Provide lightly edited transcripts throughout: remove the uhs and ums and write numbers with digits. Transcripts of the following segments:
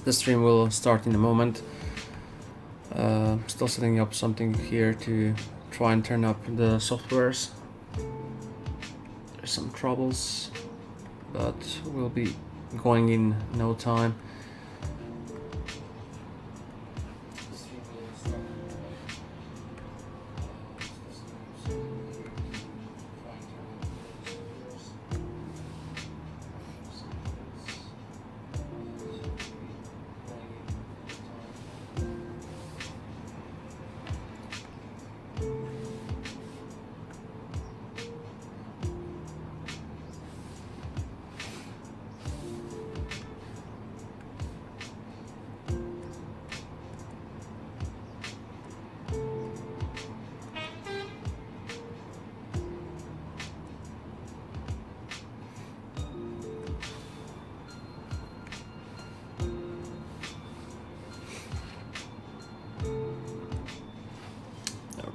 The stream will start in a moment. Still setting up something here to try and turn up the softwares. There's some troubles, but we'll be going in no time.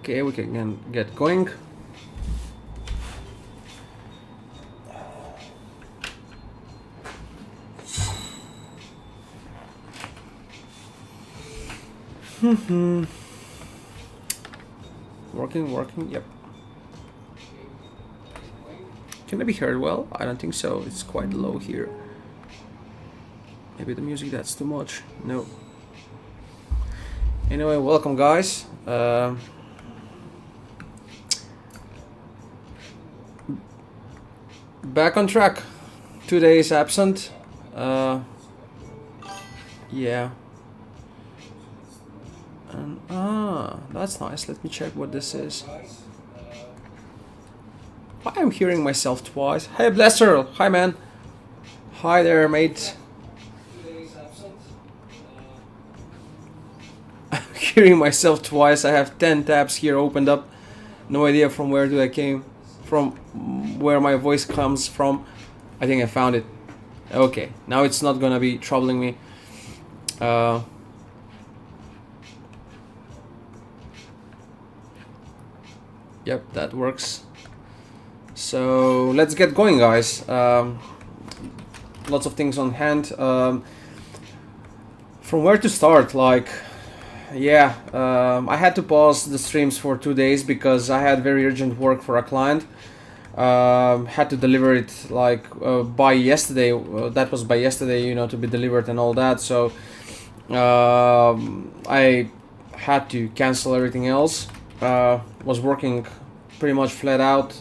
Okay, we can get going. Working, yep. Can I be heard well? I don't think so, it's quite low here. Maybe the music, that's too much. No. Anyway, welcome guys. Back on track. 2 days absent. Yeah. And that's nice. Let me check what this is. Why I'm hearing myself twice. Hey Blesser, hi man. Hi there mate. I'm hearing myself twice. I have 10 tabs here opened up. No idea from where do I came from, where my voice comes from. I think I found it. Okay, now it's not gonna be troubling me. Yep, that works. So let's get going guys. Lots of things on hand. From where to start? Like, yeah, I had to pause the streams for 2 days because I had very urgent work for a client. Had to deliver it like by yesterday. That was by yesterday, you know, to be delivered and all that. So I had to cancel everything else. Was working pretty much flat out.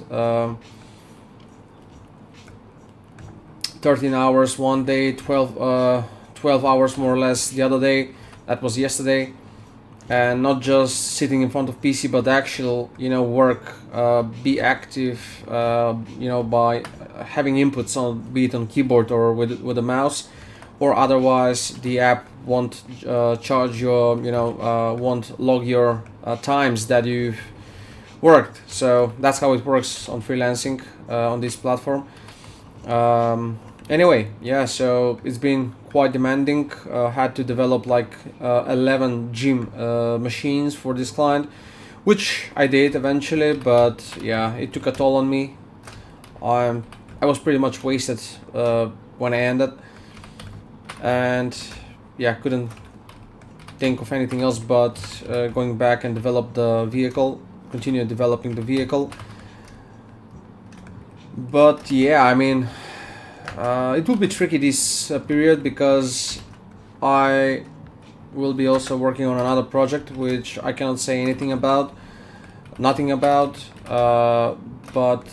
13 hours one day, 12 hours more or less the other day. That was yesterday. And not just sitting in front of PC, but actual, you know, work, be active, you know, by having inputs on, be it on keyboard or with a mouse, or otherwise the app won't charge your, you know, won't log your times that you've worked. So that's how it works on freelancing on this platform. Anyway, yeah, so it's been quite demanding. Had to develop like 11 gym machines for this client, which I did eventually, but yeah, it took a toll on me. I was pretty much wasted when I ended, and yeah, couldn't think of anything else but going back and develop the vehicle, continue developing the vehicle. But yeah, I mean, it will be tricky this period because I will be also working on another project which I cannot say anything about, nothing about, but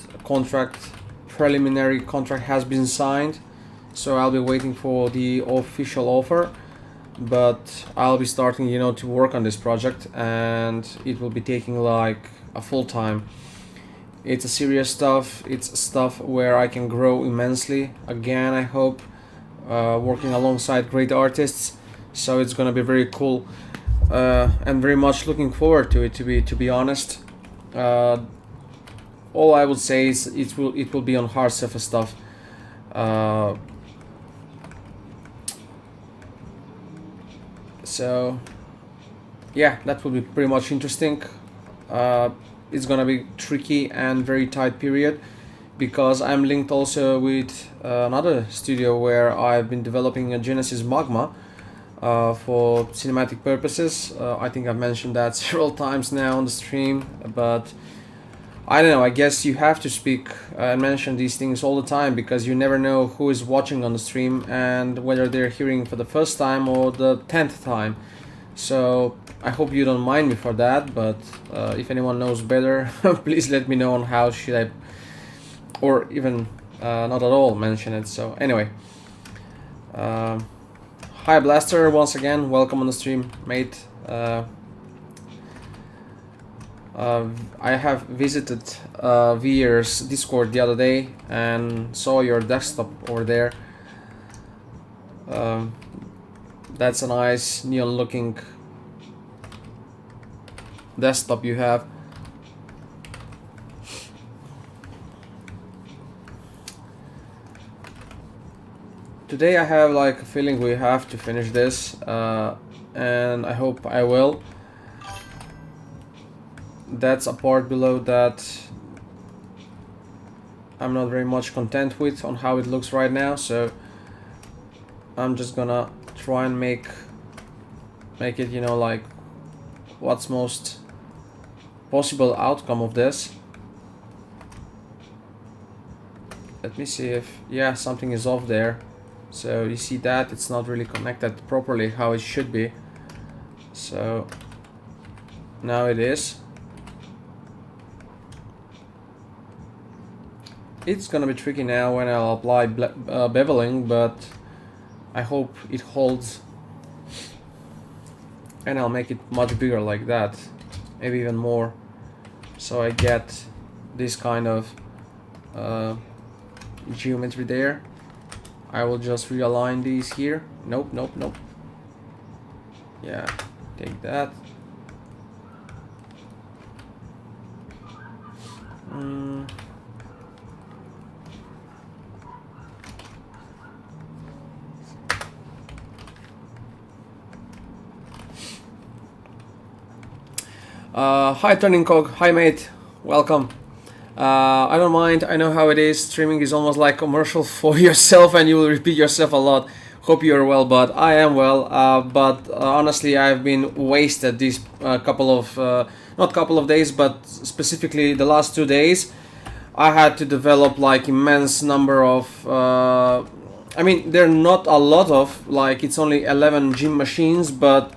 preliminary contract has been signed, so I'll be waiting for the official offer. But I'll be starting, you know, to work on this project, and it will be taking like a full time. It's a serious stuff. It's stuff where I can grow immensely. Again, I hope, working alongside great artists. So it's gonna be very cool. I'm very much looking forward to it. To be honest, all I would say is it will be on hard surface stuff. So yeah, that will be pretty much interesting. It's gonna be tricky and very tight period because I'm linked also with another studio where I've been developing a Genesis Magma, for cinematic purposes. I think I've mentioned that several times now on the stream, but I don't know, I guess you have to speak and mention these things all the time, because you never know who is watching on the stream and whether they're hearing for the first time or the 10th time. So I hope you don't mind me for that, but if anyone knows better, please let me know on how should I, or even not at all, mention it. So anyway, hi Blaster, once again, welcome on the stream, mate. I have visited VR's Discord the other day and saw your desktop over there. That's a nice neon looking desktop you have. Today I have like a feeling we have to finish this, and I hope I will. That's a part below that I'm not very much content with on how it looks right now, so I'm just gonna try and make it, you know, like what's most possible outcome of this. Let me see if, yeah, something is off there. So you see that it's not really connected properly how it should be. So now it is. It's gonna be tricky now when I'll apply beveling, but I hope it holds, and I'll make it much bigger like that, maybe even more, so I get this kind of geometry there. I will just realign these here. Nope. Yeah, take that. Hi Turning Cog, hi mate, welcome. I don't mind, I know how it is, streaming is almost like commercial for yourself and you will repeat yourself a lot. Hope you're well, but I am well, but honestly I've been wasted these not couple of days, but specifically the last 2 days. I had to develop like immense number of, I mean they're not a lot of, like it's only 11 gym machines, but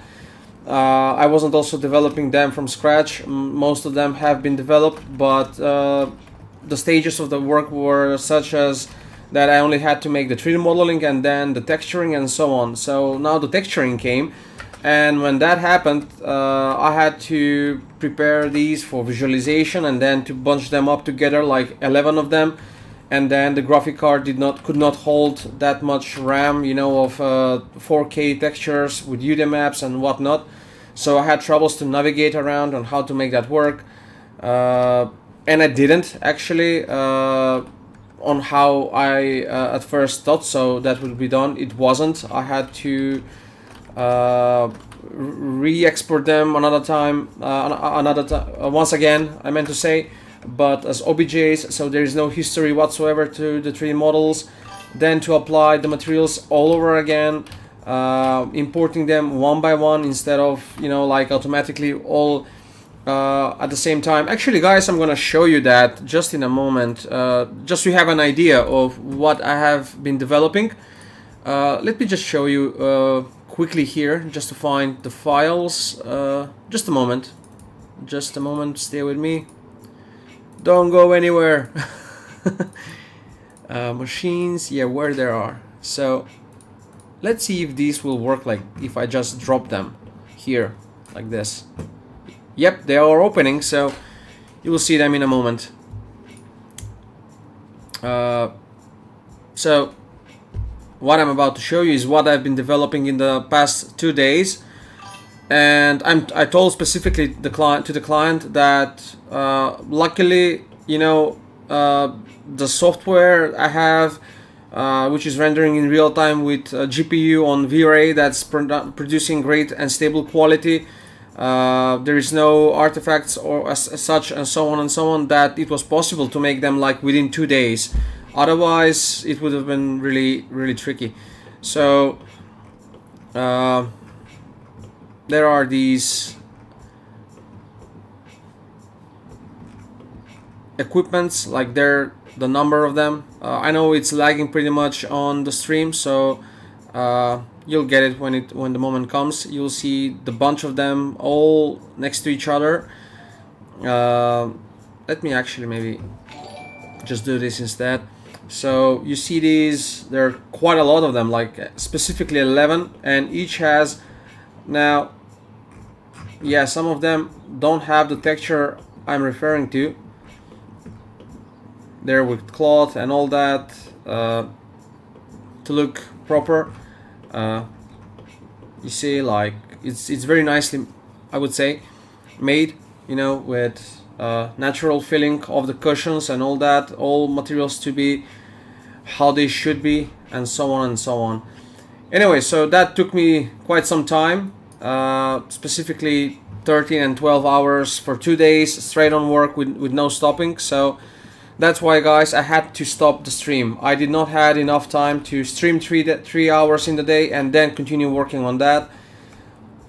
I wasn't also developing them from scratch. Most of them have been developed, but the stages of the work were such as that I only had to make the 3D modeling and then the texturing and so on. So now the texturing came, and when that happened, I had to prepare these for visualization and then to bunch them up together, like 11 of them. And then the graphic card could not hold that much RAM, you know, of 4K textures with UD maps and whatnot. So I had troubles to navigate around on how to make that work, and I didn't actually on how I at first thought so that would be done. It wasn't. I had to re-export them another time, once again, I meant to say, but as OBJs, so there is no history whatsoever to the 3D models. Then to apply the materials all over again, importing them one by one instead of, you know, like automatically all at the same time. Actually guys, I'm gonna show you that just in a moment, just so you have an idea of what I have been developing. Let me just show you quickly here, just to find the files. Just a moment, stay with me. Don't go anywhere. Machines, yeah, where there are. So let's see if these will work, like if I just drop them here like this. Yep, they are opening, so you will see them in a moment. So what I'm about to show you is what I've been developing in the past 2 days. And I told specifically the client that luckily, you know, the software I have, which is rendering in real time with GPU on V-Ray, that's producing great and stable quality. There is no artifacts or as such and so on, that it was possible to make them like within 2 days. Otherwise, it would have been really tricky. So uh, there are these equipments, like the number of them. I know it's lagging pretty much on the stream, so you'll get it when the moment comes. You'll see the bunch of them all next to each other. Let me actually maybe just do this instead. So you see these, there are quite a lot of them, like specifically 11, and each has, now, yeah, some of them don't have the texture I'm referring to. They're with cloth and all that to look proper. You see, like it's very nicely, I would say, made, you know, with natural filling of the cushions and all that, all materials to be how they should be, and so on and so on. Anyway, so that took me quite some time, specifically 13 and 12 hours for 2 days straight on work with no stopping. So that's why, guys, I had to stop the stream. I did not have enough time to stream 3 hours in the day and then continue working on that.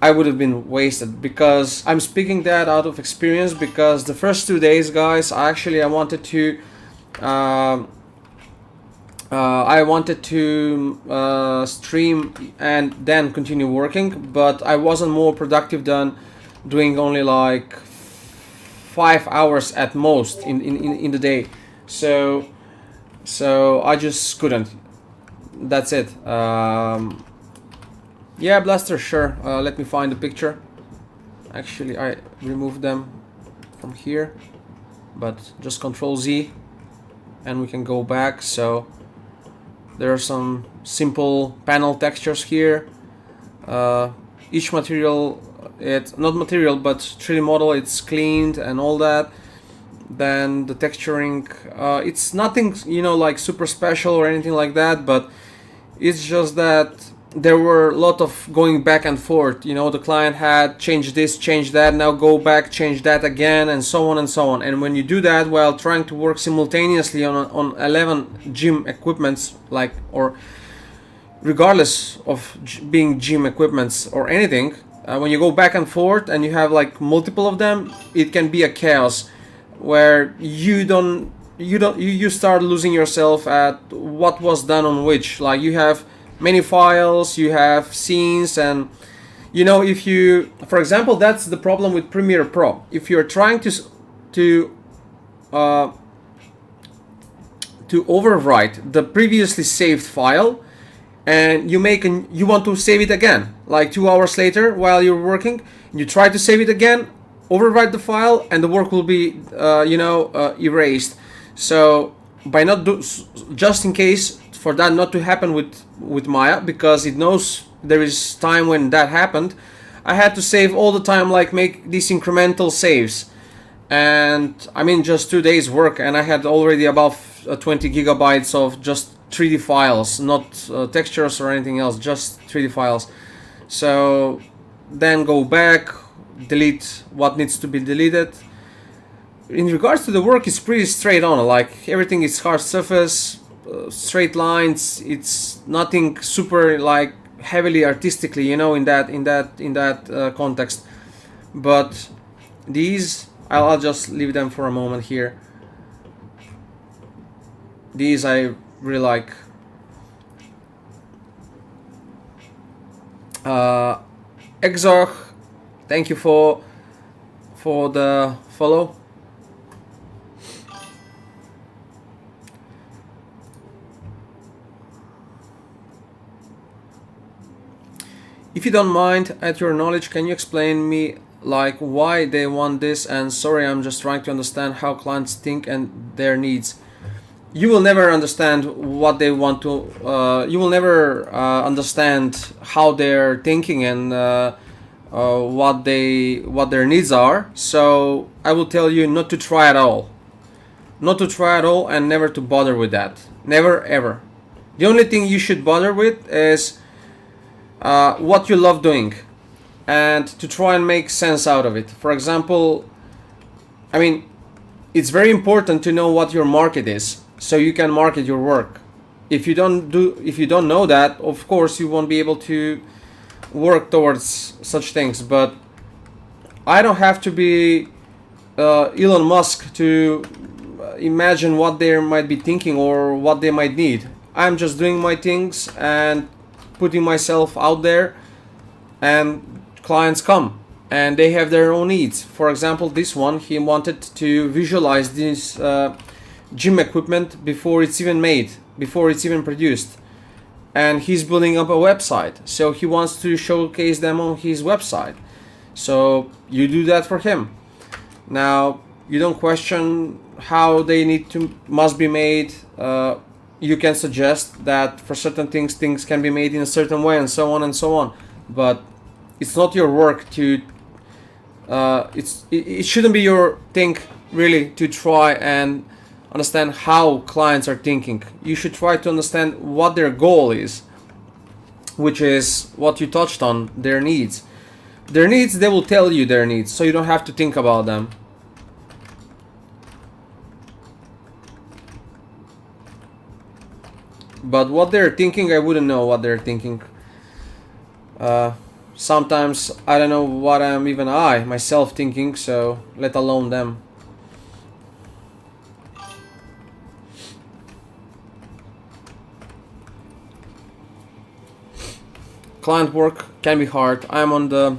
I would have been wasted, because I'm speaking that out of experience, because the first 2 days, guys, I wanted to stream and then continue working, but I wasn't more productive than doing only like 5 hours at most in the day. So I just couldn't. That's it. Yeah, Blaster, sure. Let me find the picture. Actually, I removed them from here, but just Control Z and we can go back. So there are some simple panel textures here. Each material, it's not material but 3D model, it's cleaned and all that. Then the texturing, it's nothing, you know, like super special or anything like that, but it's just that there were a lot of going back and forth. You know, the client had changed this, changed that, now go back, change that again, and so on and so on. And when you do that while trying to work simultaneously on 11 gym equipments, like, or regardless of being gym equipments or anything, when you go back and forth and you have like multiple of them, it can be a chaos where you start losing yourself at what was done on which. Like, you have many files, you have scenes, and you know, if you, for example, that's the problem with Premiere Pro. If you're trying to overwrite the previously saved file, and you want to save it again, like 2 hours later while you're working, you try to save it again, overwrite the file, and the work will be erased. So by not just in case for that not to happen with Maya, because it knows there is time when that happened, I had to save all the time, like make these incremental saves. And I mean, just 2 days work, and I had already above 20 gigabytes of just 3D files, not textures or anything else, just 3D files. So then go back, delete what needs to be deleted. In regards to the work, it's pretty straight on, like everything is hard surface, straight lines. It's nothing super like heavily artistically, you know, in that context. But these, I'll just leave them for a moment here. These I really like. Exarch, thank you for the follow. If you don't mind, at your knowledge, can you explain me like why they want this? And sorry, I'm just trying to understand how clients think and their needs. You will never understand what they want to. You will never understand how they're thinking and what their needs are. So I will tell you not to try at all. Not to try at all, and never to bother with that. Never ever. The only thing you should bother with is what you love doing, and to try and make sense out of it. For example, I mean, it's very important to know what your market is, so you can market your work. If you don't know that, of course you won't be able to work towards such things, but I don't have to be Elon Musk to imagine what they might be thinking or what they might need. I'm just doing my things and putting myself out there, and clients come and they have their own needs. For example, this one, he wanted to visualize this gym equipment before it's even made, before it's even produced, and he's building up a website, so he wants to showcase them on his website. So you do that for him. Now you don't question how they must be made. You can suggest that for certain things can be made in a certain way, and so on and so on. But it's not your work to. It shouldn't be your thing really to try and understand how clients are thinking. You should try to understand what their goal is, which is what you touched on, their needs. Their needs, they will tell you their needs, so you don't have to think about them. But what they're thinking, I wouldn't know what they're thinking. Sometimes I don't know what I'm even myself thinking, so let alone them. Client work can be hard. I'm on the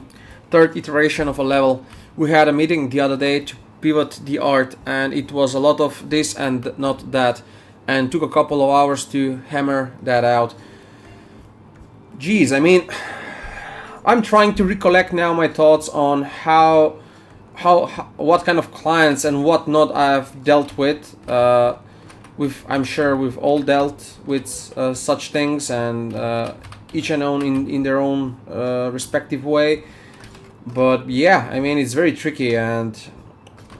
third iteration of a level. We had a meeting the other day to pivot the art, and it was a lot of this and not that, and took a couple of hours to hammer that out. Geez, I mean, I'm trying to recollect now my thoughts on how what kind of clients and what not I've dealt with. I'm sure we've all dealt with such things, and each and own in their own respective way. But yeah, I mean, it's very tricky, and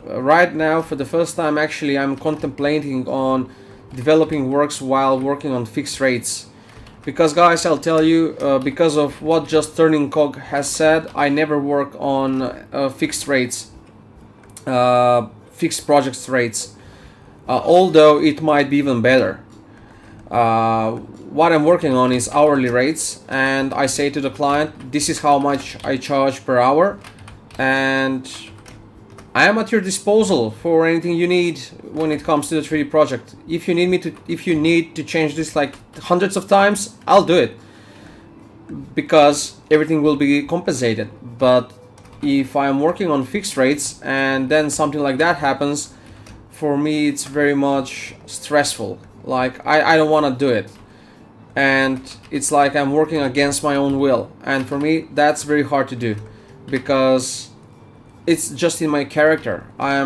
right now for the first time actually I'm contemplating on developing works while working on fixed rates. Because guys, I'll tell you, because of what just Turning Cog has said, I never work on fixed rates, fixed projects rates, although it might be even better. What I'm working on is hourly rates, and I say to the client, this is how much I charge per hour, and I am at your disposal for anything you need when it comes to the 3D project. If you need to change this like hundreds of times, I'll do it, because everything will be compensated. But if I'm working on fixed rates and then something like that happens, for me it's very much stressful. Like I don't want to do it, and it's like I'm working against my own will, and for me that's very hard to do, because it's just in my character. I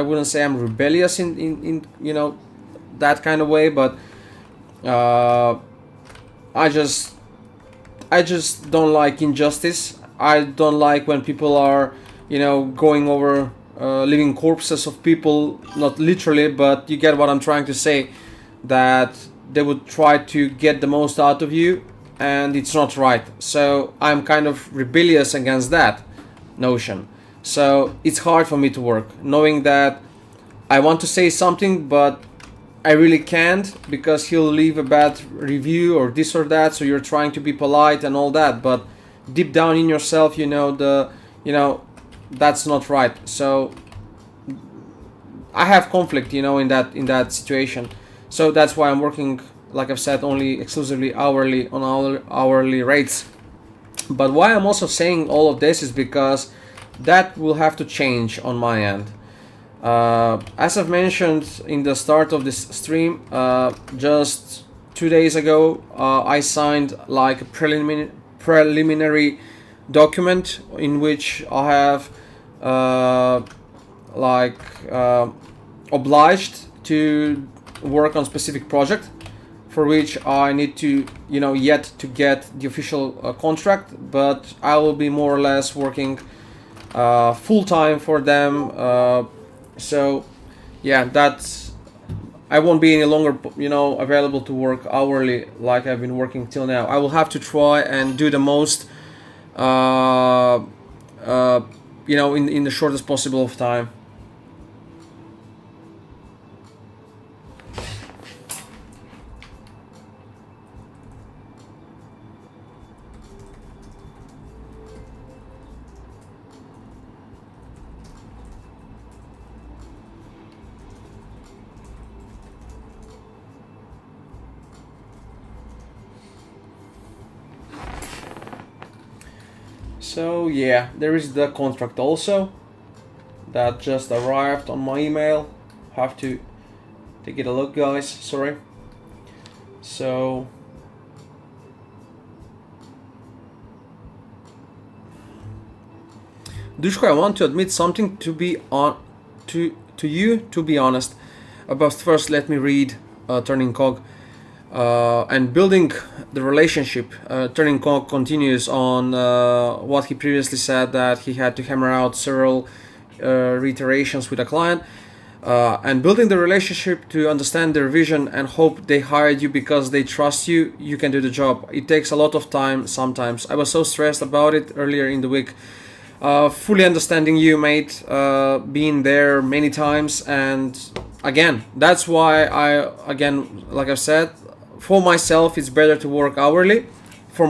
wouldn't say I'm rebellious in that kind of way, but I just don't like injustice. I don't like when people are going over living corpses of people, not literally, but you get what I'm trying to say, that they would try to get the most out of you, and it's not right. So I'm kind of rebellious against that notion. So it's hard for me to work, knowing that I want to say something, but I really can't, because he'll leave a bad review or this or that, so you're trying to be polite and all that, but deep down in yourself, that's not right. So I have conflict, in that situation. So that's why I'm working, like I've said, only exclusively hourly on hourly rates. But why I'm also saying all of this is because that will have to change on my end. As I've mentioned in the start of this stream, just 2 days ago, I signed like a preliminary document in which I have obliged to work on specific project, for which I need to yet to get the official contract, but I will be more or less working full-time for them. So yeah, that's, I won't be any longer available to work hourly like I've been working till now. I will have to try and do the most in the shortest possible of time. So yeah, there is the contract also that just arrived on my email. Have to take it a look, guys. Sorry. So Dushko, I want to admit something to be on to you, to be honest. But first let me read Turning Cog. And building the relationship, Turning Cog continues on what he previously said, that he had to hammer out several reiterations with a client, and building the relationship to understand their vision and hope they hired you because they trust you, you can do the job. It takes a lot of time sometimes. I was so stressed about it earlier in the week. Fully understanding you, mate, being there many times, and again, that's why like I've said, for myself it's better to work hourly, for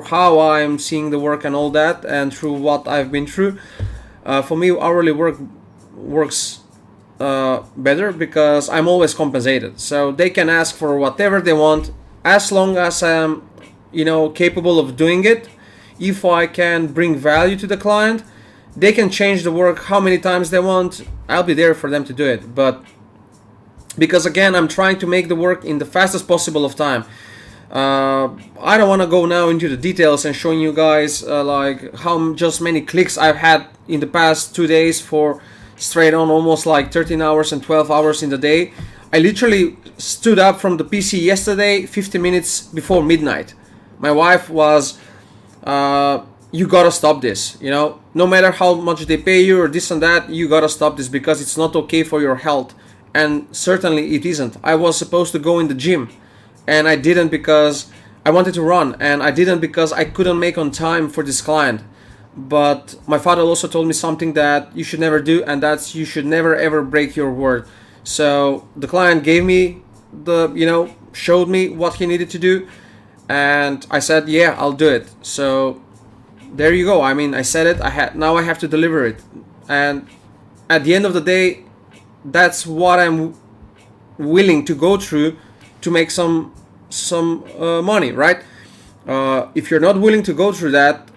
how I'm seeing the work and all that, and through what I've been through. For me, hourly works better because I'm always compensated, so they can ask for whatever they want as long as I'm capable of doing it. If I can bring value to the client, they can change the work how many times they want. I'll be there for them to do it. But because again, I'm trying to make the work in the fastest possible of time. I don't want to go now into the details and showing you guys like how just many clicks I've had in the past 2 days for straight on almost like 13 hours and 12 hours in the day. I literally stood up from the PC yesterday 50 minutes before midnight. My wife was, you gotta stop this, no matter how much they pay you or this and that, you gotta stop this because it's not okay for your health. And certainly it isn't. I was supposed to go in the gym and I didn't because I wanted to run, and I didn't because I couldn't make on time for this client. But my father also told me something that you should never do, and that's you should never ever break your word. So the client gave me showed me what he needed to do, and I said, yeah, I'll do it. So there you go. I mean, I said it. Now I have to deliver it. And at the end of the day, that's what I'm willing to go through to make some money, right? If you're not willing to go through that,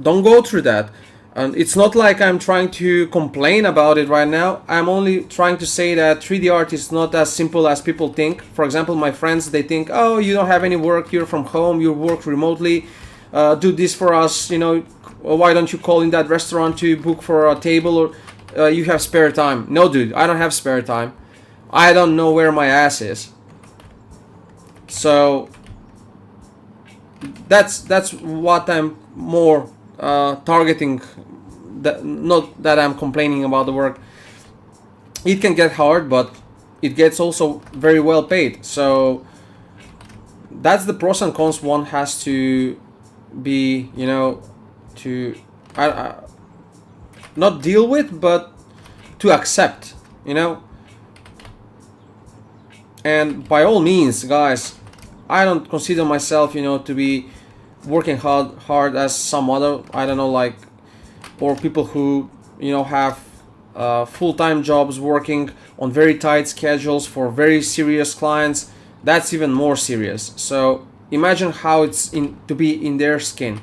don't go through that. And it's not like I'm trying to complain about it right now. I'm only trying to say that 3D art is not as simple as people think. For example, my friends, they think, oh, you don't have any work, you're from home, you work remotely, do this for us, why don't you call in that restaurant to book for a table, or you have spare time. No, dude, I don't have spare time. I don't know where my ass is. So that's what I'm more targeting. That, not that I'm complaining about the work. It can get hard, but it gets also very well paid. So that's the pros and cons one has to be, to not deal with, but to accept, And by all means, guys, I don't consider myself, to be working hard as some other, I don't know, like, or people who, have full-time jobs working on very tight schedules for very serious clients. That's even more serious. So imagine how it's to be in their skin.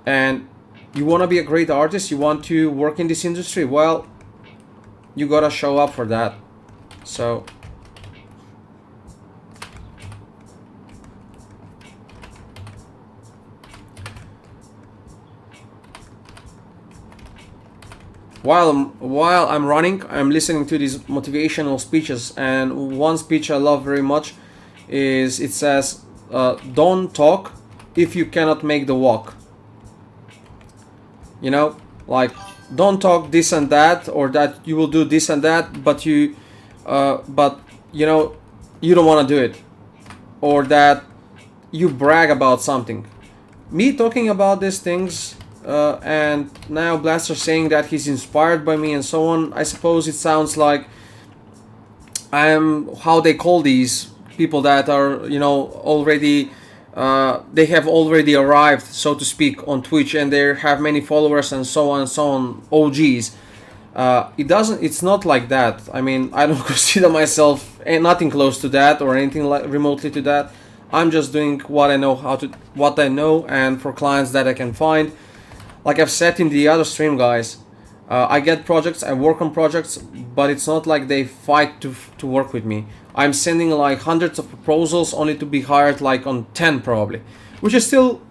And you want to be a great artist, you want to work in this industry, well, you gotta show up for that. So while I'm running, I'm listening to these motivational speeches, and one speech I love very much is, it says, don't talk if you cannot make the walk. Like, don't talk this and that, or that you will do this and that, but you don't want to do it, or that you brag about something. Me talking about these things, and now Blaster saying that he's inspired by me and so on, I suppose it sounds like I'm, how they call these people that are, already, they have already arrived, so to speak, on Twitch, and they have many followers and so on, OGs. It's not like that. I mean, I don't consider myself nothing close to that or anything like remotely to that. I'm just doing what I know and for clients that I can find. like I've said in the other stream, guys, I get projects, I work on projects, but it's not like they fight to work with me. I'm sending like hundreds of proposals only to be hired like on 10 probably, which is still,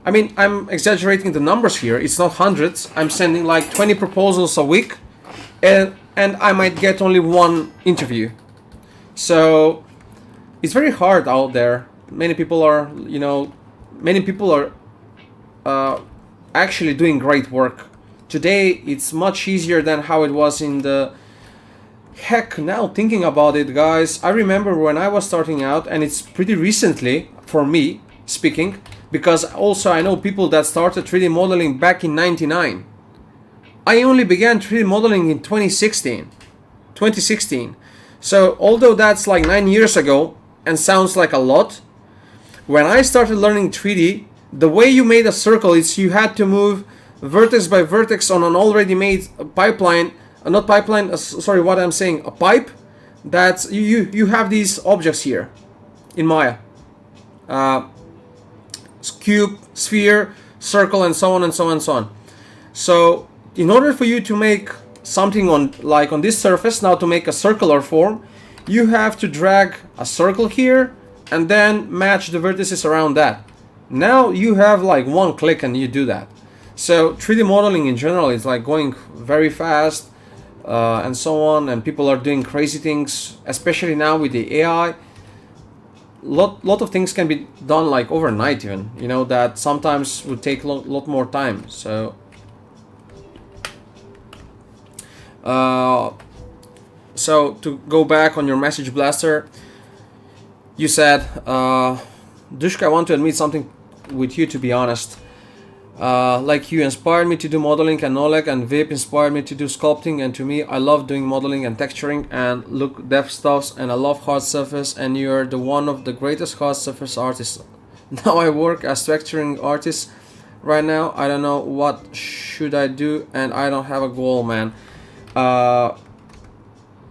I mean, I'm exaggerating the numbers here. It's not hundreds. I'm sending like 20 proposals a week, and I might get only one interview. So it's very hard out there. Many people are, you know, many people are actually doing great work. Today it's much easier than how it was in the... Heck, now thinking about it, guys, I remember when I was starting out, and it's pretty recently for me speaking, because also I know people that started 3D modeling back in 99. I only began 3D modeling in 2016. So although that's like 9 years ago and sounds like a lot, when I started learning 3D, the way you made a circle is you had to move vertex by vertex on an already made pipeline, not pipeline, sorry, what I'm saying, a pipe. That's, you have these objects here in Maya. Cube, sphere, circle, and so on and so on and so on. So in order for you to make something on, like on this surface, now to make a circular form, you have to drag a circle here and then match the vertices around that. Now you have like one click and you do that. So 3D modeling in general is like going very fast and so on, and people are doing crazy things, especially now with the AI. Lot of things can be done like overnight even, you know, that sometimes would take a lot more time. So so to go back on your message blaster, you said, Dushka, I want to admit something with you, to be honest. Like you inspired me to do modeling, and Oleg and Vip inspired me to do sculpting, and to me, I love doing modeling and texturing and look depth stuffs, and I love hard surface, and you're the one of the greatest hard surface artists. Now I work as texturing artist right now. I don't know what should I do, and I don't have a goal, man.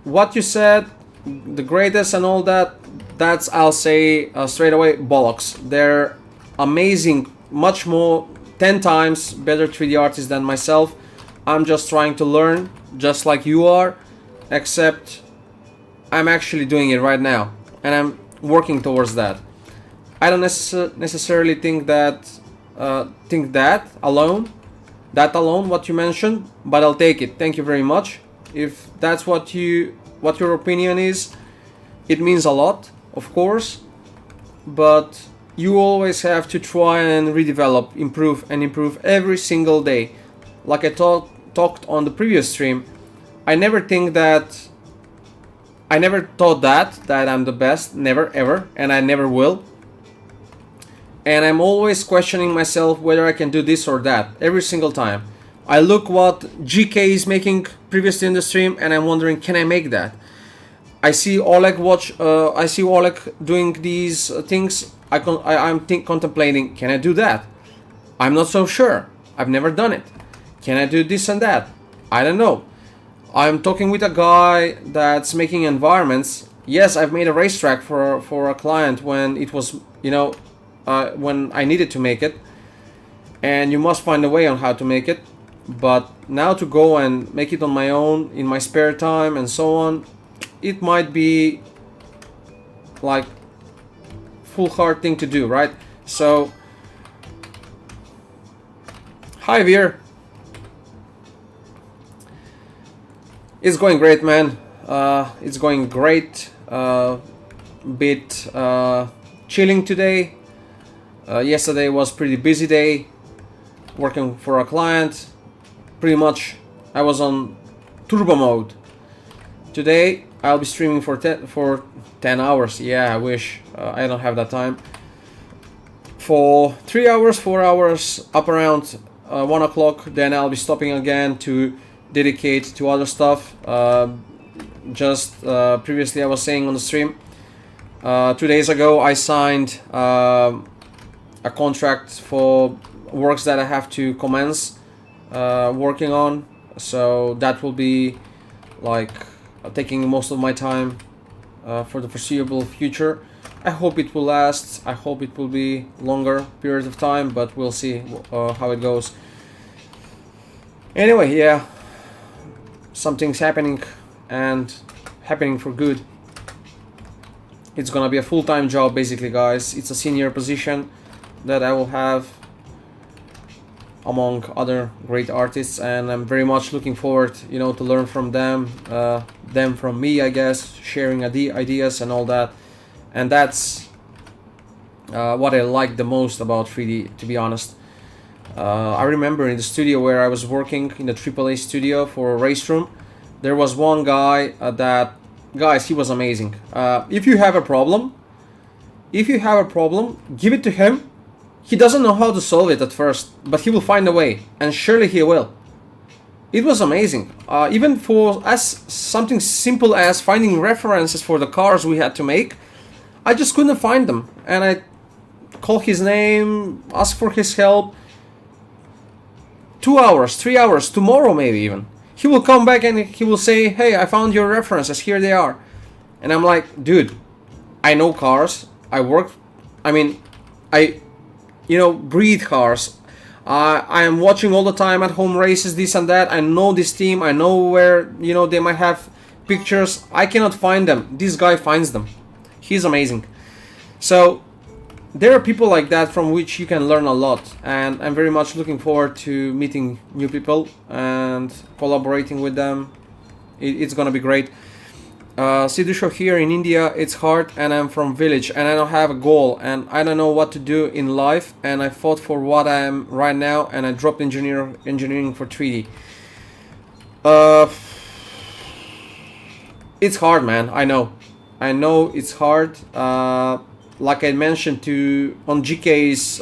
What you said, the greatest and all that, that's, I'll say straight away, bollocks. They're amazing, much more, 10 times better 3D artists than myself. I'm just trying to learn, just like you are, except I'm actually doing it right now, and I'm working towards that. I don't necessarily think that alone, what you mentioned, but I'll take it. Thank you very much. If that's what your opinion is, it means a lot, of course, but you always have to try and redevelop, improve every single day. Like I talked on the previous stream, I never thought that I'm the best, never ever, and I never will. And I'm always questioning myself whether I can do this or that every single time. I look what GK is making previously in the stream, and I'm wondering, can I make that? I see Oleg doing these things. I'm contemplating, can I do that? I'm not so sure. I've never done it. Can I do this and that? I don't know. I'm talking with a guy that's making environments. Yes, I've made a racetrack for a client when it was, you know, when I needed to make it. And you must find a way on how to make it. But now to go and make it on my own, in my spare time and so on, it might be like full hard thing to do, right? So hi Veer. It's going great, man. It's going great. Bit chilling today. Yesterday was pretty busy day, working for a client. Pretty much I was on turbo mode. Today I'll be streaming for 10 hours. Yeah, I wish. I don't have that time. For 3 hours, 4 hours, up around 1 o'clock. Then I'll be stopping again to dedicate to other stuff. Previously I was saying on the stream, 2 days ago I signed a contract for works that I have to commence working on. So that will be like taking most of my time for the foreseeable future. I hope it will last. I hope it will be longer period of time, but we'll see how it goes. Anyway, yeah, something's happening, and happening for good. It's gonna be a full-time job basically, guys. It's a senior position that I will have among other great artists, and I'm very much looking forward, you know, to learn from them, them from me, I guess, sharing ideas and all that. And that's what I like the most about 3D, to be honest. I remember in the studio where I was working, in the AAA studio for RaceRoom, there was one guy guys, he was amazing. If you have a problem, give it to him. He doesn't know how to solve it at first, but he will find a way, and surely he will. It was amazing. Even for us, something simple as finding references for the cars we had to make, I just couldn't find them, and I call his name, ask for his help. 2 hours, 3 hours, tomorrow maybe even. He will come back and he will say, hey, I found your references, here they are. And I'm like, dude, I know cars, I breathe cars. I am watching all the time at home races, this and that. I know this team, I know where, they might have pictures. I cannot find them. This guy finds them. He's amazing. So there are people like that from which you can learn a lot, and I'm very much looking forward to meeting new people and collaborating with them. It's gonna be great. Sidusho, here in India, it's hard, and I'm from village, and I don't have a goal, and I don't know what to do in life, and I fought for what I am right now, and I dropped engineering for 3D. It's hard, man. I know it's hard. Like I mentioned on GK's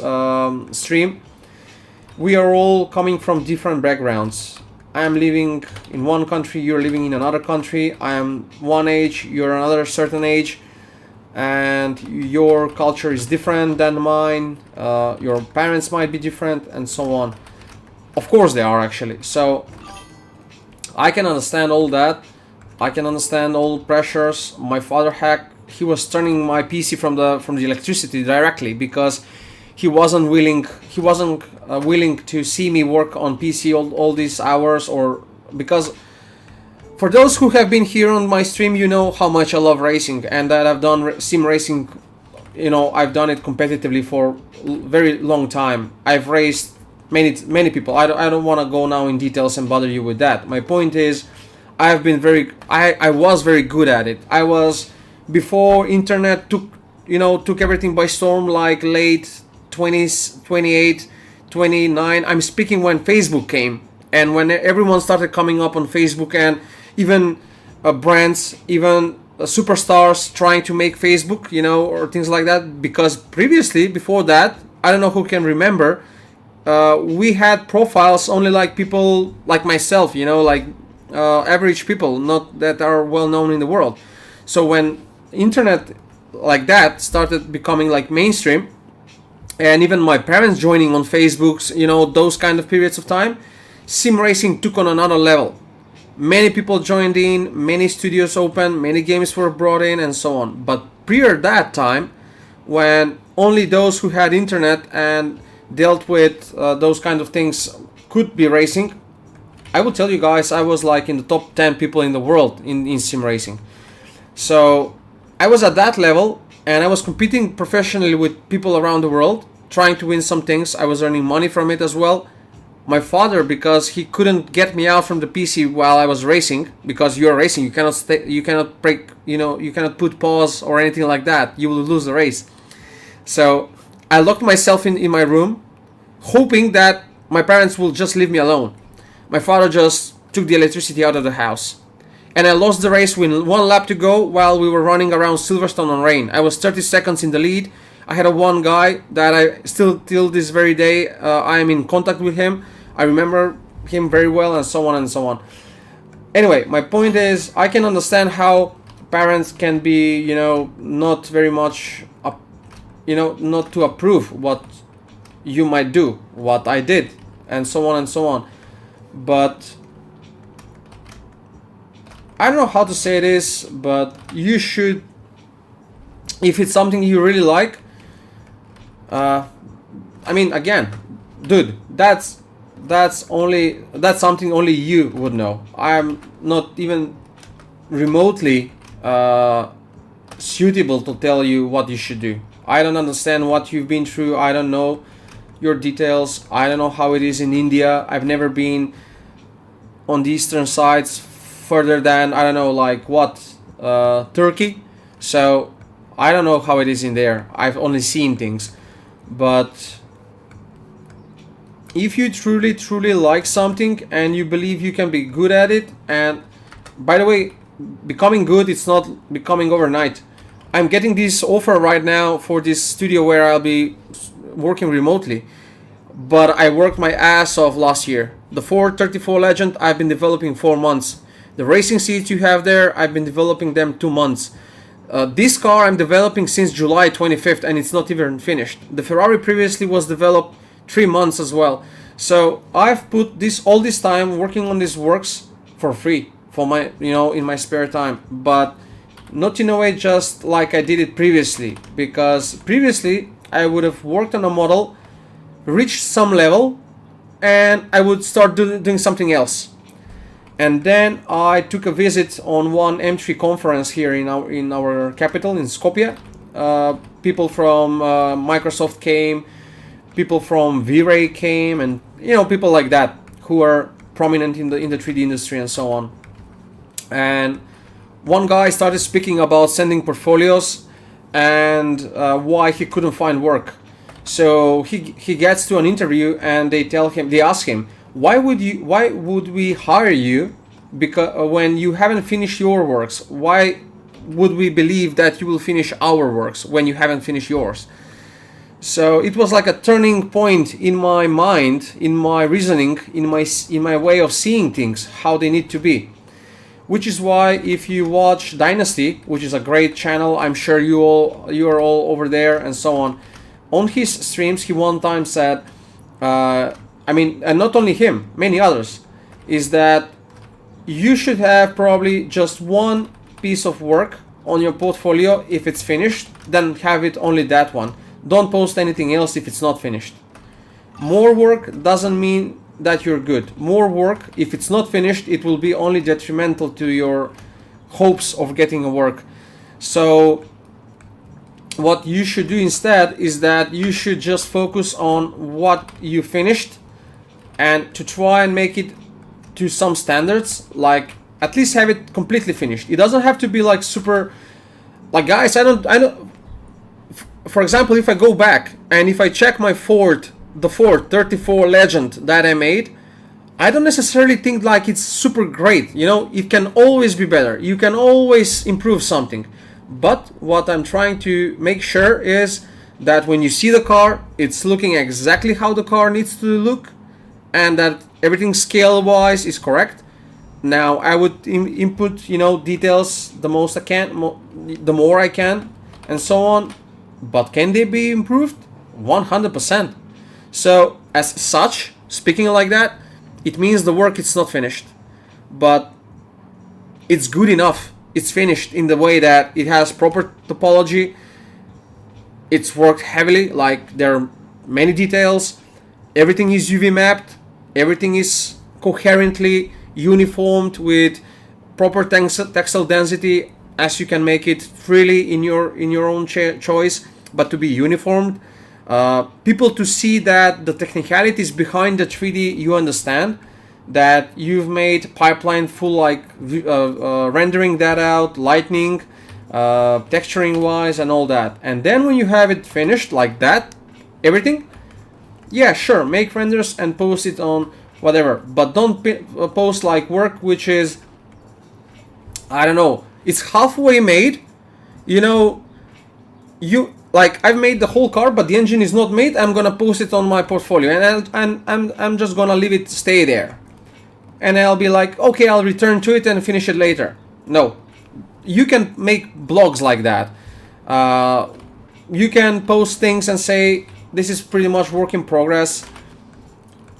stream, we are all coming from different backgrounds. I am living in one country, you're living in another country. I am one age, you're another certain age, and your culture is different than mine. Your parents might be different, and so on. Of course they are, actually. So I can understand all that. I can understand all pressures. My father he was turning my PC from the electricity directly because he wasn't willing to see me work on PC all these hours, or because for those who have been here on my stream, you know how much I love racing, and that I've done sim racing. I've done it competitively for very long time. I've raced many people. I don't want to go now in details and bother you with that. My point is, I was very good at it. I was, before internet took everything by storm, like late 20s, 28, 29. I'm speaking when Facebook came, and when everyone started coming up on Facebook, and even brands, even superstars trying to make Facebook, or things like that. Because previously, before that, I don't know who can remember, we had profiles only like people like myself, like average people, not that are well known in the world. So when internet like that started becoming like mainstream, and even my parents joining on Facebooks, those kind of periods of time, sim racing took on another level. Many people joined in, many studios opened, many games were brought in, and so on. But prior that time, when only those who had internet and dealt with those kind of things could be racing, I will tell you guys, I was like in the top 10 people in the world in sim racing. So I was at that level, and I was competing professionally with people around the world, trying to win some things. I was earning money from it as well. My father, because he couldn't get me out from the PC while I was racing, because you're racing, you cannot break, you cannot put pause or anything like that. You will lose the race. So I locked myself in my room, hoping that my parents will just leave me alone. My father just took the electricity out of the house, and I lost the race with one lap to go while we were running around Silverstone on rain. I was 30 seconds in the lead. I had one guy that I still, till this very day, I am in contact with him. I remember him very well, and so on and so on. Anyway, my point is, I can understand how parents can be, not very much, not to approve what you might do, what I did, and so on and so on. But I don't know how to say this, but you should, if it's something you really like, again, dude, that's that's something only you would know. I'm not even remotely suitable to tell you what you should do. I don't understand what you've been through. I don't know your details. I don't know how it is in India. I've never been on the eastern sides further than, I don't know, like what, Turkey. So I don't know how it is in there. I've only seen things. But if you truly like something and you believe you can be good at it, and by the way, becoming good, it's not becoming overnight. I'm getting this offer right now for this studio where I'll be working remotely, but I worked my ass off last year. The Ford 34 Legend I've been developing 4 months. The racing seats you have there, I've been developing them 2 months. This car I'm developing since July 25th and it's not even finished. The Ferrari previously was developed 3 months as well. So I've put all this time working on these works for free, for my, in my spare time, but not in a way just like I did it previously, because previously I would have worked on a model, reached some level, and I would start doing something else. And then I took a visit on one M3 conference here in our capital, in Skopje. People from Microsoft came, people from V-Ray came, and people like that who are prominent in the 3D industry and so on. And one guy started speaking about sending portfolios and why he couldn't find work. So he gets to an interview and they ask him, why would we hire you because when you haven't finished your works? Why would we believe that you will finish our works when you haven't finished yours? So it was like a turning point in my mind, in my reasoning, in my way of seeing things, how they need to be. Which is why if you watch Dynasty, which is a great channel, I'm sure you are all over there and so on his streams he one time said, and not only him, many others, is that you should have probably just one piece of work on your portfolio. If it's finished, then have it only that one. Don't post anything else if it's not finished. More work doesn't mean that you're good. More work, if it's not finished, it will be only detrimental to your hopes of getting a work. So what you should do instead is that you should just focus on what you finished and to try and make it to some standards, like at least have it completely finished. It doesn't have to be like super, like guys, I don't for example, if I go back and if I check my the Ford 34 Legend that I made, I don't necessarily think like it's super great. It can always be better. You can always improve something. But what I'm trying to make sure is that when you see the car, it's looking exactly how the car needs to look, and that everything scale-wise is correct. Now I would input, details the most I can, the more I can, and so on. But can they be improved? 100%. So as such, speaking like that, it means the work is not finished, but it's good enough. It's finished in the way that it has proper topology. It's worked heavily, like there are many details. Everything is UV mapped. Everything is coherently uniformed with proper textile density, as you can make it freely in your own choice, but to be uniformed. People to see that the technicalities behind the 3D you understand, that you've made pipeline full, like rendering that out, lightning, texturing wise and all that. And then when you have it finished like that, everything, yeah, sure, make renders and post it on whatever, but don't post like work which is, I don't know, it's halfway made, like I've made the whole car but the engine is not made. I'm gonna post it on my portfolio and I'm just gonna leave it stay there, and I'll be like, okay, I'll return to it and finish it later. No, you can make blogs like that. You can post things and say this is pretty much work in progress.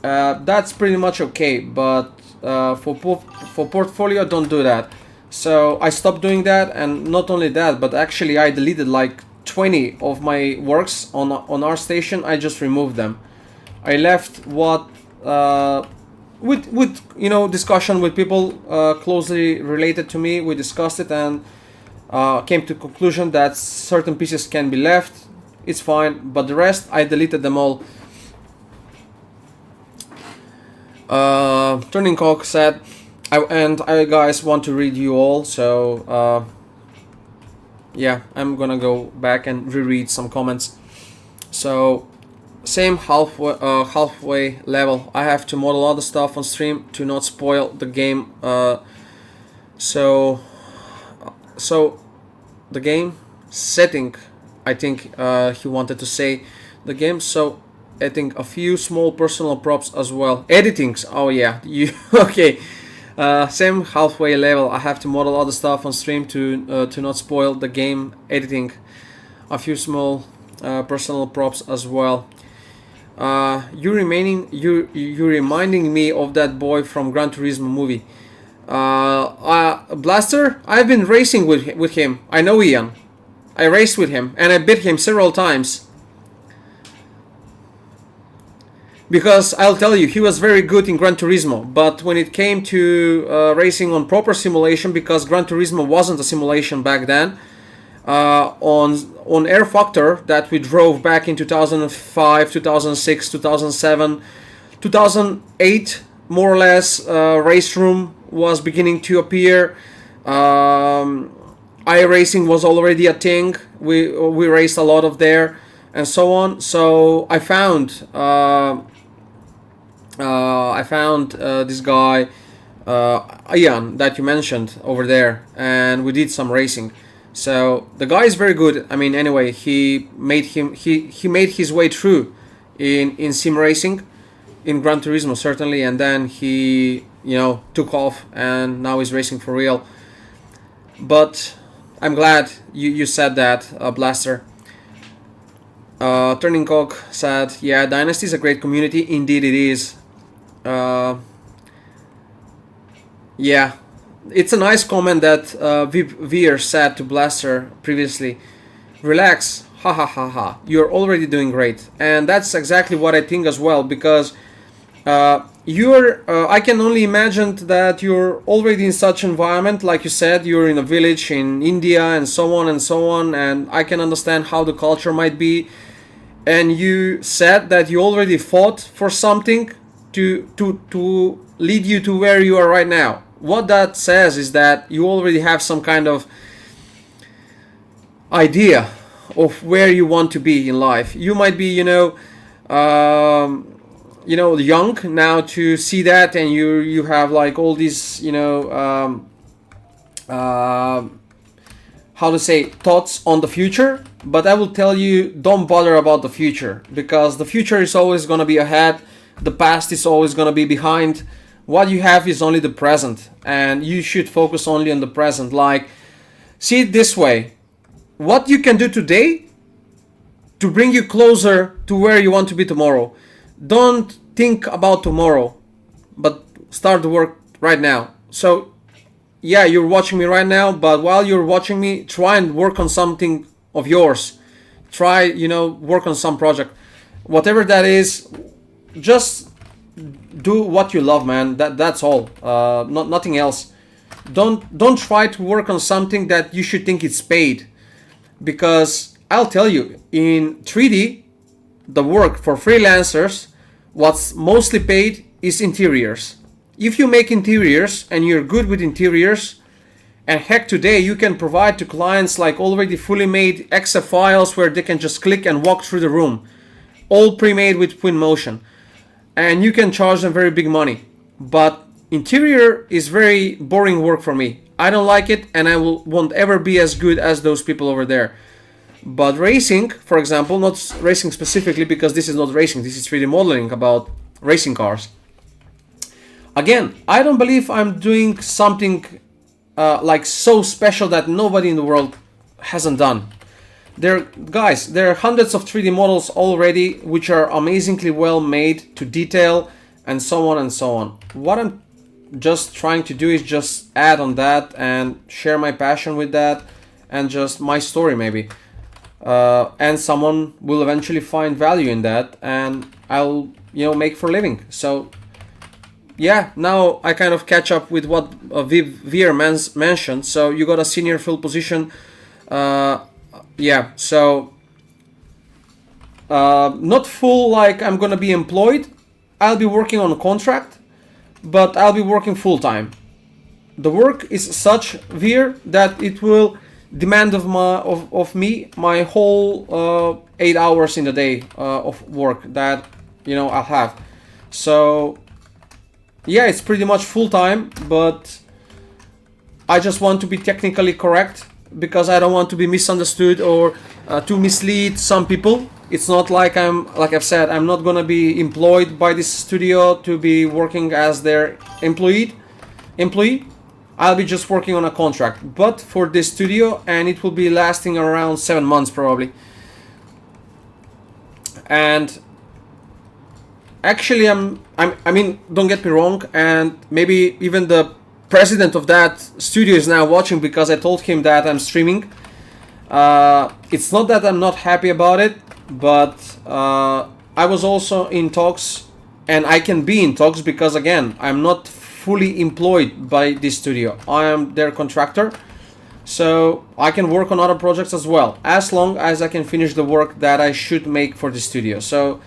That's pretty much okay, but for portfolio, don't do that. So I stopped doing that, and not only that, but actually I deleted like 20 of my works on ArtStation. I just removed them. I left what with you know, discussion with people closely related to me. We discussed it and came to conclusion that certain pieces can be left. It's fine, but the rest I deleted them all. Turning Cock said, I guys want to read you all, so yeah, I'm gonna go back and reread some comments. So same halfway level. I have to model other stuff on stream to not spoil the game. So the game setting, I think he wanted to say the game. So I think a few small personal props as well. Editings. Oh yeah, you okay? Same halfway level. I have to model other stuff on stream to not spoil the game. Editing. A few small personal props as well. You reminding me of that boy from Gran Turismo movie. Blaster, I've been racing with him. I know Ian. I raced with him and I beat him several times. Because I'll tell you, he was very good in Gran Turismo, but when it came to racing on proper simulation, because Gran Turismo wasn't a simulation back then, on Air Factor that we drove back in 2005, 2006, 2007, 2008, more or less, RaceRoom was beginning to appear. iRacing was already a thing. We raced a lot of there and so on. So I found this guy Ian that you mentioned over there, and we did some racing. So the guy is very good. I mean, anyway, he made his way through in sim racing, in Gran Turismo certainly, and then he, you know, took off and now he's racing for real. But I'm glad you said that, Blaster. Turning Cock said, yeah, Dynasty is a great community. Indeed it is. Yeah, it's a nice comment that Veer said to Blaster previously. Relax, ha ha ha ha, you're already doing great. And that's exactly what I think as well, because I can only imagine that you're already in such environment. Like you said, you're in a village in India and so on and so on, and I can understand how the culture might be. And you said that you already fought for something to lead you to where you are right now. What that says is that you already have some kind of idea of where you want to be in life. You might be, young now to see that, and you have like all these, how to say, thoughts on the future. But I will tell you, don't bother about the future, because the future is always going to be ahead. The past is always going to be behind. What you have is only the present, and you should focus only on the present. Like, see it this way: what you can do today to bring you closer to where you want to be tomorrow. Don't think about tomorrow, but start the work right now. So yeah, you're watching me right now, but while you're watching me, try and work on something of yours. Try, work on some project, whatever that is. Just do what you love, man. That's all. Nothing else. Don't try to work on something that you should think it's paid, because I'll tell you, in 3D, the work for freelancers, what's mostly paid is interiors. If you make interiors and you're good with interiors, and heck, today you can provide to clients like already fully made EXE files where they can just click and walk through the room, all pre-made with Twinmotion, and you can charge them very big money. But interior is very boring work for me. I don't like it, and I won't ever be as good as those people over there. But racing, for example, not racing specifically, because this is not racing, this is 3D modeling about racing cars. Again, I don't believe I'm doing something like so special that nobody in the world hasn't done. There are hundreds of 3D models already, which are amazingly well made to detail, and so on and so on. What I'm just trying to do is just add on that and share my passion with that, and just my story maybe. and someone will eventually find value in that, and I'll make for a living. So yeah, now I kind of catch up with what Veer mentioned. So you got a senior field position. Yeah, so not full like I'm gonna be employed. I'll be working on a contract, but I'll be working full time. The work is such, Veer, that it will demand of me my whole 8 hours in the day of work that I'll have. So yeah, it's pretty much full time, but I just want to be technically correct because I don't want to be misunderstood or to mislead some people. It's not like like I've said, I'm not gonna be employed by this studio to be working as their employee. I'll be just working on a contract, but for this studio, and it will be lasting around 7 months probably. And actually, I mean, don't get me wrong, and maybe even the president of that studio is now watching because I told him that I'm streaming. It's not that I'm not happy about it, but I was also in talks, and I can be in talks because again, I'm not fully employed by this studio. I am their contractor, so I can work on other projects as well, as long as I can finish the work that I should make for the studio. So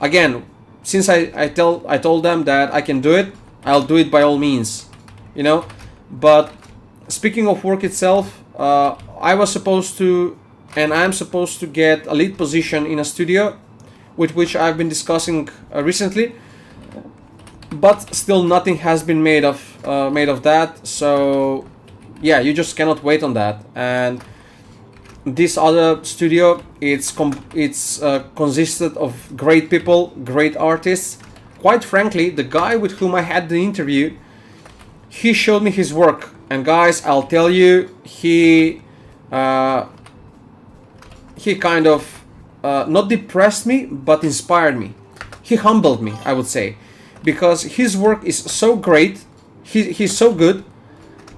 again, since I told them that I can do it, I'll do it by all means, But speaking of work itself, I was supposed to, and I'm supposed to get a lead position in a studio, with which I've been discussing recently. But still, nothing has been made of that. So yeah, you just cannot wait on that. And this other studio, it's consisted of great people, great artists. Quite frankly, the guy with whom I had the interview, he showed me his work, and guys, I'll tell you, he kind of not depressed me, but inspired me. He humbled me, I would say, because his work is so great. He's so good.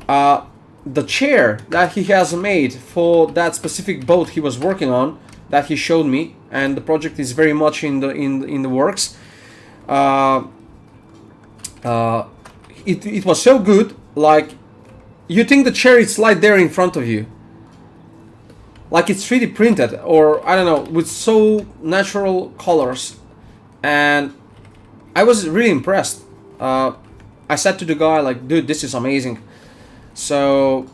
The chair that he has made for that specific boat he was working on, that he showed me, and the project is very much in the works. It was so good, like you think the chair is right there in front of you, like it's 3D printed, or I don't know, with so natural colors, and I was really impressed. I said to the guy, like, dude, this is amazing. So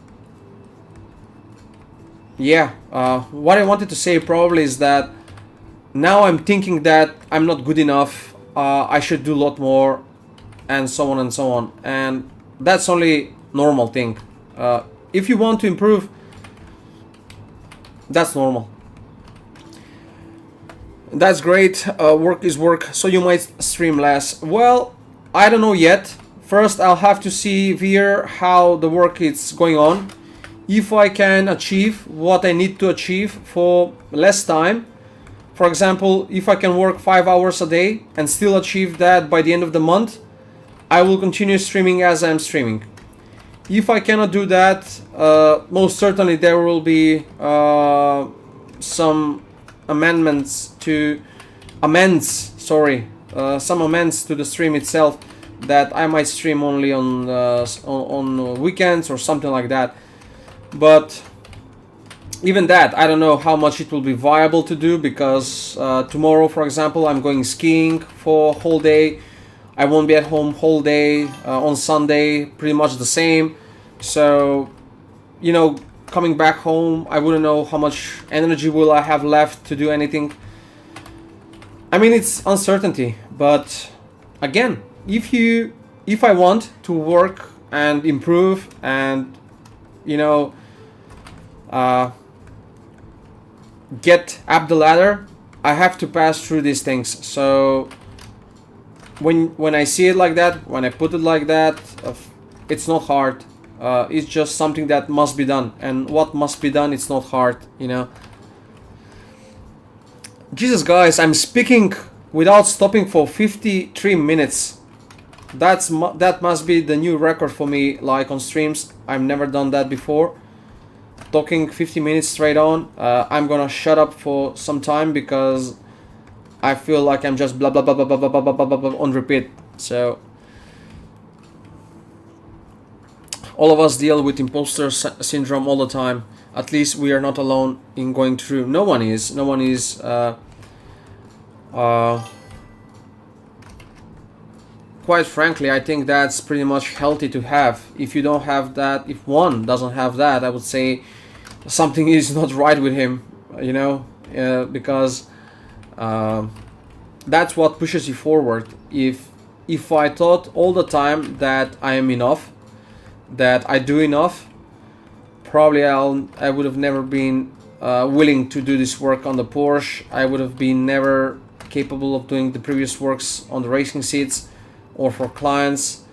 yeah, what I wanted to say probably is that now I'm thinking that I'm not good enough, I should do a lot more, and so on and so on. And that's only normal thing. If you want to improve, that's normal. That's great. Work is work, so you might stream less. Well, I don't know yet. First, I'll have to see Veer how the work is going on. If I can achieve what I need to achieve for less time. For example, if I can work 5 hours a day and still achieve that by the end of the month, I will continue streaming as I'm streaming. If I cannot do that, most certainly there will be some amends to the stream itself, that I might stream only on weekends or something like that. But even that, I don't know how much it will be viable to do, because tomorrow, for example, I'm going skiing for a whole day. I won't be at home whole day. On Sunday, pretty much the same. So, coming back home, I wouldn't know how much energy will I have left to do anything. I mean, it's uncertainty, but again, if I want to work and improve and get up the ladder, I have to pass through these things. So when I see it like that, when I put it like that, it's not hard. It's just something that must be done, and what must be done, it's not hard, Jesus, guys, I'm speaking without stopping for 53 minutes. That must be the new record for me, like on streams. I've never done that before. talking 50 minutes straight on, I'm gonna shut up for some time because I feel like I'm just blah blah blah blah blah blah blah blah blah, blah on repeat. So all of us deal with imposter syndrome all the time. At least we are not alone in going through. No one is. No one is. Quite frankly, I think that's pretty much healthy to have. If you don't have that, if one doesn't have that, I would say something is not right with him. You know, because that's what pushes you forward. If I thought all the time that I am enough, that I do enough, probably I would have never been willing to do this work on the Porsche. I would have been never capable of doing the previous works on the racing seats or for clients,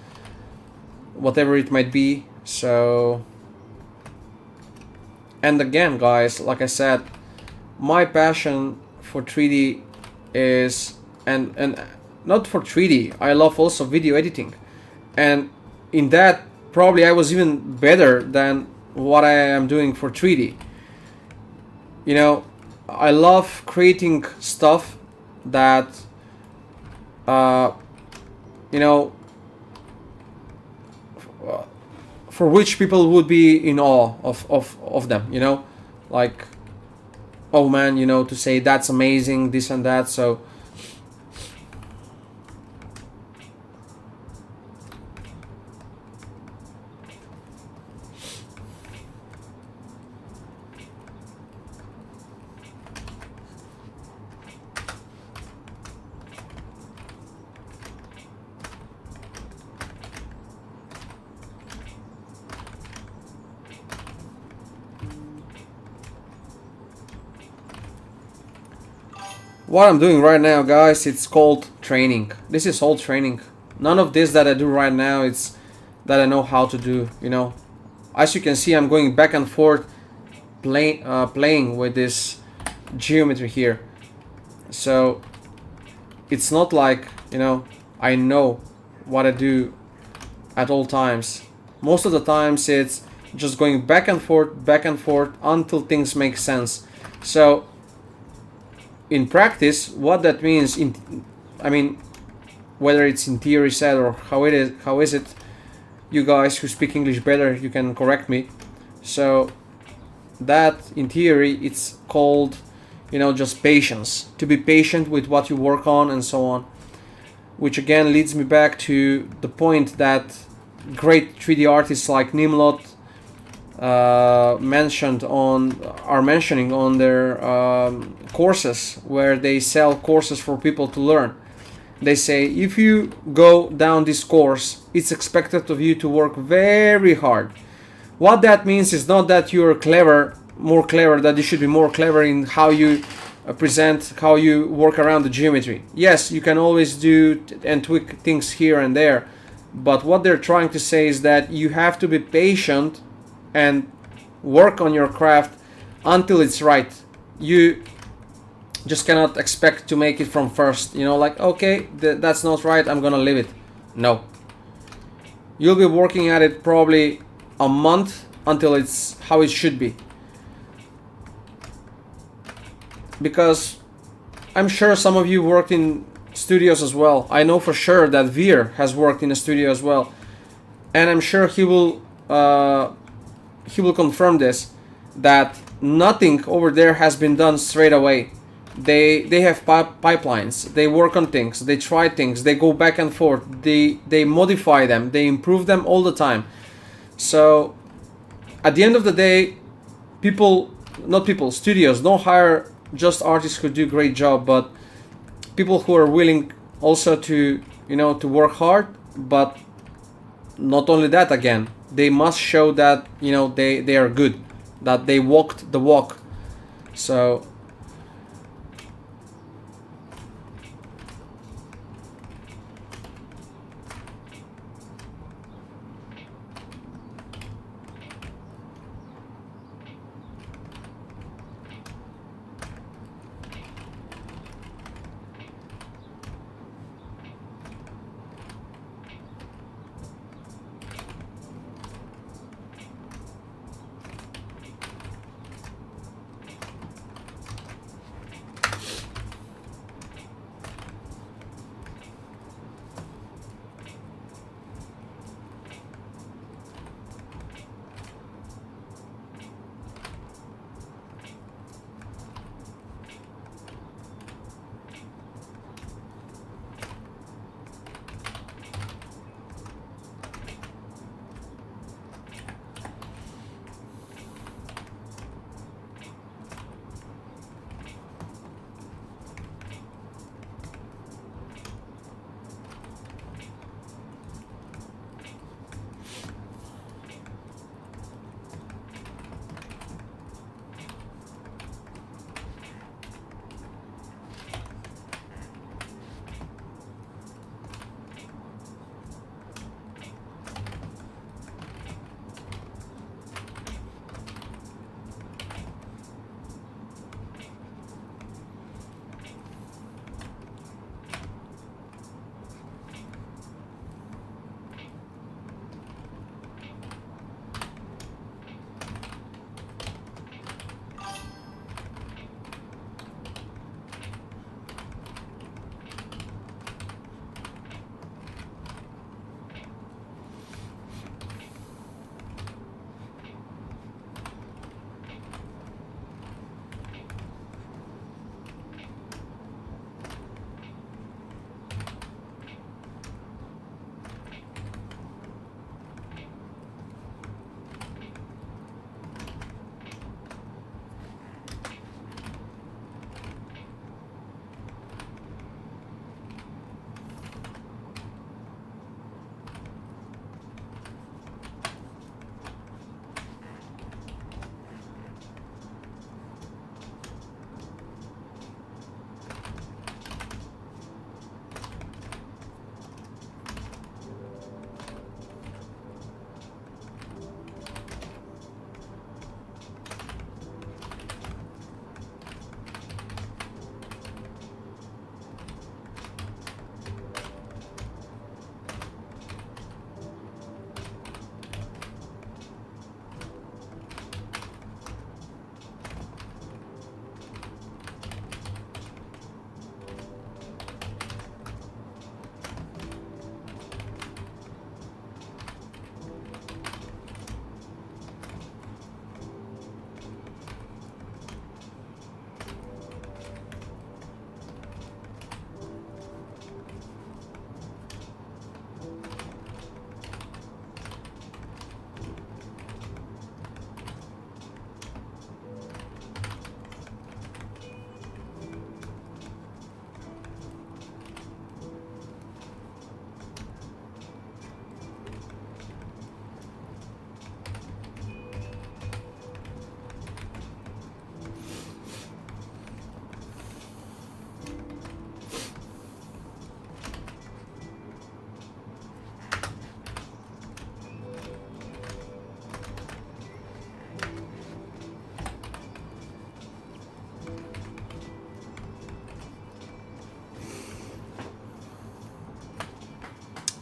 whatever it might be. So, and again, guys, like I said, my passion for 3D is and not for 3D. I love also video editing, and in that probably I was even better than what I am doing for 3D. You know, I love creating stuff that you know, for which people would be in awe of them, you know, like, oh man, you know, to say that's amazing, this and that. So what I'm doing right now, guys, it's called training. This is all training. None of this that I do right now, it's that I know how to do, you know. As you can see, I'm going back and forth playing with this geometry here. So it's not like, you know, I know what I do at all times. Most of the times it's just going back and forth until things make sense. So in practice, what that means, I mean, whether it's in theory set or how is it, you guys who speak English better, you can correct me. So that in theory, it's called, you know, just patience. To be patient with what you work on and so on. Which again leads me back to the point that great 3D artists like Nimlot are mentioning on their courses, where they sell courses for people to learn. They say, if you go down this course, it's expected of you to work very hard. What that means is not that you're more clever, that you should be more clever in how you present, how you work around the geometry. Yes, you can always do and tweak things here and there, but what they're trying to say is that you have to be patient and work on your craft until it's right. You just cannot expect to make it from first, you know, like, okay, that's not right, I'm gonna leave it. No. You'll be working at it probably a month until it's how it should be. Because I'm sure some of you worked in studios as well. I know for sure that Veer has worked in a studio as well. And I'm sure he will confirm this, that nothing over there has been done straight away. They have pipelines, they work on things, they try things, they go back and forth, they modify them, they improve them all the time. So at the end of the day, studios don't hire just artists who do a great job, but people who are willing also to, you know, to work hard. But not only that, again, they must show that, you know, they are good, that they walked the walk. So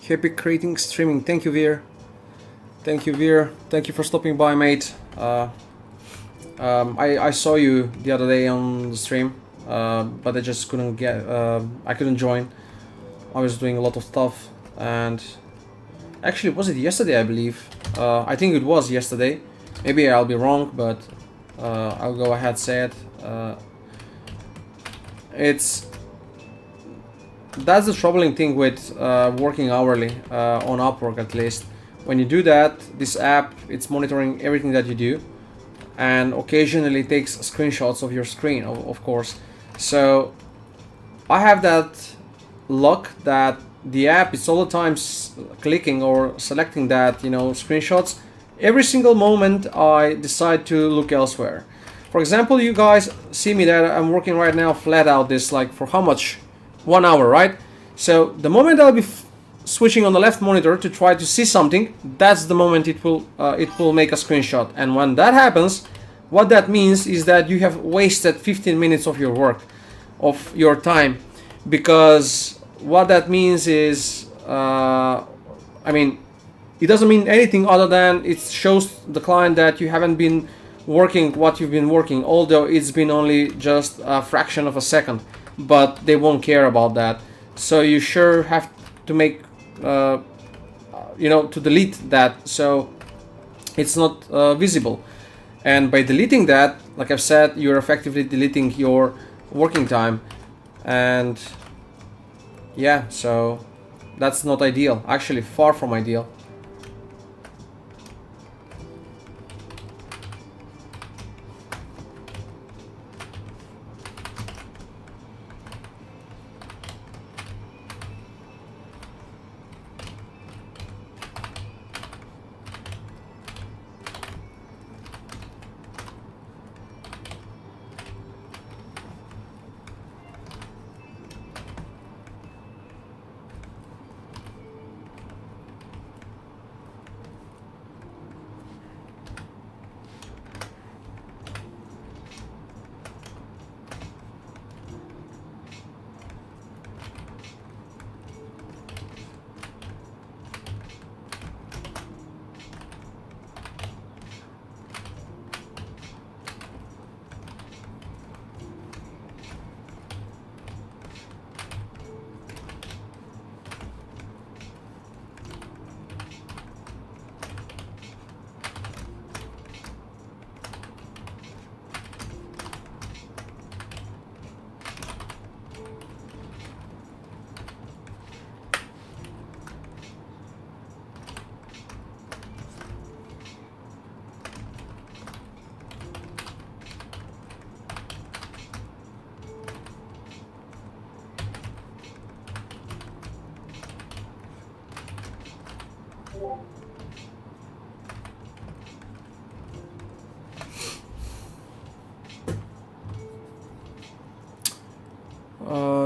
Happy creating streaming. Thank you, Veer. Thank you, Veer. Thank you for stopping by, mate. I saw you the other day on the stream, but I just couldn't get. I couldn't join. I was doing a lot of stuff, and actually, was it yesterday? I believe. I think it was yesterday. Maybe I'll be wrong, but I'll go ahead say it. That's the troubling thing with working hourly on Upwork, at least. When you do that, this app, it's monitoring everything that you do, and occasionally takes screenshots of your screen, of course. So I have that luck that the app is all the time clicking or selecting that, screenshots every single moment I decide to look elsewhere. For example, you guys see me that I'm working right now flat out this, like, for how much? 1 hour, right? So the moment I'll be switching on the left monitor to try to see something, that's the moment it will make a screenshot. And when that happens, what that means is that you have wasted 15 minutes of your work, of your time, because what that means is, it doesn't mean anything other than it shows the client that you haven't been working what you've been working, although it's been only just a fraction of a second, but they won't care about that. So you sure have to make, to delete that so it's not visible. And by deleting that, like I've said, you're effectively deleting your working time. And yeah, so that's not ideal, actually far from ideal.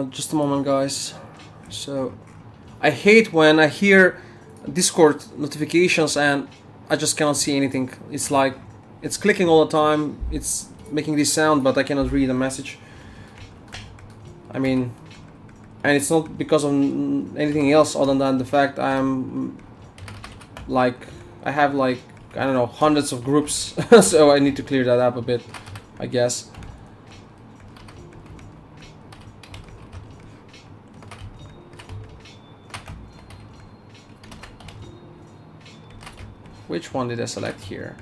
Just a moment, guys. So I hate when I hear Discord notifications and I just cannot see anything. It's like it's clicking all the time, it's making this sound, but I cannot read a message. And it's not because of anything else other than the fact I have I don't know, hundreds of groups. So I need to clear that up a bit, I guess. Which one did I select here?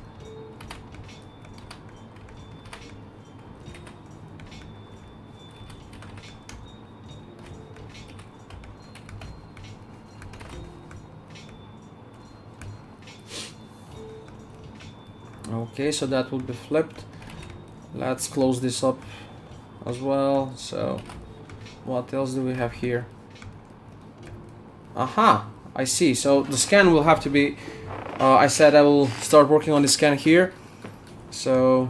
Okay, so that will be flipped. Let's close this up as well. So what else do we have here? Aha, I see. So the scan will have to be I said I will start working on the scan here, so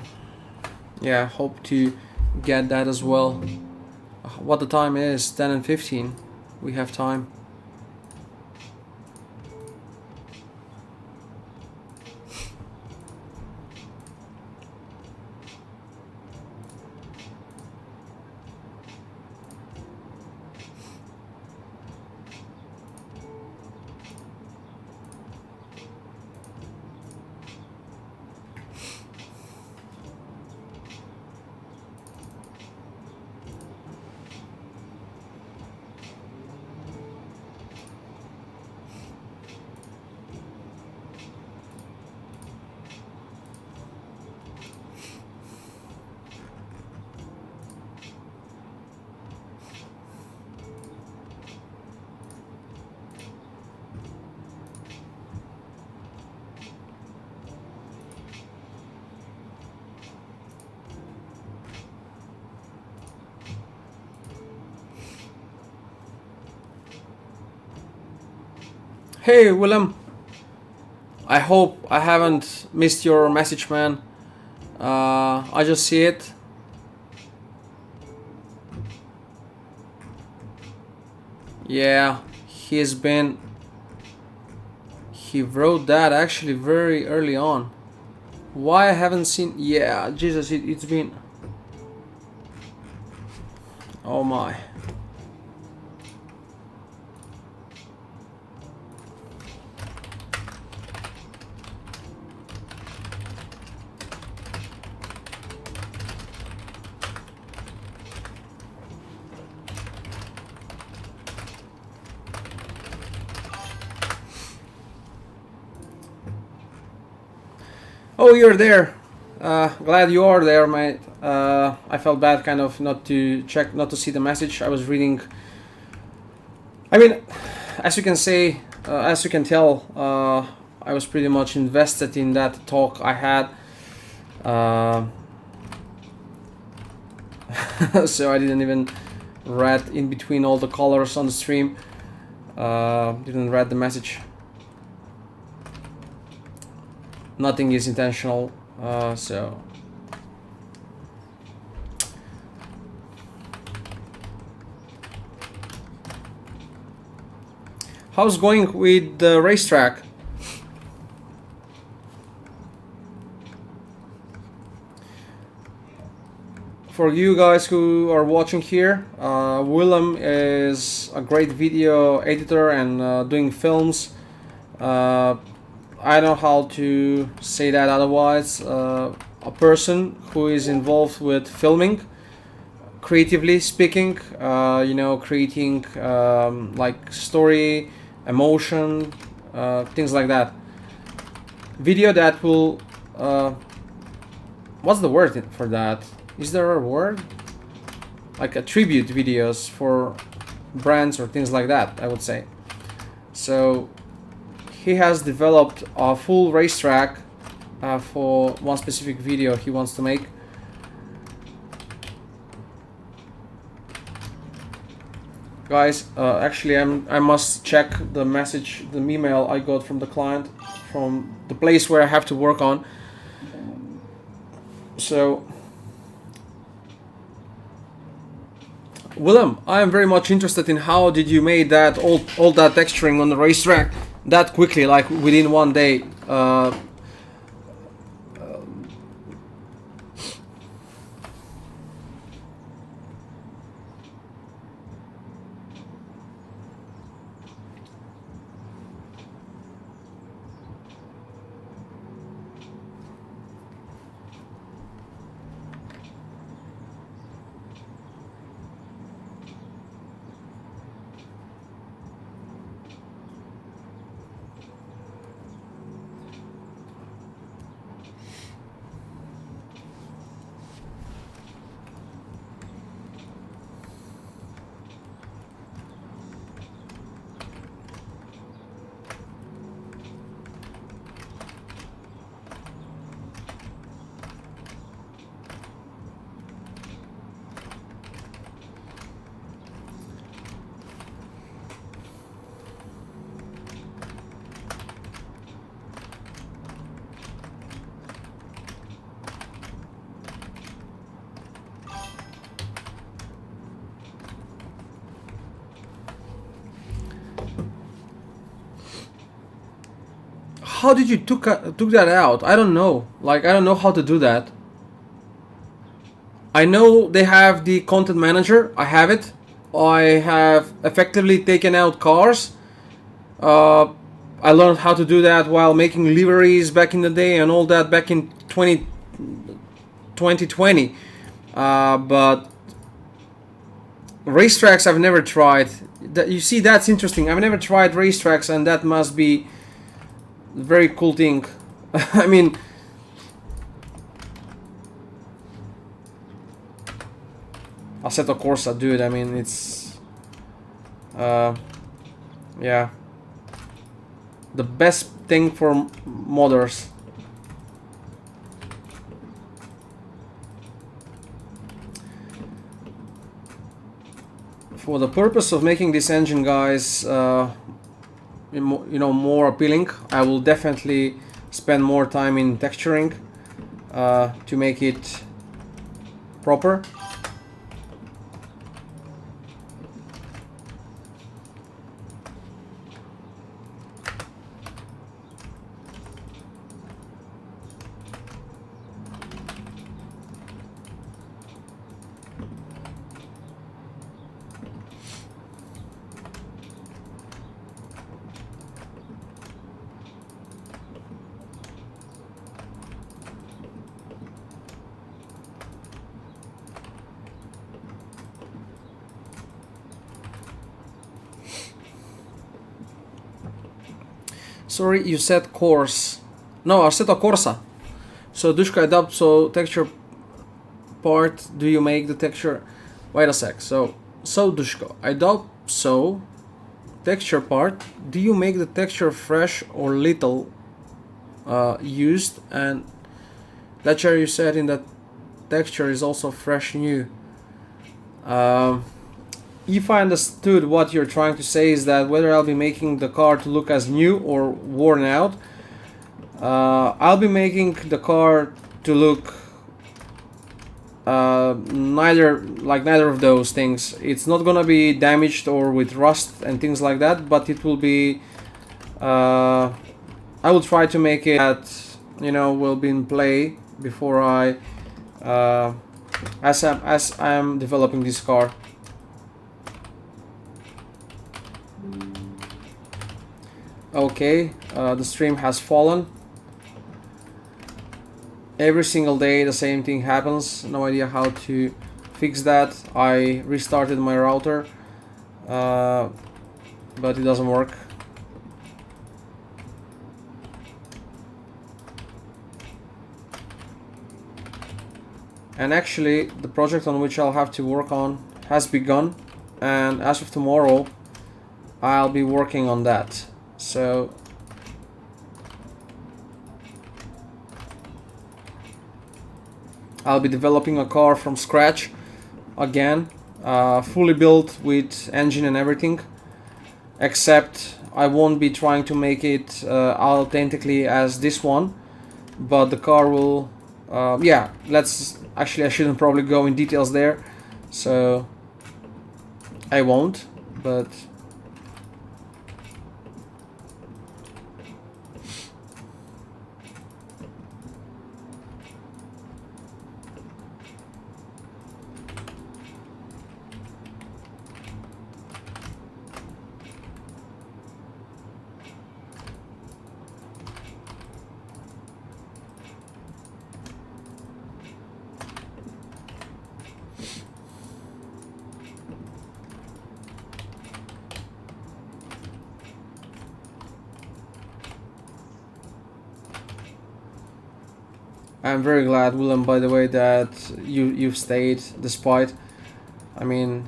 yeah, hope to get that as well. What the time is, 10 and 15, we have time. Hey, Willem. I hope I haven't missed your message, man. I just see it. Yeah, he wrote that actually very early on. Why I haven't seen... Yeah, Jesus, it's been... Oh my. Oh, you're there. Glad you are there, mate. I felt bad kind of not to see the message. I was reading. I mean, as you can tell, I was pretty much invested in that talk I had. So I didn't even read in between all the colors on the stream. Didn't read the message. Nothing is intentional, so... How's going with the racetrack? For you guys who are watching here, Willem is a great video editor and doing films. I don't know how to say that otherwise. A person who is involved with filming, creatively speaking, you know, creating like story, emotion, things like that. Video that will... what's the word for that? Is there a word? Like attribute videos for brands or things like that, I would say. So he has developed a full racetrack for one specific video he wants to make. Guys, actually I must check the message, the email I got from the client, from the place where I have to work on. So, Willem, I am very much interested in how did you make that all that texturing on the racetrack that quickly, like within one day. How did you took that out? I don't know. Like, I don't know how to do that. I know they have the content manager. I have it. I have effectively taken out cars. I learned how to do that while making liveries back in the day and all that back in 2020. But racetracks I've never tried. You see, that's interesting. I've never tried racetracks, and that must be a very cool thing. I mean, Assetto Corsa, dude. I mean, it's yeah, the best thing for modders. For the purpose of making this engine, guys, more appealing, I will definitely spend more time in texturing to make it proper. Sorry, you said coarse. No, Assetto Corsa. So Dushka adopt, so texture part, do you make the texture? Wait a sec. So Dushka, adopt, so texture part, do you make the texture fresh or little used? And that chair you said in that texture is also fresh new. If I understood what you're trying to say is that whether I'll be making the car to look as new or worn out, I'll be making the car to look neither of those things. It's not gonna be damaged or with rust and things like that, but it will be I will try to make it that will be in play before I as I'm developing this car. Okay, the stream has fallen. Every single day the same thing happens. No idea how to fix that. I restarted my router, but it doesn't work. And actually the project on which I'll have to work on has begun, and as of tomorrow I'll be working on that. So I'll be developing a car from scratch again, fully built with engine and everything, except I won't be trying to make it authentically as this one, but the car will yeah, I shouldn't probably go in details there, so I won't, but I'm very glad, Willem, by the way, that you've stayed despite. I mean,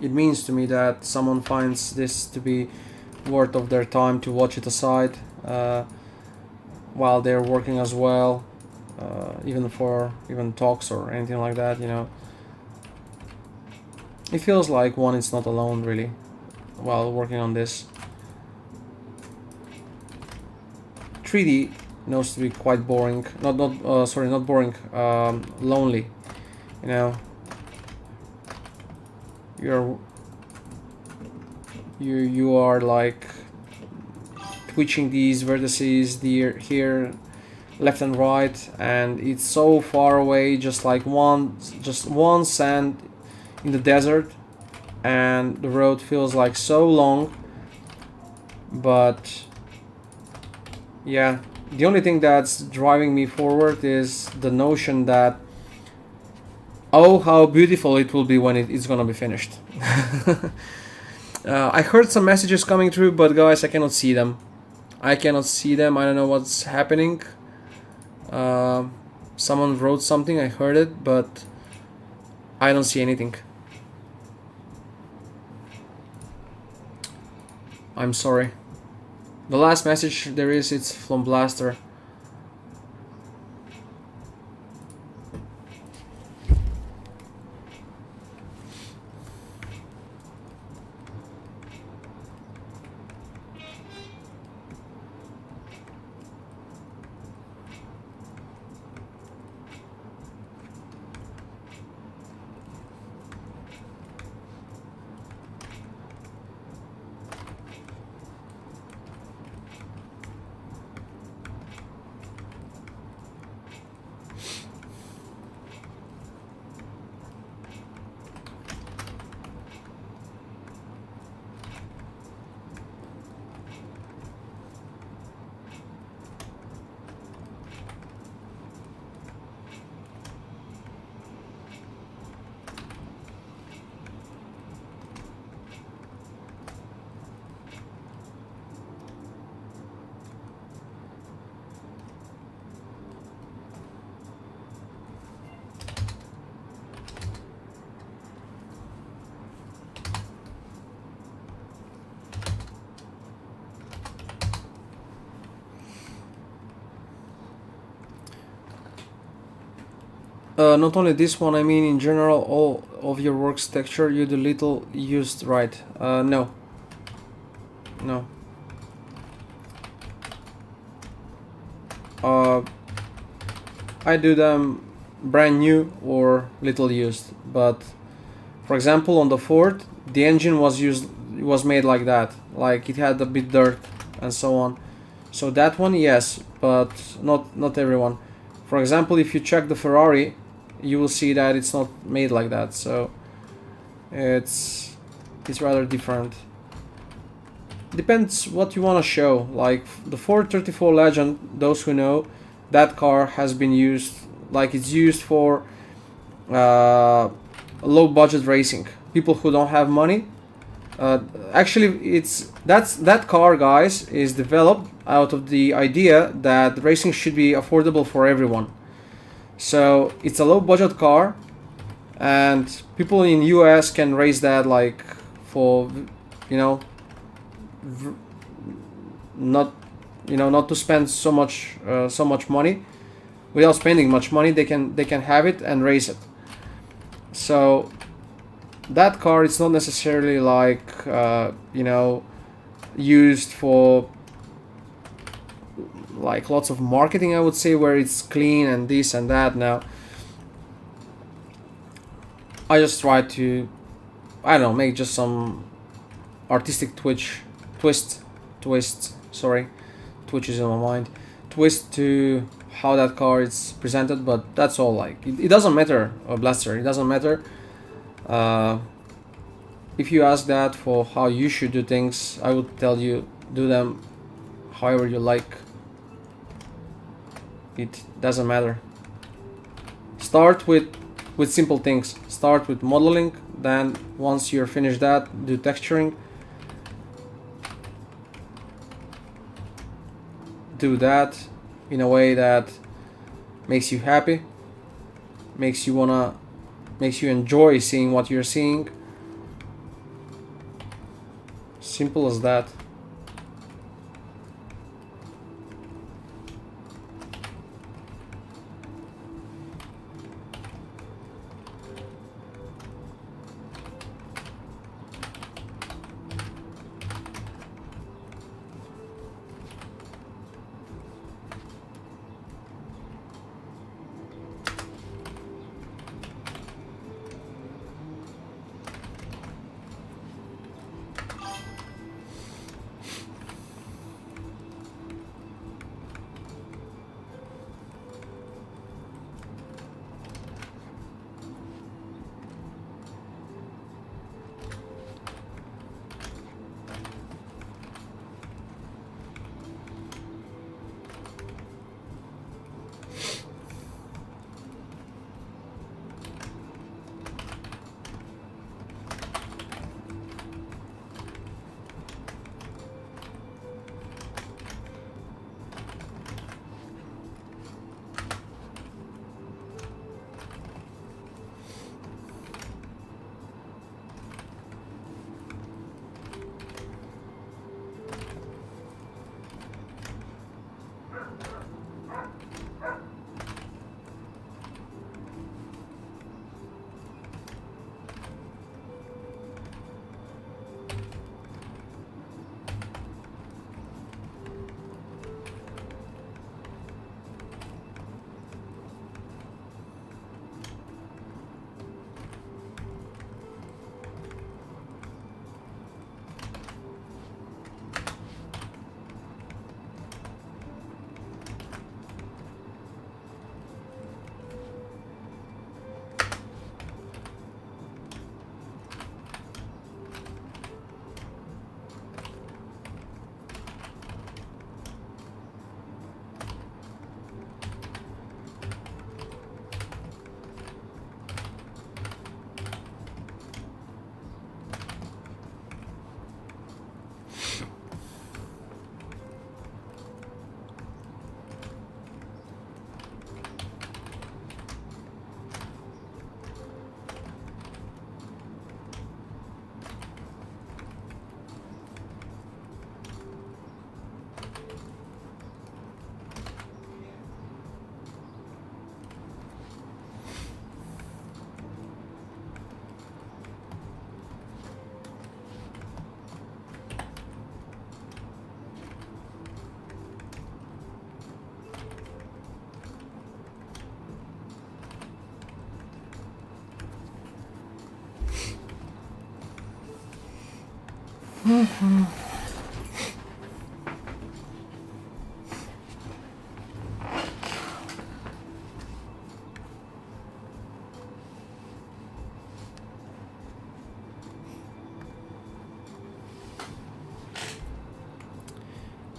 it means to me that someone finds this to be worth of their time to watch it aside while they're working as well. Even talks or anything like that, it feels like one is not alone really while working on this. 3D knows to be quite boring, not boring, lonely, you are like twitching these vertices here left and right, and it's so far away, just one sand in the desert, and the road feels like so long. But yeah, the only thing that's driving me forward is the notion that, oh, how beautiful it will be when it's gonna be finished. I heard some messages coming through, but guys, I cannot see them. I don't know what's happening. Someone wrote something, I heard it, but I don't see anything. I'm sorry. The last message there is, it's from Blaster. Not only this one, I mean in general, all of your works texture you do little used, right? No. No. I do them brand new or little used, but for example on the Ford, the engine was made like that, like it had a bit dirt and so on. So that one, yes, but not everyone. For example, if you check the Ferrari, you will see that it's not made like that. So it's rather different. Depends what you want to show. Like the Ford 34 Legend, those who know, that car has been used, like it's used for low budget racing. People who don't have money. Actually, that car, guys, is developed out of the idea that racing should be affordable for everyone. So it's a low budget car, and people in US can race that like for, you know, not not to spend so much money. Without spending much money, they can have it and race it. So that car, it's not necessarily like used for like lots of marketing, I would say, where it's clean and this and that. Now I just try to, I don't know, make just some artistic twist, sorry, twitch is in my mind, twist to how that car is presented, but that's all. Like it doesn't matter, Blaster, it doesn't matter. If you ask that for how you should do things, I would tell you do them however you like. It doesn't matter. Start with simple things. Start with modeling, then once you're finished that, do texturing. Do that in a way that makes you happy, makes you enjoy seeing what you're seeing. Simple as that.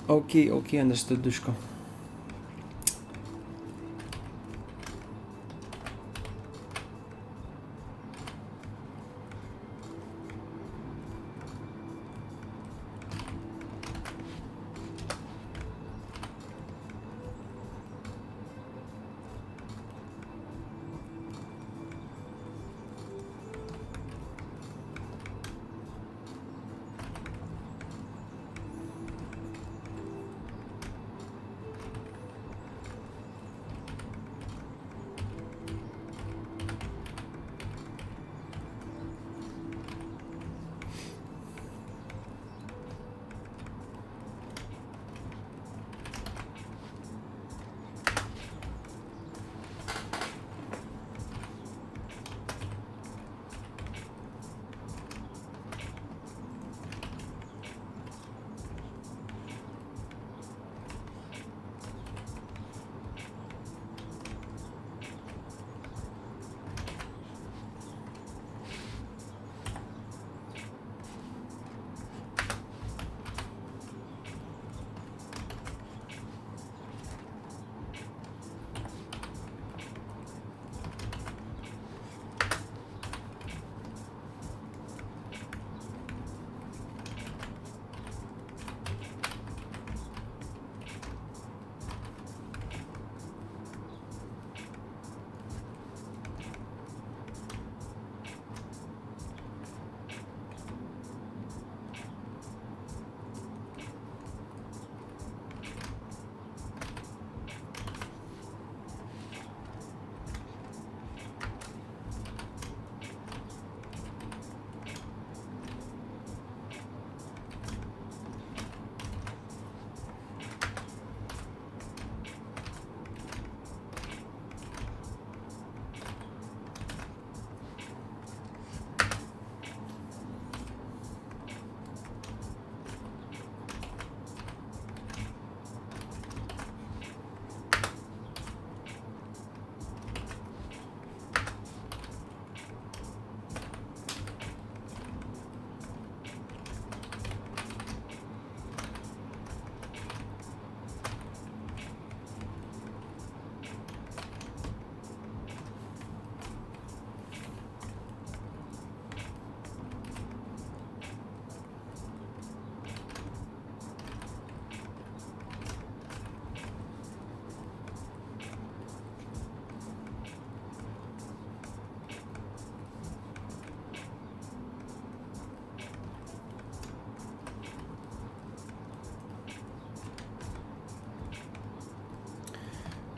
Okay, okay, understood, Dushko.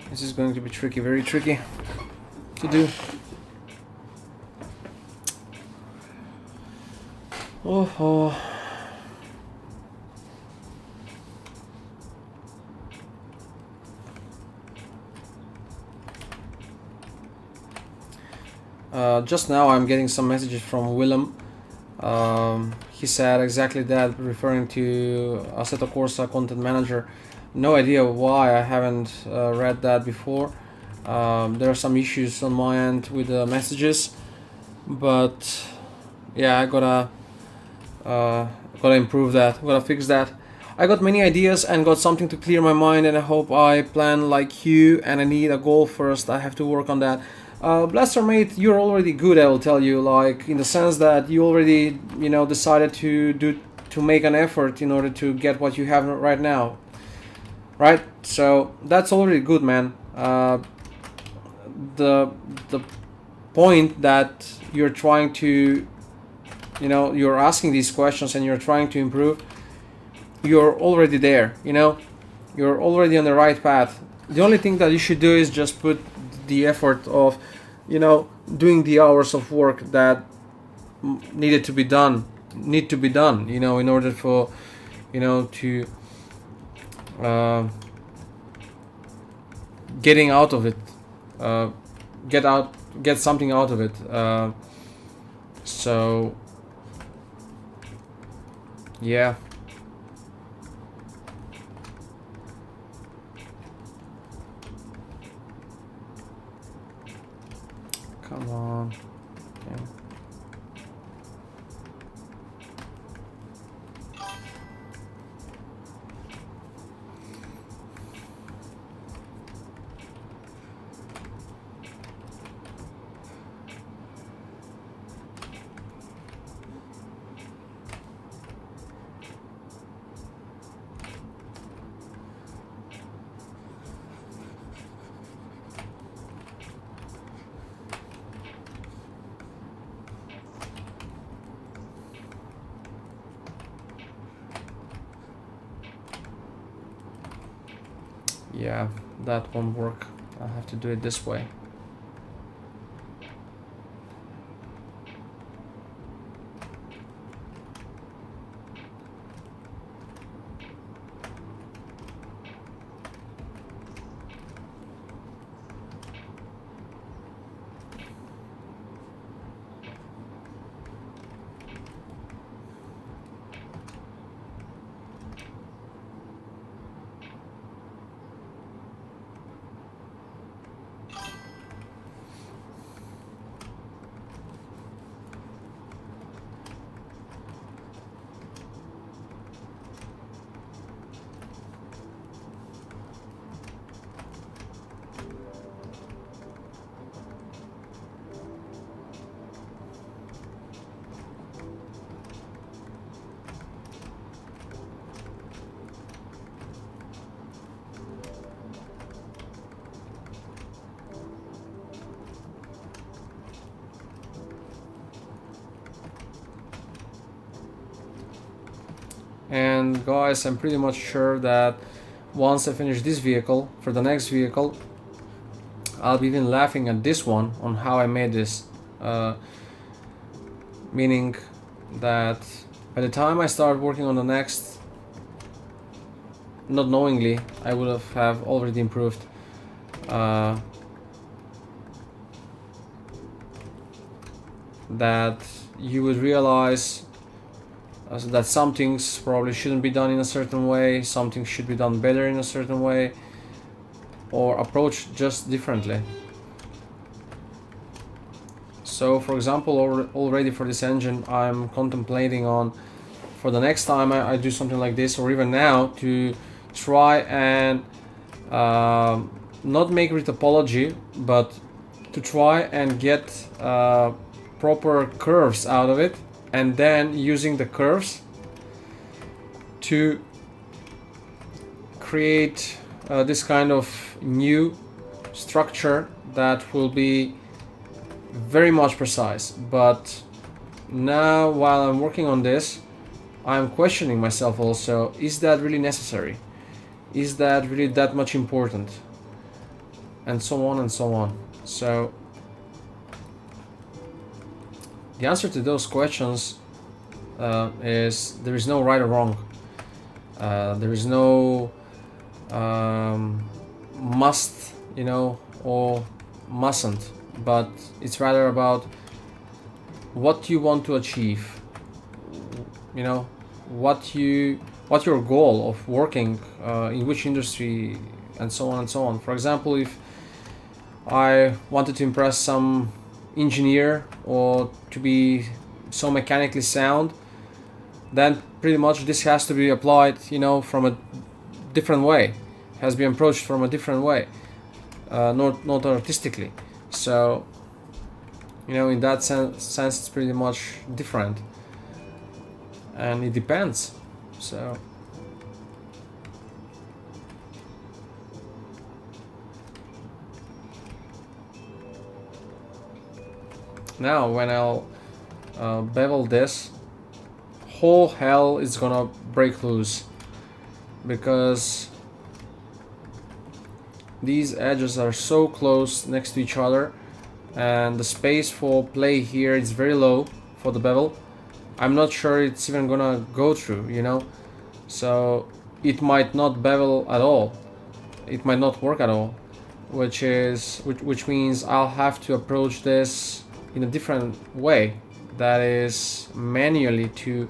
This is going to be tricky, very tricky to do. Oh. Just now I'm getting some messages from Willem. He said exactly that, referring to Assetto Corsa Content Manager. No idea why I haven't read that before. There are some issues on my end with the messages, but yeah, I gotta improve that, gotta fix that. I got many ideas and got something to clear my mind, and I hope I plan like you, and I need a goal first. I have to work on that. Blaster mate, you're already good, I will tell you, like in the sense that you already, decided to make an effort in order to get what you have right now, right? So that's already good, man. The point that you're trying to, you're asking these questions and you're trying to improve, you're already there, you're already on the right path. The only thing that you should do is just put the effort of, doing the hours of work that need to be done, in order for, to getting out of it, get something out of it. So Yeah. Come on. Okay. Yeah, that won't work. I have to do it this way. And guys, I'm pretty much sure that once I finish this vehicle, for the next vehicle, I'll be even laughing at this one on how I made this. Meaning that by the time I start working on the next, not knowingly, I would have already improved. That you would realize that some things probably shouldn't be done in a certain way, some things should be done better in a certain way, or approached just differently. So for example, already for this engine, I'm contemplating on, for the next time I do something like this, or even now, to try and not make retopology, but to try and get proper curves out of it, and then using the curves to create this kind of new structure that will be very much precise. But now, while I'm working on this, I'm questioning myself also, is that really necessary? Is that really that much important? And so on and so on. So the answer to those questions is there is no right or wrong. There is no must, or mustn't, but it's rather about what you want to achieve. What your goal of working in which industry, and so on and so on. For example, if I wanted to impress some engineer or to be so mechanically sound, then pretty much this has to be applied, from a different way, has been approached from a different way, not artistically. So, in that sense it's pretty much different, and it depends. So now when I'll bevel this, whole hell is gonna break loose, because these edges are so close next to each other, and the space for play here is very low for the bevel. I'm not sure it's even gonna go through, so it might not bevel at all, it might not work at all, which means I'll have to approach this in a different way, that is manually to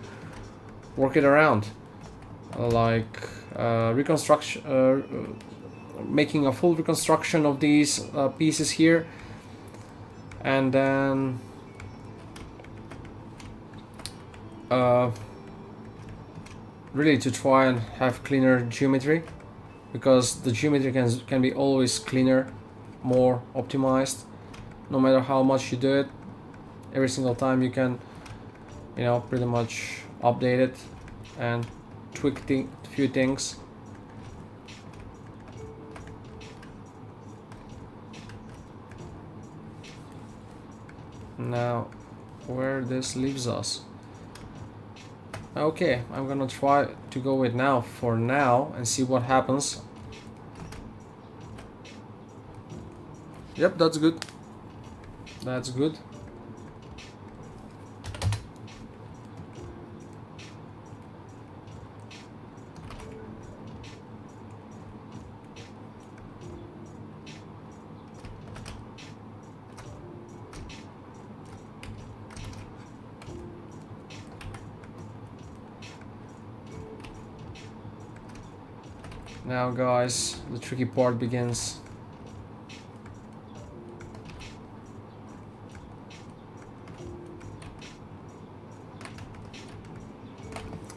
work it around, like reconstruction, making a full reconstruction of these pieces here, and then really to try and have cleaner geometry, because the geometry can be always cleaner, more optimized, no matter how much you do it. Every single time you can, you know, pretty much update it and tweak a few things. Now, where this leaves us. Okay, I'm gonna try to go with now for now and see what happens. Yep, that's good. That's good. Now guys, the tricky part begins.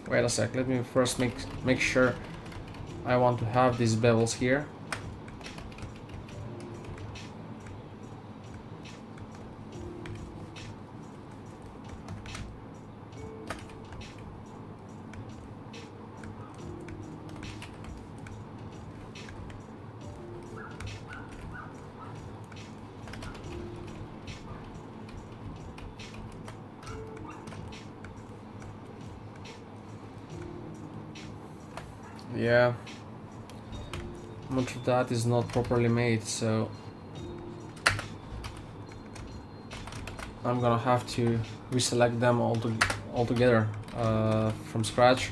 Wait a sec, let me first make sure I want to have these bevels here. Yeah, much of that is not properly made, so I'm gonna have to reselect them all together from scratch.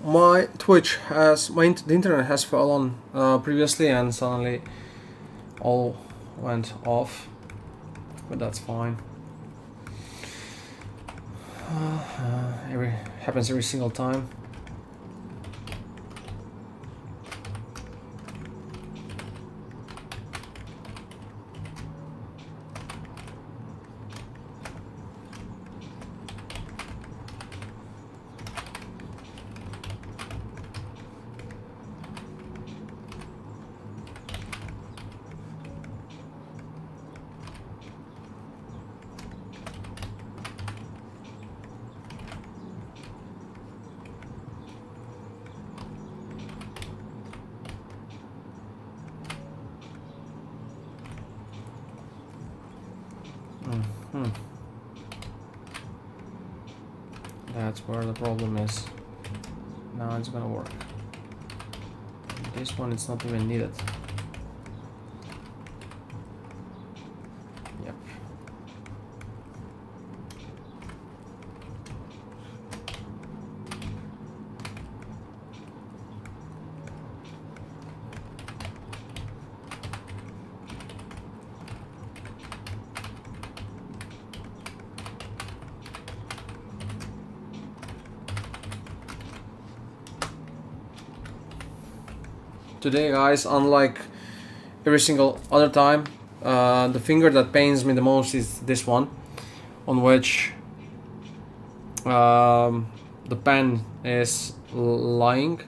My Twitch has the internet has fallen previously, and suddenly all went off, but that's fine. Happens every single time. That's where the problem is. Now it's gonna work. This one, it's not even needed. Yep. Today, guys, unlike every single other time, the finger that pains me the most is this one, on which the pen is lying.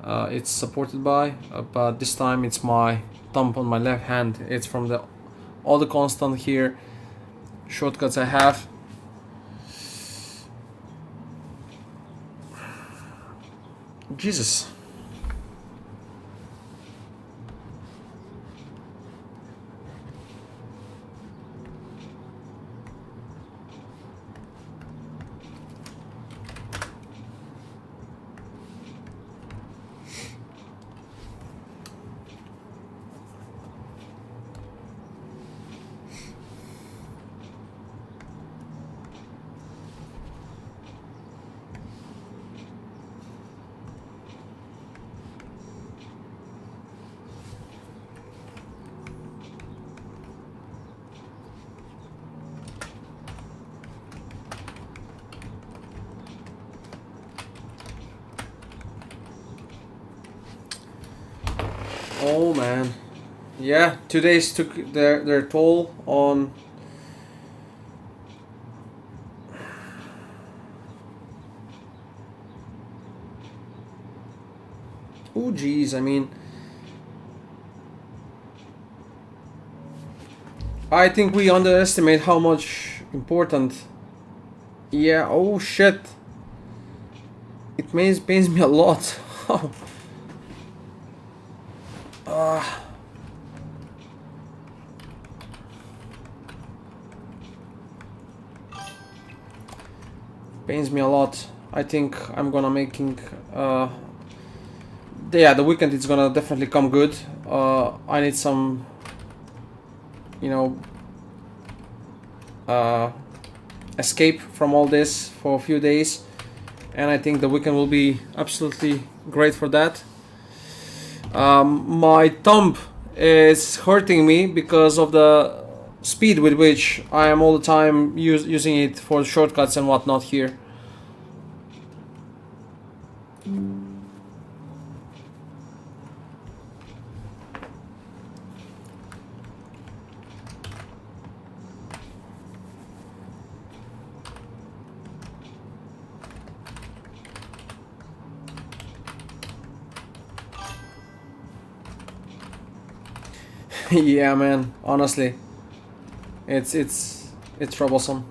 It's supported by, but this time it's my thumb on my left hand. It's from all the constant here shortcuts I have. Jesus. Oh man, yeah, 2 days took their toll on. Oh geez, I mean, I think we underestimate how much important. Yeah, oh shit. It pains me a lot. Pains me a lot. I think I'm gonna making yeah, the weekend is gonna definitely come good. I need some, you know, escape from all this for a few days, and I think the weekend will be absolutely great for that. My thumb is hurting me because of the speed with which I am all the time using it for shortcuts and whatnot here. Yeah, man, honestly, it's troublesome.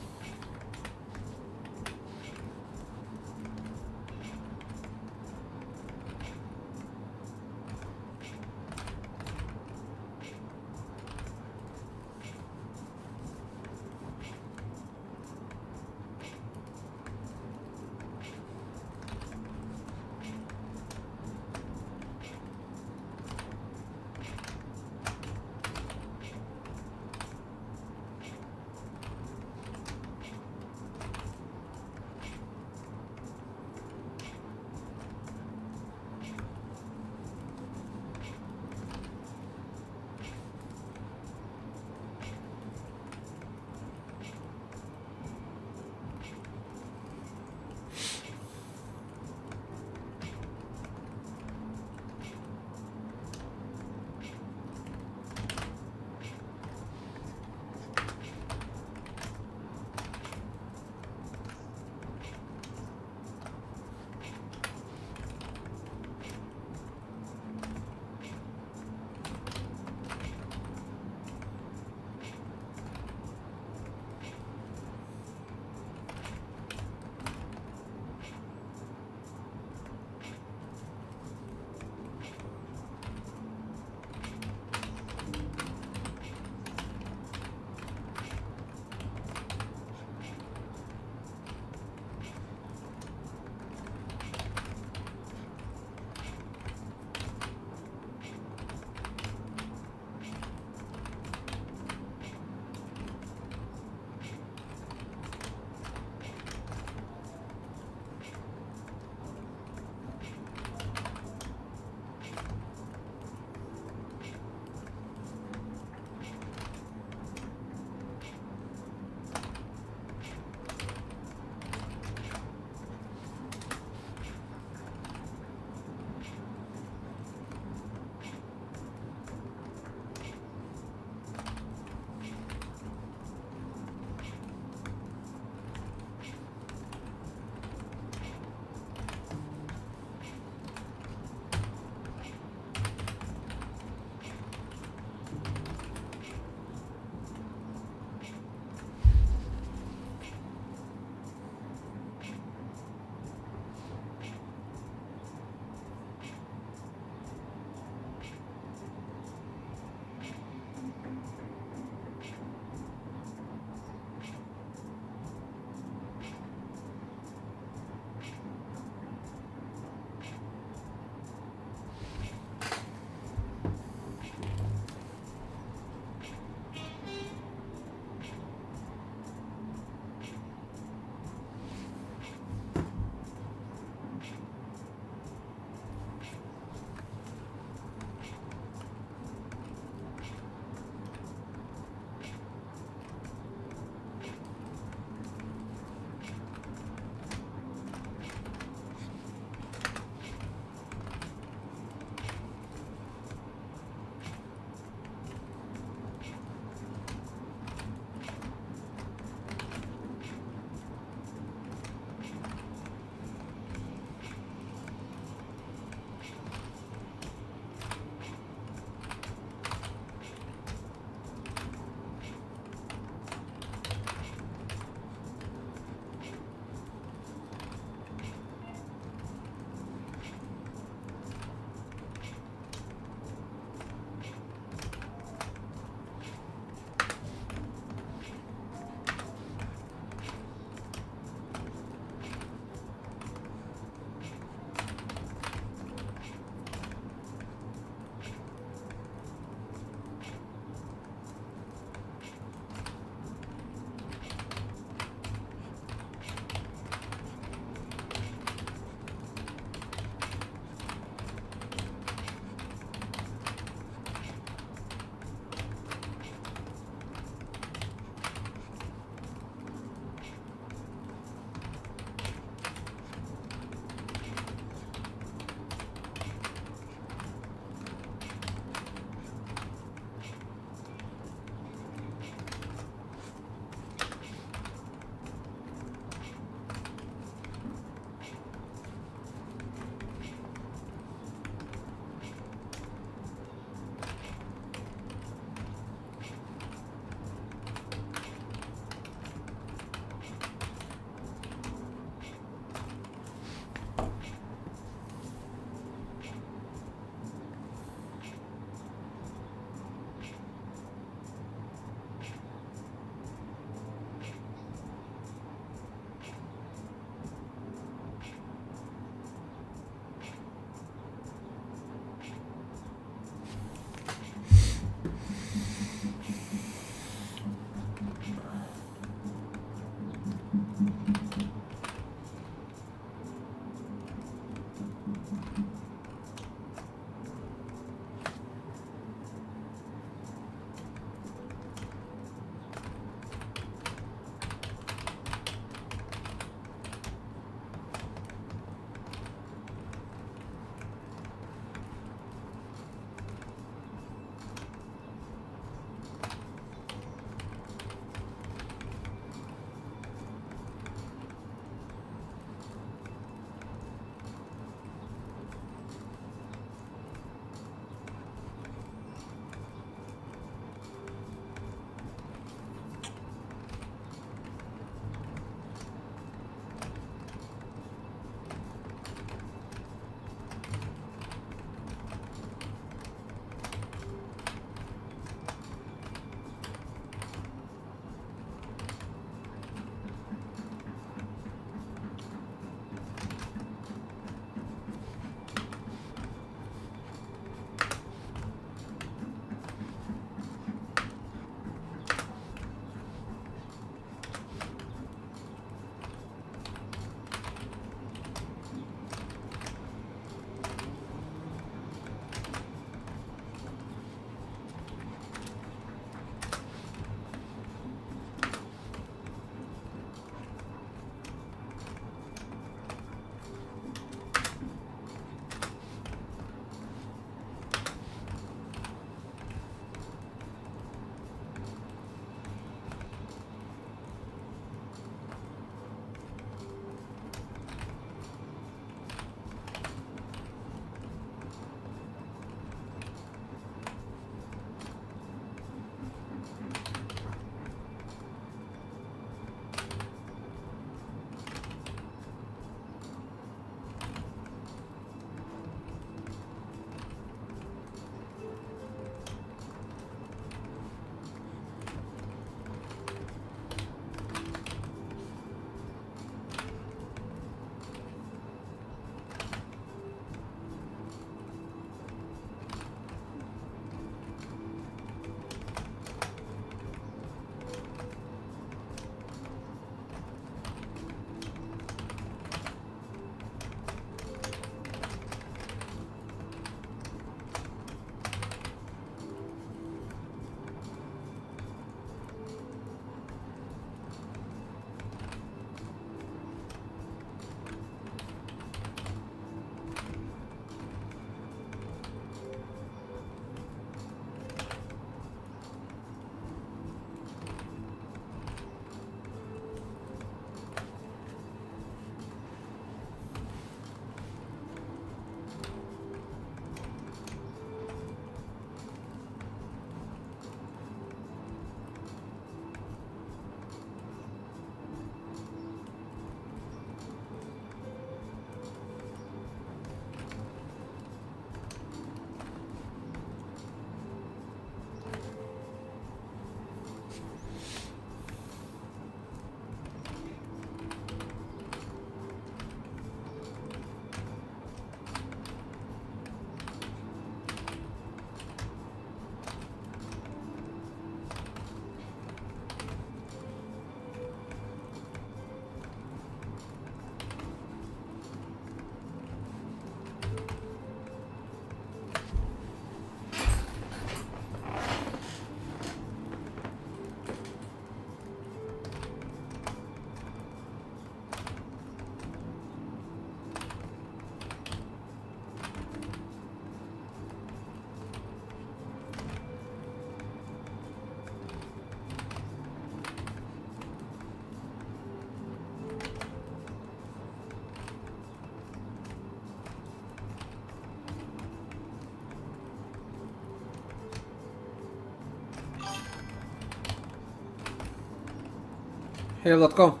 Hail.com.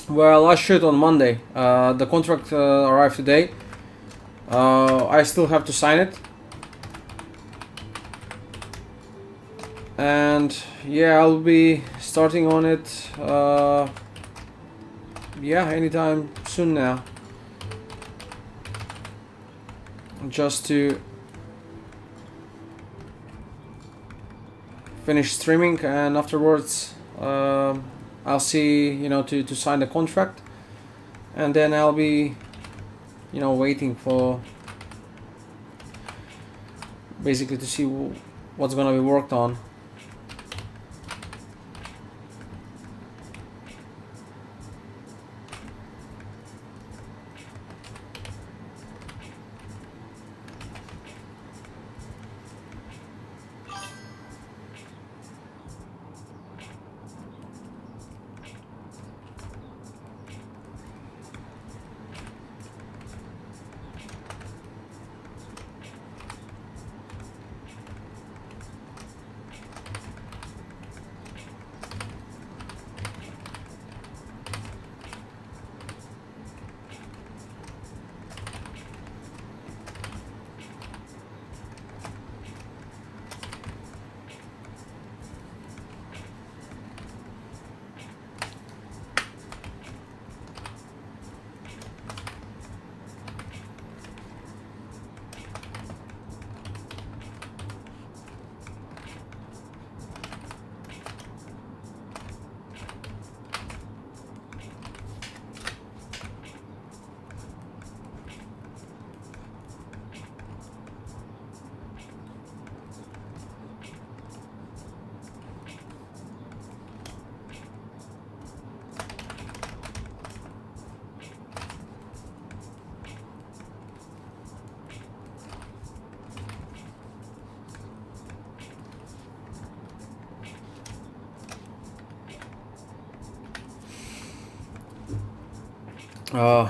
Well, I should on Monday. The contract arrived today. I still have to sign it. And yeah, I'll be starting on it yeah, anytime soon now. Just to finish streaming, and afterwards I'll see, you know, to sign the contract, and then I'll be, you know, waiting for basically to see what's gonna be worked on.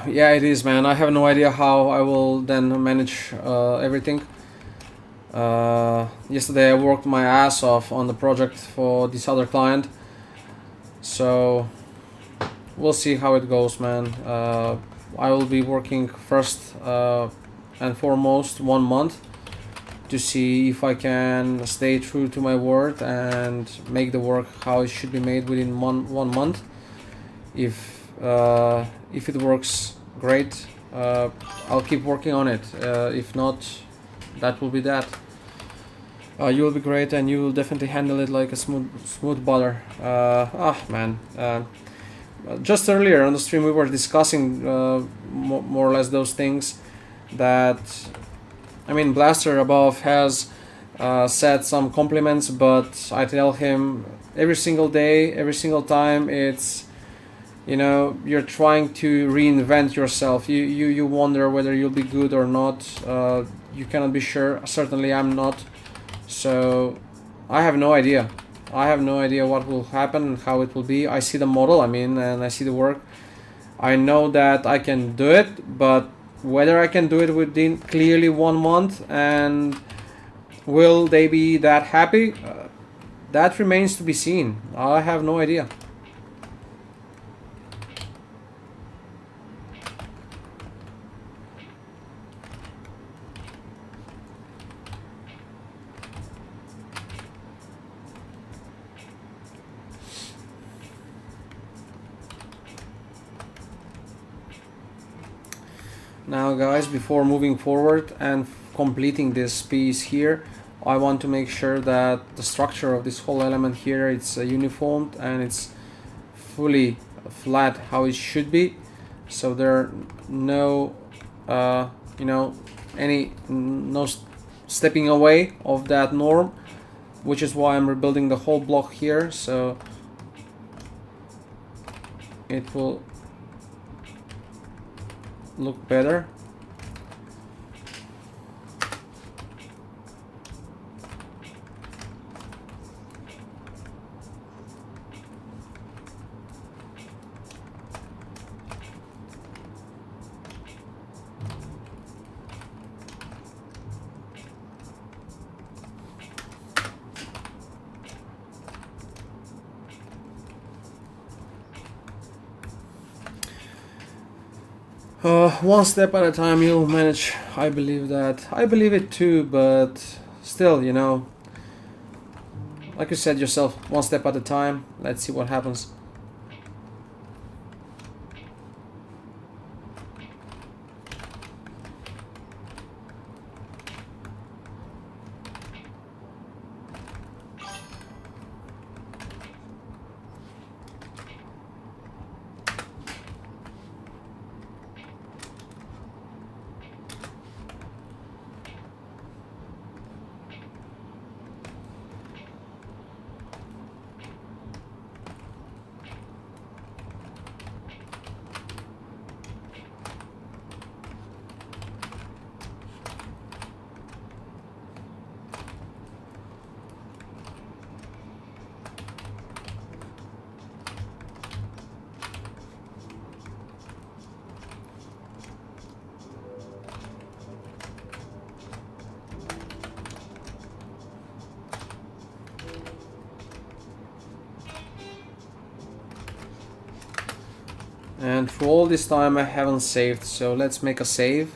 Yeah, it is, man. I have no idea how I will then manage everything. Yesterday I worked my ass off on the project for this other client, so we'll see how it goes, man. I will be working first and foremost 1 month to see if I can stay true to my word and make the work how it should be made within one month. If it works, great. I'll keep working on it. If not, that will be that. You will be great, and you will definitely handle it like a smooth butter. Man. Just earlier on the stream, we were discussing more or less those things. That, I mean, Blaster above has said some compliments, but I tell him every single day, every single time, it's you know, you're trying to reinvent yourself. You wonder whether you'll be good or not. You cannot be sure. Certainly I'm not. So I have no idea. I have no idea what will happen and how it will be. I see the model, I mean, and I see the work. I know that I can do it, but whether I can do it within clearly 1 month and will they be that happy, that remains to be seen. I have no idea. Now guys, before moving forward and completing this piece here, I want to make sure that the structure of this whole element here, it's uniformed and it's fully flat how it should be, so there are no you know, no stepping away of that norm, which is why I'm rebuilding the whole block here, so it will look better. One step at a time you'll manage. I believe that. I believe it too, but still, you know, like you said yourself, one step at a time. Let's see what happens. And for all this time I haven't saved, so let's make a save.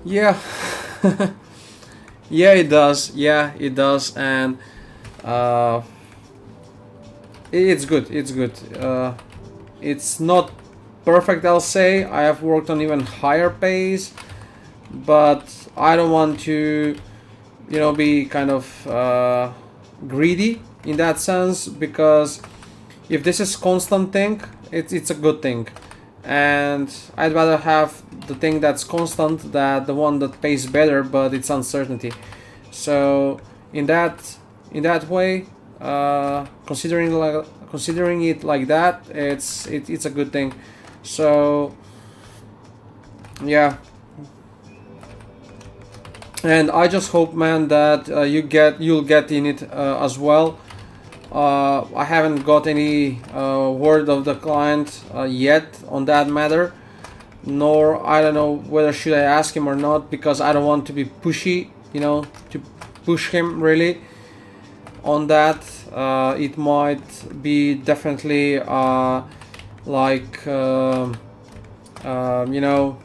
Yeah. Yeah, it does. Yeah, it does, and it's good. It's good. It's not perfect, I'll say. I have worked on even higher pace, but I don't want to, you know, be kind of greedy in that sense, because if this is constant thing, it's a good thing, and I'd rather have the thing that's constant than the one that pays better but it's uncertainty. So in that way, considering it like that, it's a good thing. So yeah, and I just hope, man, that you'll get in it as well. I haven't got any word of the client yet on that matter, nor I don't know whether should I ask him or not, because I don't want to be pushy, you know, to push him really on that. It might be definitely like you know,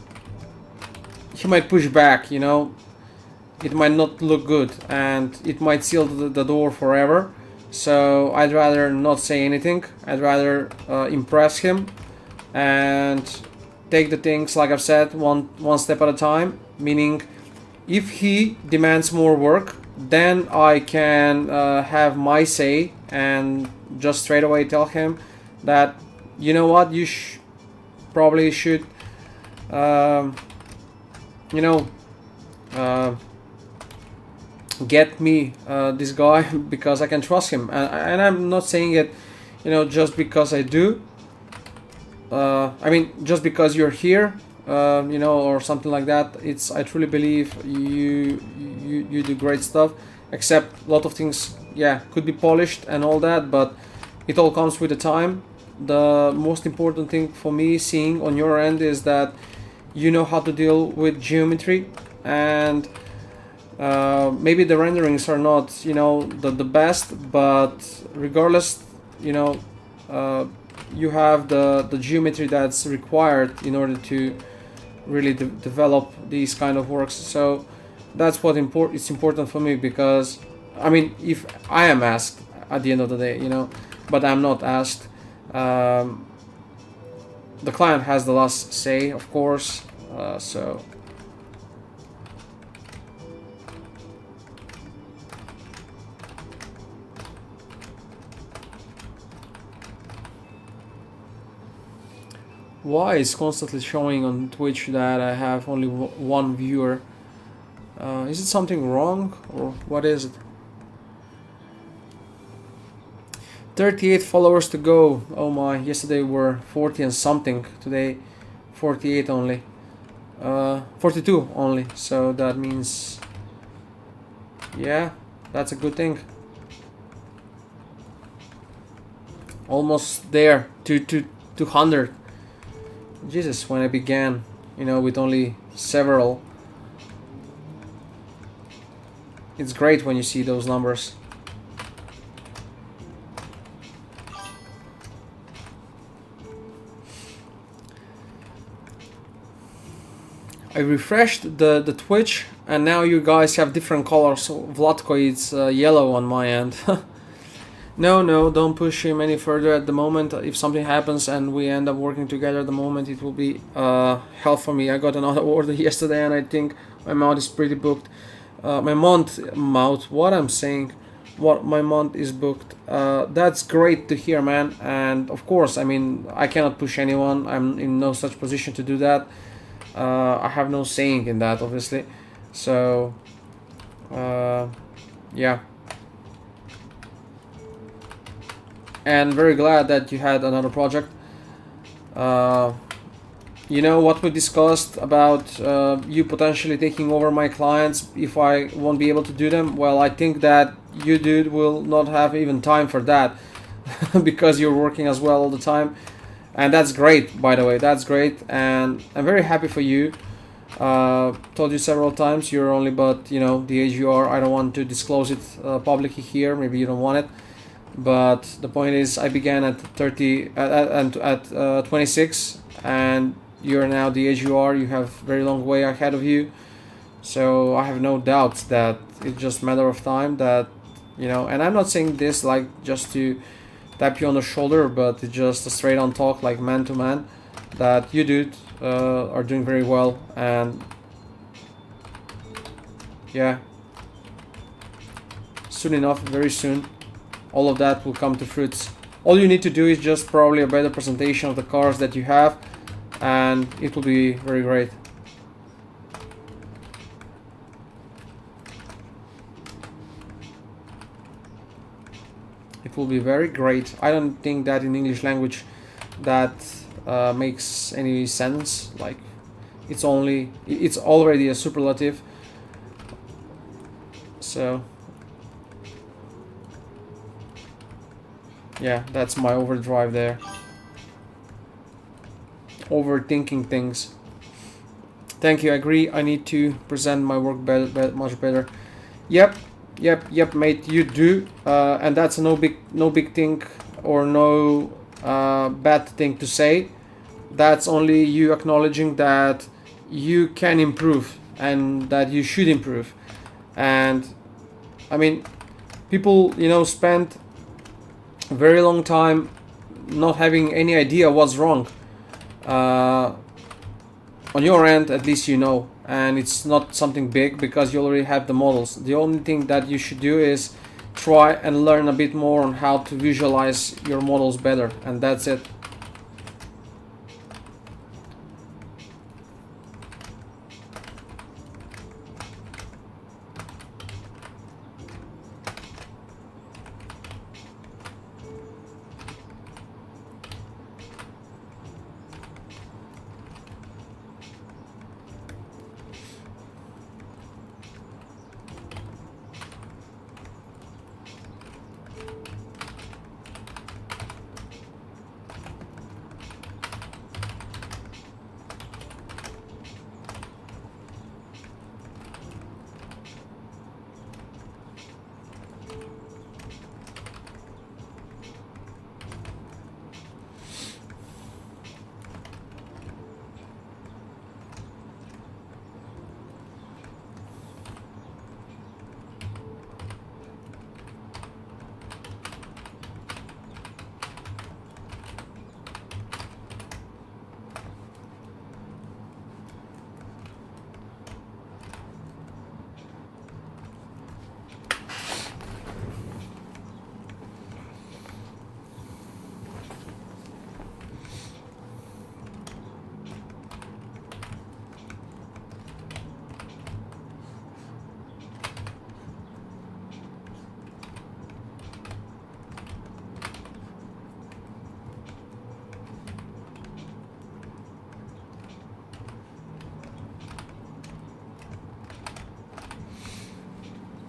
he might push back, you know, it might not look good and it might seal the door forever. So I'd rather not say anything. I'd rather impress him and take the things, like I've said, one step at a time. Meaning, if he demands more work, then I can have my say and just straight away tell him that you know what, you probably should you know get me this guy because I can trust him, and I'm not saying it, you know, just because I do. I mean, just because you're here, you know, or something like that. I truly believe you do great stuff. Except a lot of things, yeah, could be polished and all that, but it all comes with the time. The most important thing for me seeing on your end is that you know how to deal with geometry, and maybe the renderings are not, you know, the best, but regardless, you know, you have the geometry that's required in order to really develop these kind of works. So that's what it's important for me, because I mean, if I am asked at the end of the day, you know, but I'm not asked, the client has the last say, of course. So why is constantly showing on Twitch that I have only one viewer? Is it something wrong, or what is it? 38 followers to go. Oh my, yesterday were 40 and something, today 48 only. 42 only, so that means, yeah, that's a good thing. Almost there, to 200. Jesus, when I began, you know, with only several, it's great when you see those numbers. I refreshed the Twitch, and now you guys have different colors. So Vlatko, it's yellow on my end. No, don't push him any further at the moment. If something happens and we end up working together at the moment, it will be hell for me. I got another order yesterday, and I think my month is pretty booked. My month is booked. That's great to hear, man. And of course, I mean, I cannot push anyone. I'm in no such position to do that. I have no saying in that, obviously. So, yeah. And very glad that you had another project. You know what we discussed about you potentially taking over my clients if I won't be able to do them? Well, I think that you, dude, will not have even time for that because you're working as well all the time. And that's great, by the way, that's great. And I'm very happy for you. Told you several times, you're only but, you know, the age you are. I don't want to disclose it publicly here. Maybe you don't want it. But the point is, I began at 26, and you're now the age you are. You have a very long way ahead of you. So I have no doubts that it's just a matter of time that, you know, and I'm not saying this like just to tap you on the shoulder, but it's just a straight on talk, like man to man, that you, dude, are doing very well. And yeah, soon enough, very soon, all of that will come to fruits. All you need to do is just probably a better presentation of the cars that you have, and it will be very great. It will be very great. I don't think that in English language that makes any sense. Like, it's already a superlative. So yeah, that's my overdrive there. Overthinking things. Thank you, I agree. I need to present my work much better. Yep, mate, you do. And that's no big thing or no bad thing to say. That's only you acknowledging that you can improve and that you should improve. And I mean, people, you know, spend a very long time not having any idea what's wrong. On your end, at least you know, and it's not something big because you already have the models. The only thing that you should do is try and learn a bit more on how to visualize your models better, and that's it.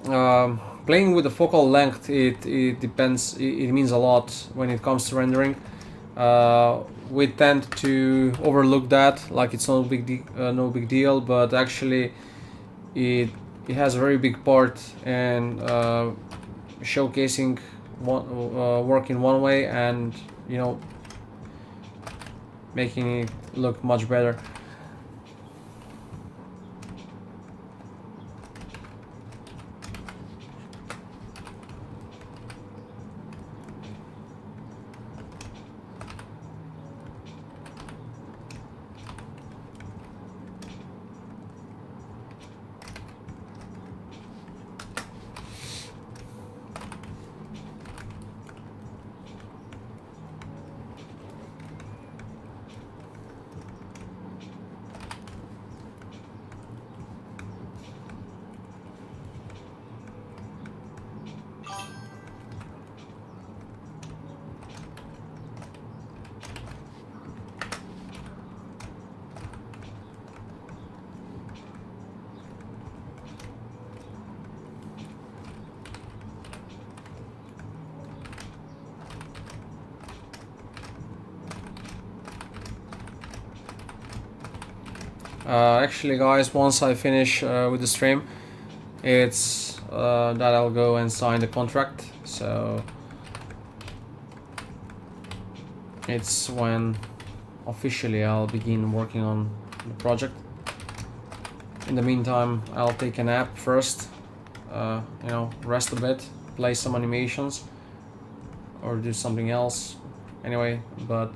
Playing with the focal length, it depends. It means a lot when it comes to rendering. We tend to overlook that, like it's no big deal, but actually it has a very big part in showcasing work in one way, and making it look much better. Actually, guys, once I finish with the stream, it's that I'll go and sign the contract. So it's when officially I'll begin working on the project. In the meantime, I'll take a nap first, rest a bit, play some animations, or do something else. Anyway, but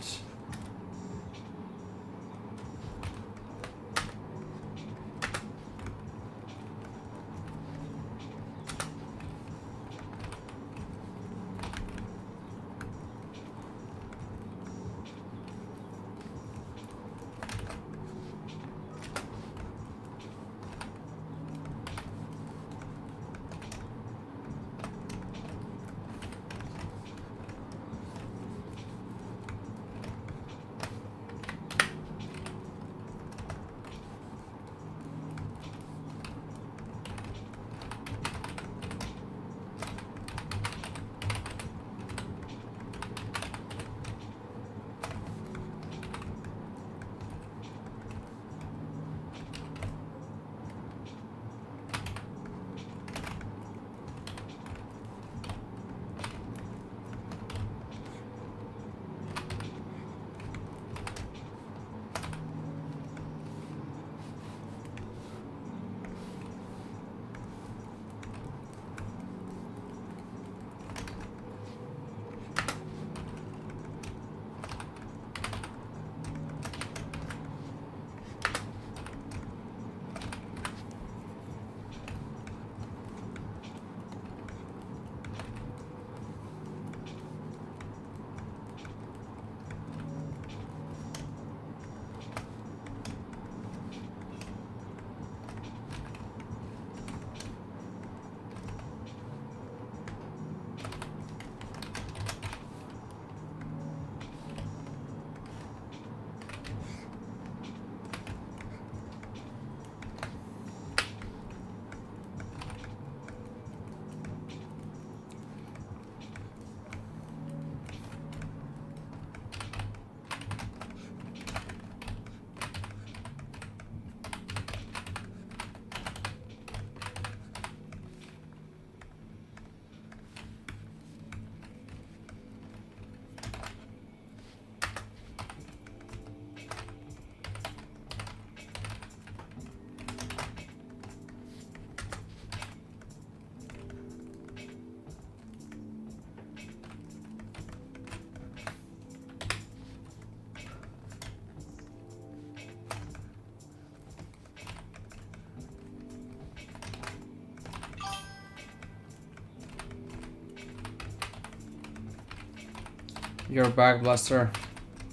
you're back, Blaster.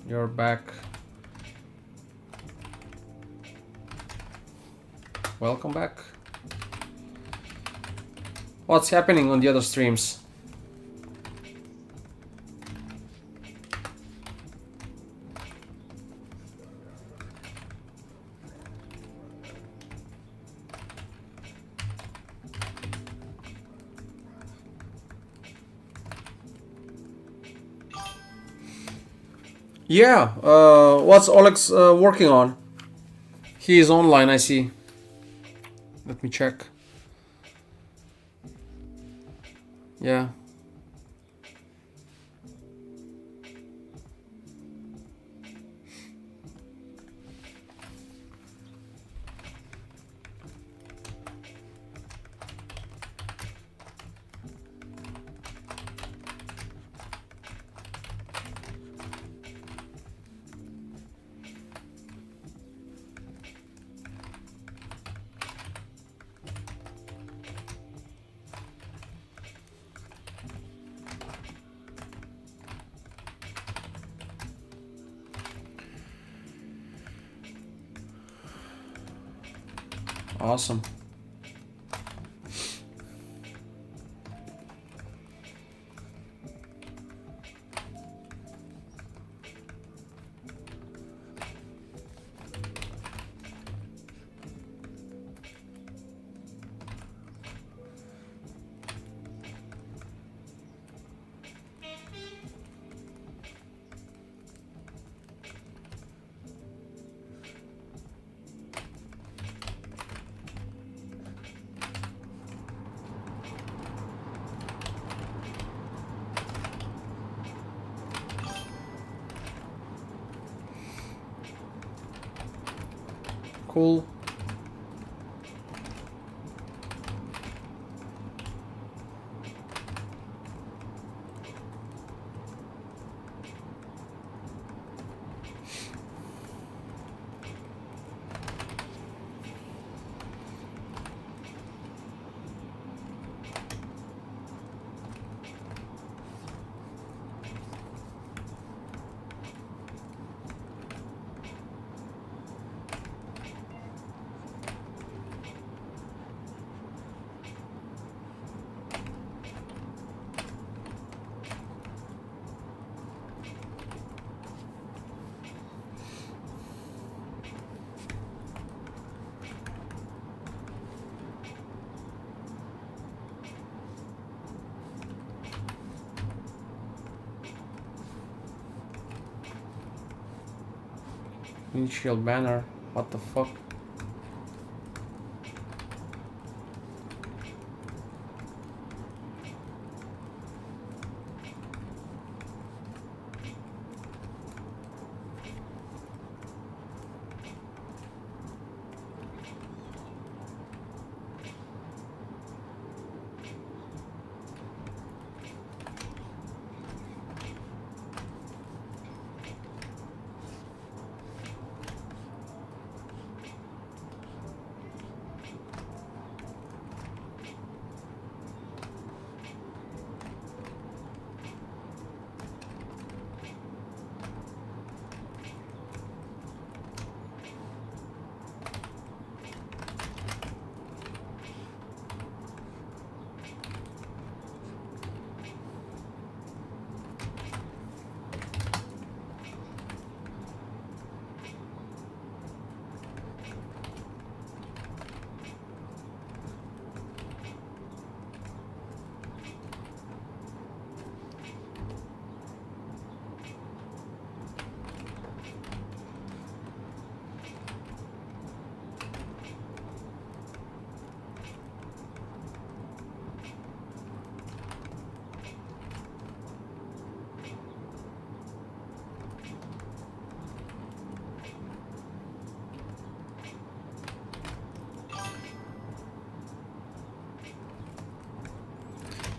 You're back. Welcome back. What's happening on the other streams? Yeah, what's Oleg's working on? He is online, I see. Let me check. Yeah. Awesome. Cool. Windshield banner. What the fuck?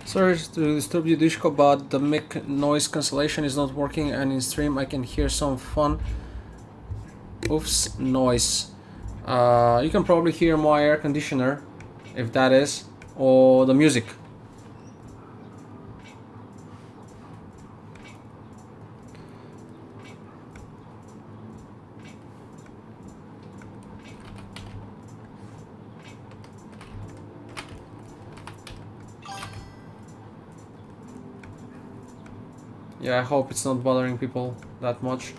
Sorry to disturb you, Dushko, but the mic noise cancellation is not working, and in stream I can hear some fun oops noise. You can probably hear my air conditioner, if that is, or the music. Yeah, I hope it's not bothering people that much.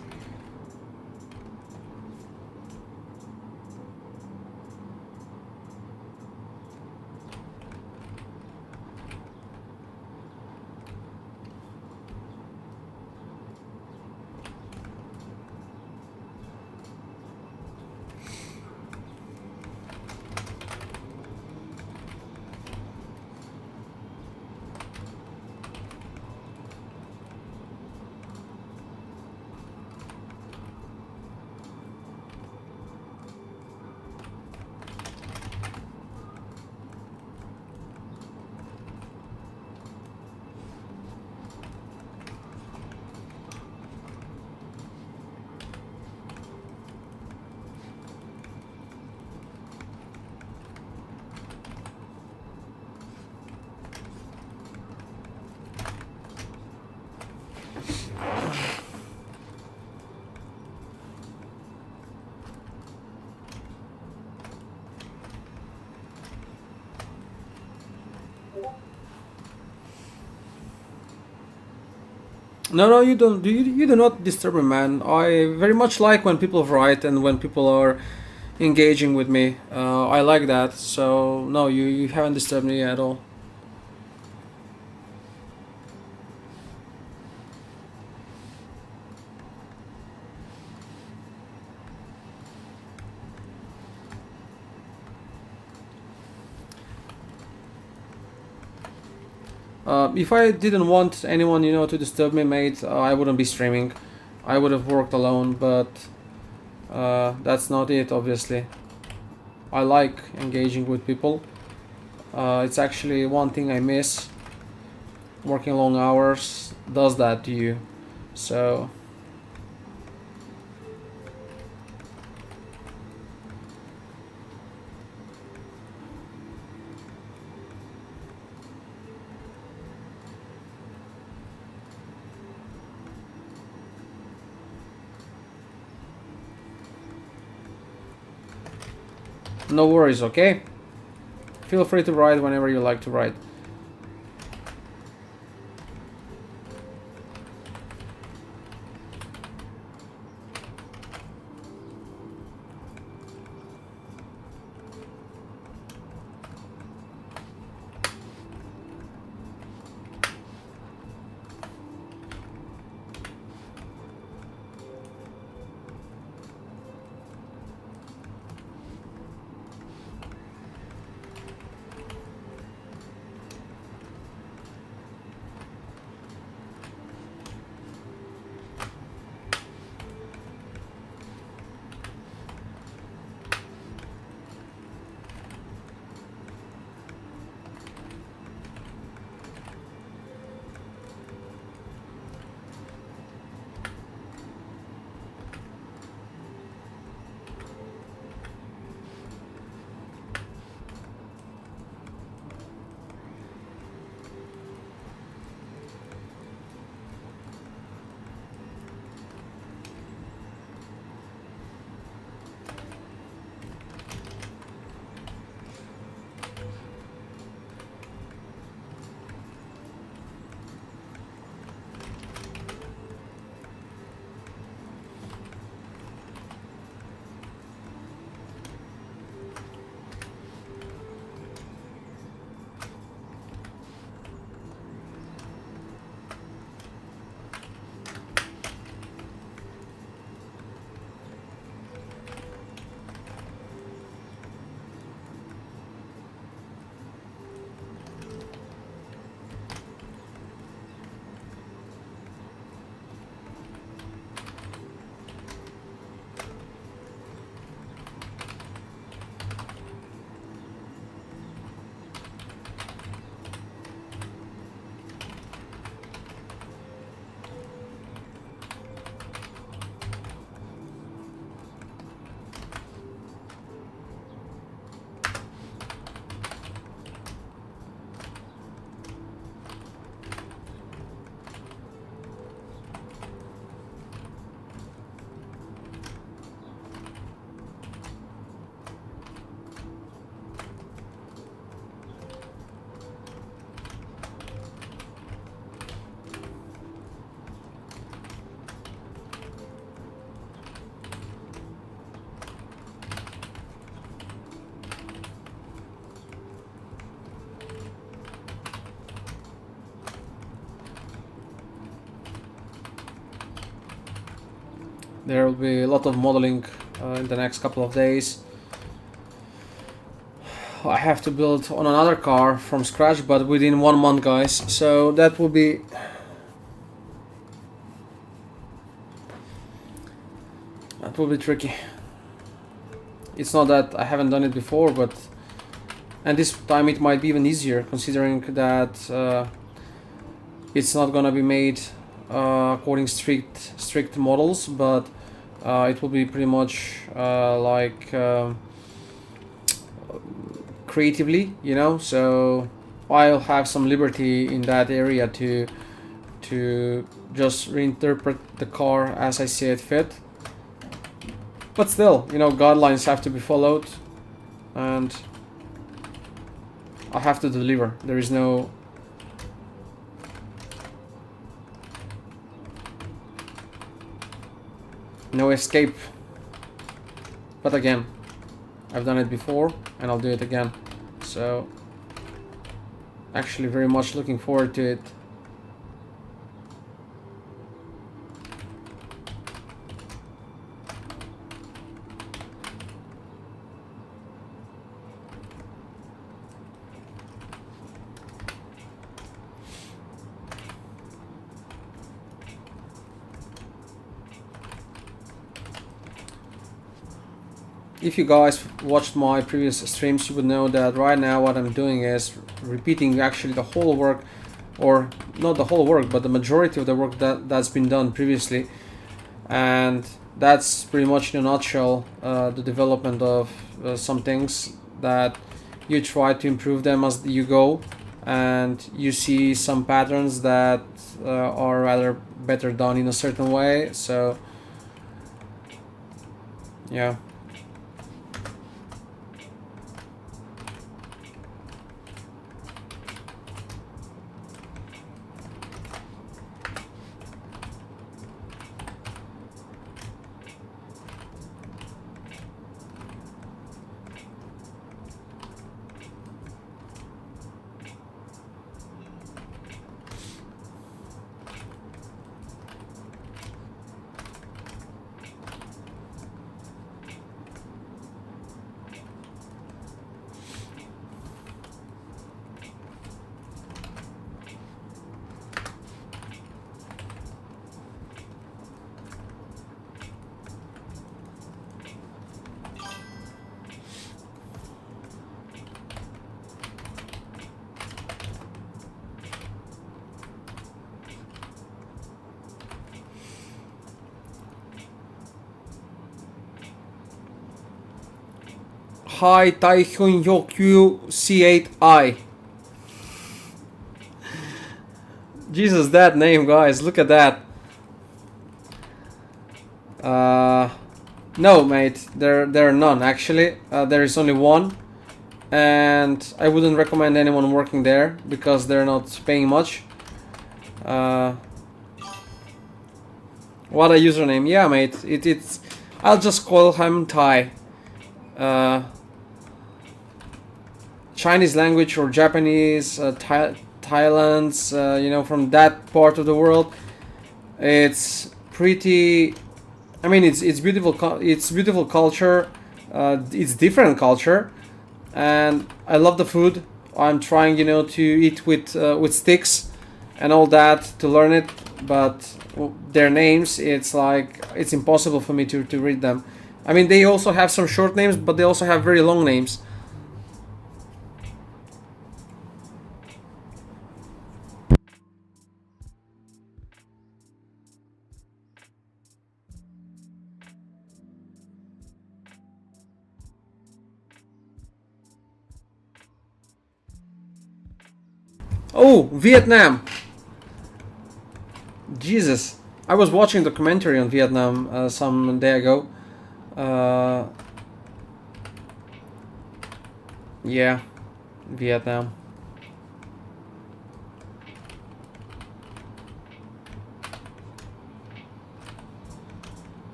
No, no, you don't. You do not disturb me, man. I very much like when people write and when people are engaging with me. I like that. So no, you haven't disturbed me at all. If I didn't want anyone, to disturb me, mate, I wouldn't be streaming. I would have worked alone, but that's not it, obviously. I like engaging with people. It's actually one thing I miss. Working long hours does that to you. So, no worries, okay? Feel free to write whenever you like to write. There will be a lot of modeling in the next couple of days. I have to build on another car from scratch, but within 1 month, guys. So that will be tricky. It's not that I haven't done it before, but and this time it might be even easier, considering that it's not gonna be made according strict models, but it will be pretty much like creatively, so I'll have some liberty in that area to just reinterpret the car as I see it fit. But still, guidelines have to be followed, and I have to deliver. There is no No escape. But again, I've done it before and I'll do it again. So actually very much looking forward to it. If you guys watched my previous streams, you would know that right now what I'm doing is repeating actually the whole work, or not the whole work, but the majority of the work that's been done previously. And that's pretty much in a nutshell the development of some things that you try to improve them as you go, and you see some patterns that are rather better done in a certain way. So yeah. Hi Taehyun Yokyu C8I. Jesus, that name, guys, look at that. No, mate, there are none actually. There is only one, and I wouldn't recommend anyone working there because they're not paying much. What a username! Yeah, mate, it's. I'll just call him Thai. Chinese language or Japanese, Thailand's, you know, from that part of the world. It's pretty. I mean, it's beautiful. It's beautiful culture. It's different culture, and I love the food. I'm trying, you know, to eat with sticks and all that to learn it. But their names, it's like it's impossible for me to read them. I mean, they also have some short names, but they also have very long names. Oh, Vietnam! Jesus, I was watching a documentary on Vietnam some day ago. Yeah, Vietnam.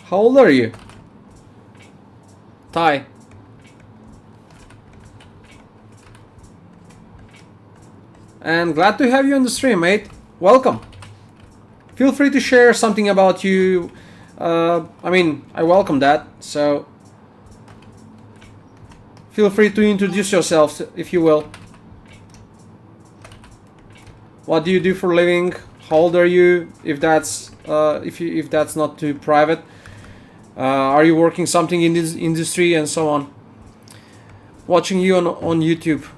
How old are you? Thai. And glad to have you on the stream, mate. Welcome. Feel free to share something about you. I mean, I welcome that. So feel free to introduce yourself, if you will. What do you do for a living? How old are you? If that's if that's not too private. Are you working something in this industry and so on? Watching you on YouTube.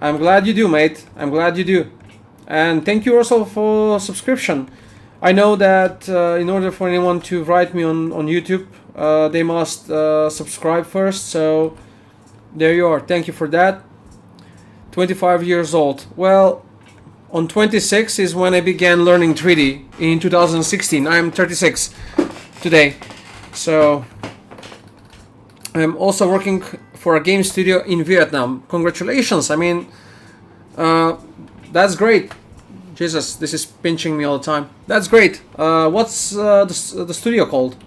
I'm glad you do, mate. I'm glad you do. And thank you also for subscription. I know that in order for anyone to write me on YouTube, they must subscribe first. So there you are. Thank you for that. 25 years old. Well, on 26 is when I began learning 3D in 2016. I'm 36 today. So I'm also working for a game studio in Vietnam. Congratulations. I mean, that's great. Jesus, this is pinching me all the time. That's great. What's the studio called?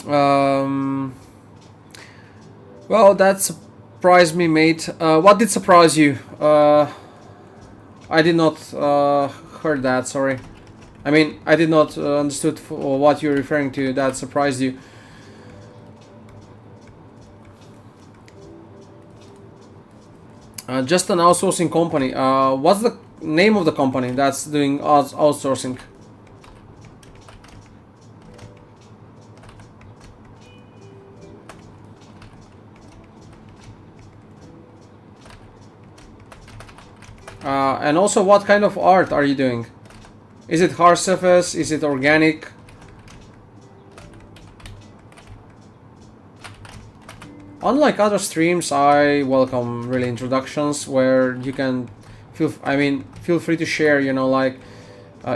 Um, well, that surprised me, mate. What did surprise you? I did not heard that. Sorry. I mean, I did not understood what you're referring to. That surprised you. Just an outsourcing company. What's the name of the company that's doing outsourcing? And also, what kind of art are you doing? Is it hard surface? Is it organic? Unlike other streams, I welcome really introductions where you can feel free to share, you know, like,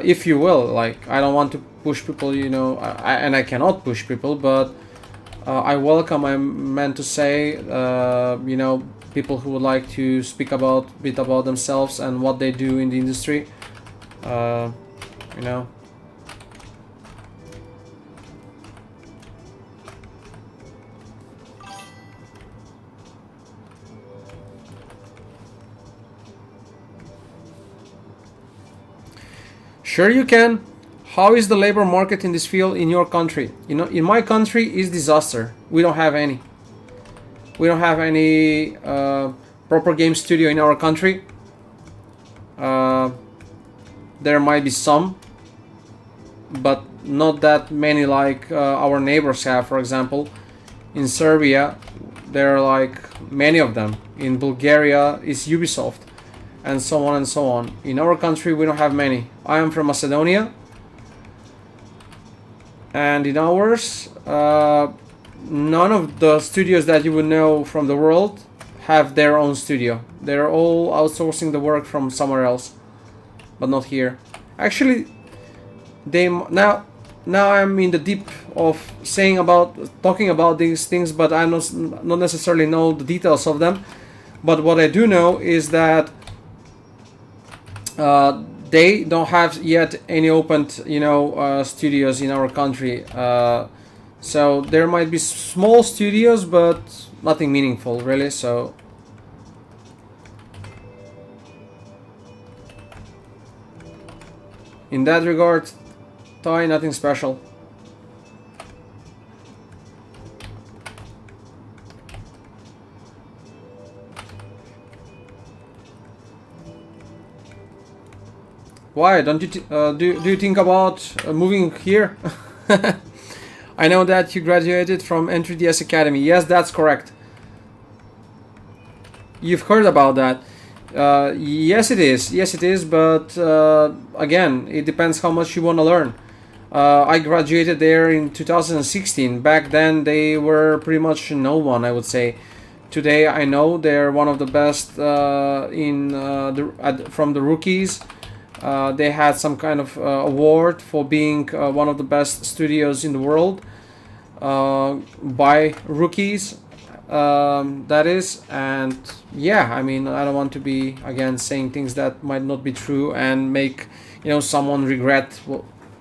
if you will. Like, I don't want to push people, you know, and I cannot push people, but I welcome, I meant to say, you know, people who would like to speak a bit about themselves and what they do in the industry, you know. Sure you can. How is the labor market in this field in your country? You know, in my country is disaster. We don't have any. We don't have any proper game studio in our country. There might be some, but not that many like our neighbors have. For example, in Serbia, there are like many of them. In Bulgaria is Ubisoft, and so on and so on. In our country, we don't have many. I am from Macedonia, and in ours, none of the studios that you would know from the world have their own studio. They're all outsourcing the work from somewhere else, but not here. Actually, now I'm in the deep of talking about these things, but I not necessarily know the details of them. But what I do know is that they don't have yet any opened, you know, studios in our country. So there might be small studios, but nothing meaningful, really. So in that regard, Thai, nothing special. Why don't you do you think about moving here? I know that you graduated from N3DS Academy. Yes, that's correct. You've heard about that. Yes, it is. Yes, it is. But again, it depends how much you want to learn. I graduated there in 2016. Back then, they were pretty much no one, I would say. Today, I know they're one of the best from the rookies. They had some kind of award for being one of the best studios in the world by rookies, that is. And yeah, I mean, I don't want to be again saying things that might not be true and make, you know, someone regret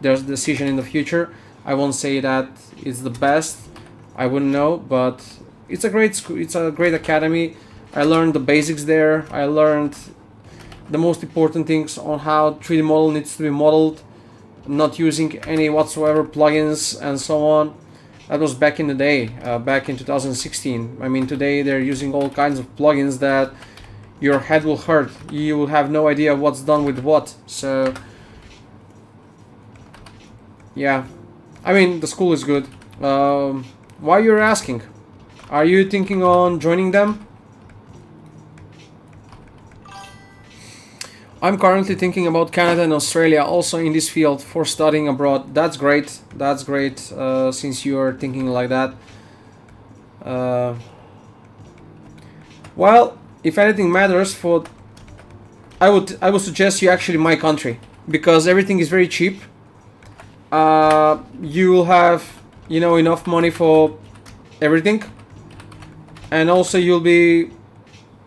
their decision in the future. I won't say that it's the best. I wouldn't know, but it's a great school. It's a great academy. I learned the basics there. I learned the most important things on how 3D model needs to be modeled, not using any whatsoever plugins and so on. That was back in the day, back in 2016. I mean, today they're using all kinds of plugins that your head will hurt. You will have no idea what's done with what. So yeah, I mean, the school is good. Why you're asking? Are you thinking on joining them? I'm currently thinking about Canada and Australia also in this field for studying abroad. That's great. That's great, since you are thinking like that. Well, if anything matters I would suggest you actually my country, because everything is very cheap. You will have, you know, enough money for everything, and also you'll be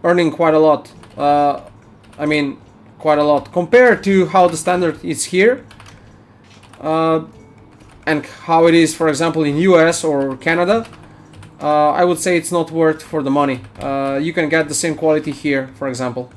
earning quite a lot. I mean, quite a lot compared to how the standard is here. and how it is, for example, in US or Canada, I would say it's not worth for the money. You can get the same quality here, for example.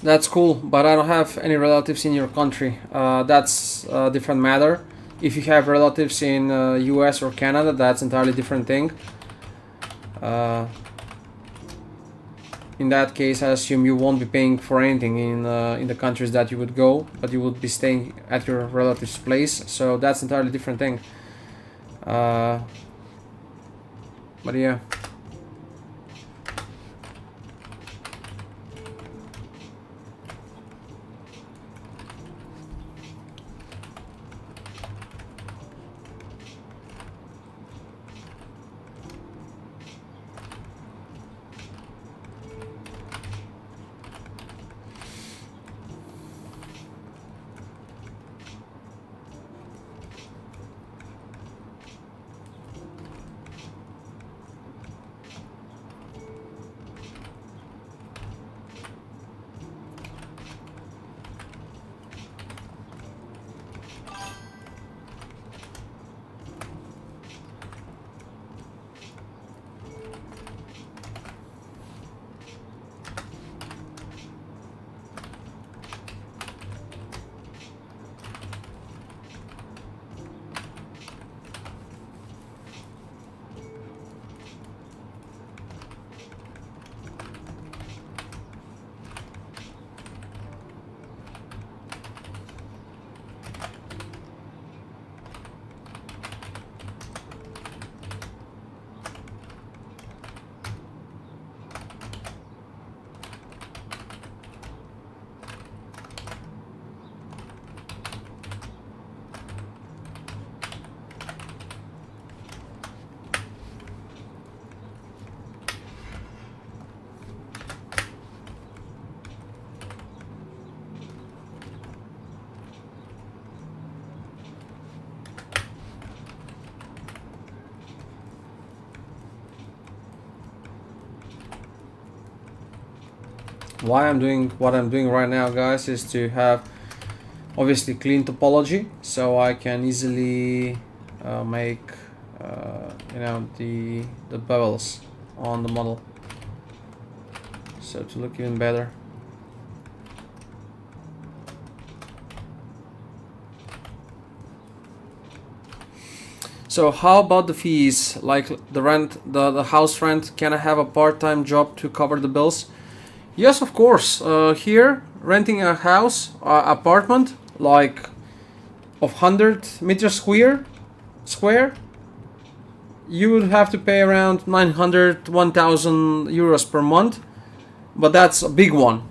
That's cool, but I don't have any relatives in your country. That's a different matter. If you have relatives in US or Canada, that's entirely different thing. In that case, I assume you won't be paying for anything in the countries that you would go, but you would be staying at your relative's place. So that's entirely different thing. But yeah. Why I'm doing what I'm doing right now, guys, is to have obviously clean topology, so I can easily make you know, the bevels on the model, so to look even better. So how about the fees, like the rent, the house rent? Can I have a part-time job to cover the bills? Yes, of course. Here, renting a house, apartment, like of 100 meters square, you would have to pay around 900, 1,000 euros per month. But that's a big one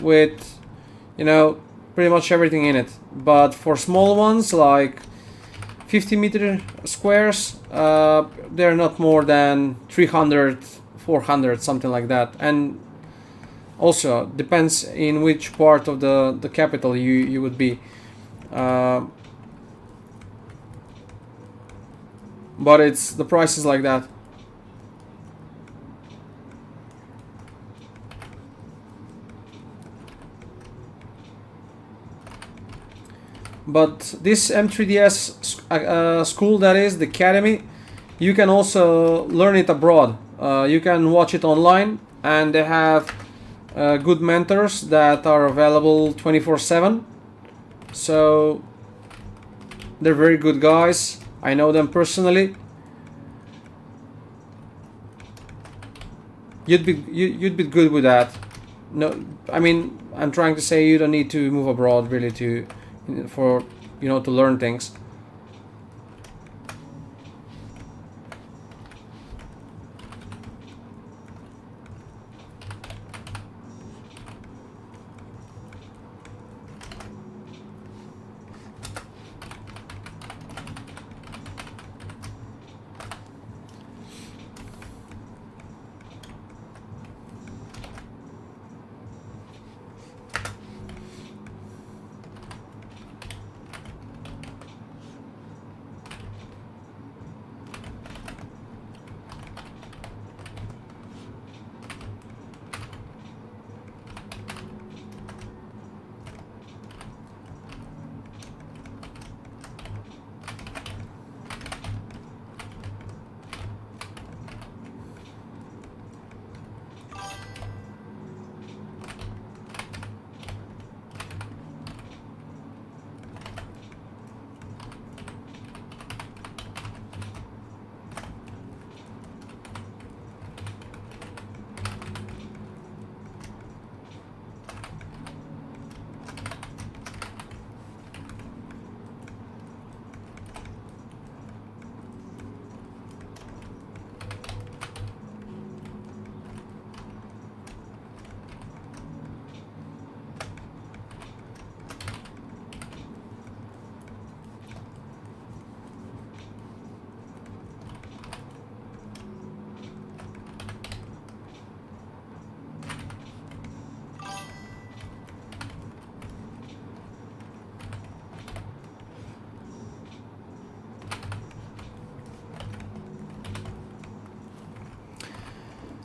with, you know, pretty much everything in it. But for small ones, like 50 meter squares, they're not more than 300, 400, something like that. And also depends in which part of the capital you would be. But it's, the price is like that. But this M3DS school, that is the academy, you can also learn it abroad. You can watch it online, and they have good mentors that are available 24/7. So they're very good guys. I know them personally. you'd be good with that. No, I mean, I'm trying to say you don't need to move abroad really to for to learn things.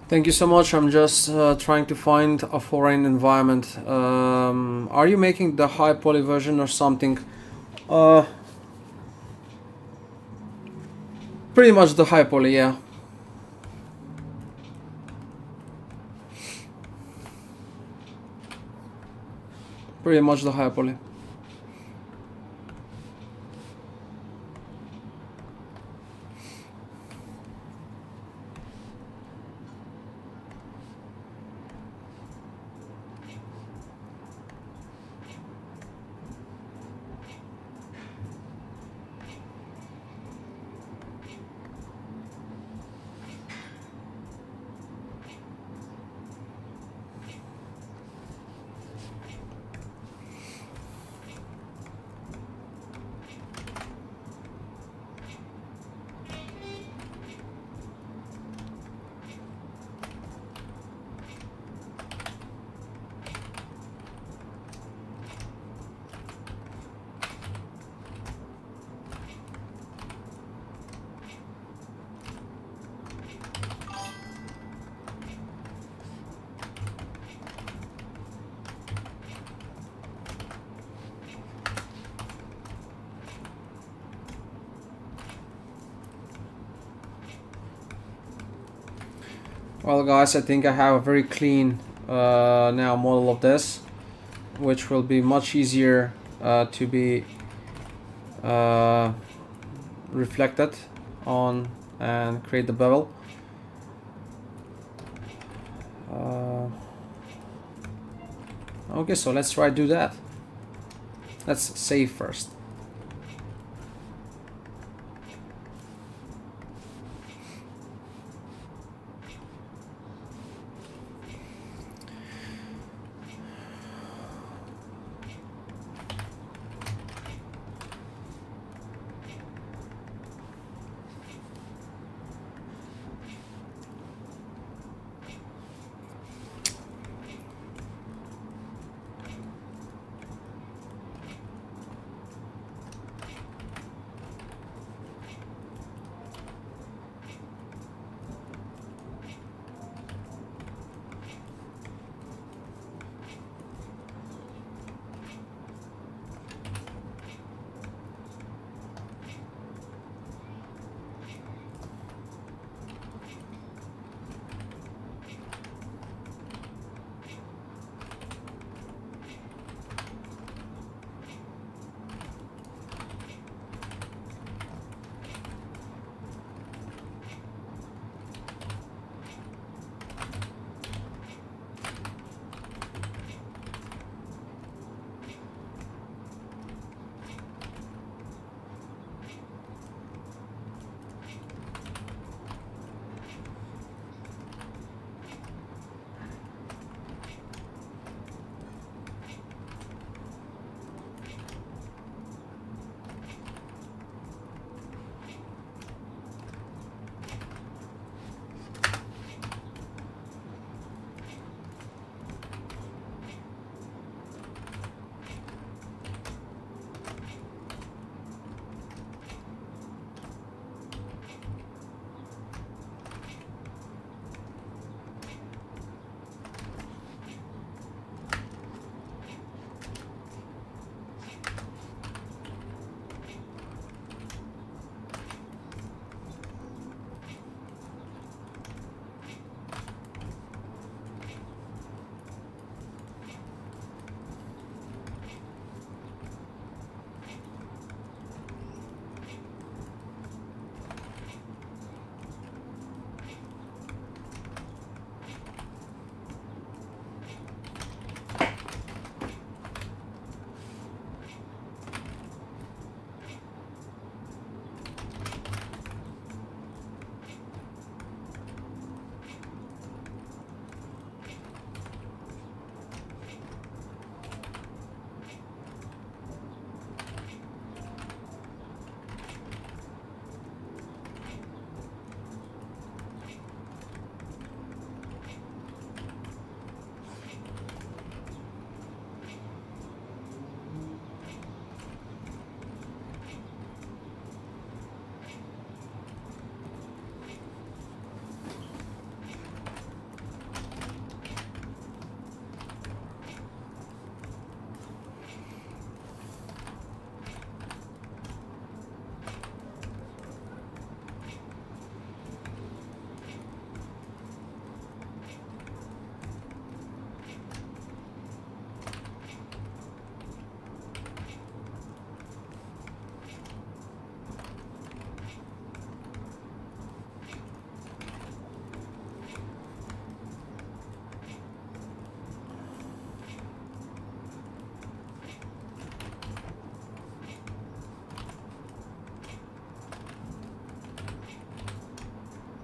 Thank you so much. I'm just trying to find a foreign environment. Are you making the high poly version or something? Uh, Pretty much the high poly, yeah. Pretty much the high poly. Well guys, I think I have a very clean now model of this, which will be much easier to be reflected on and create the bevel. Okay, so let's try to do that. Let's save first.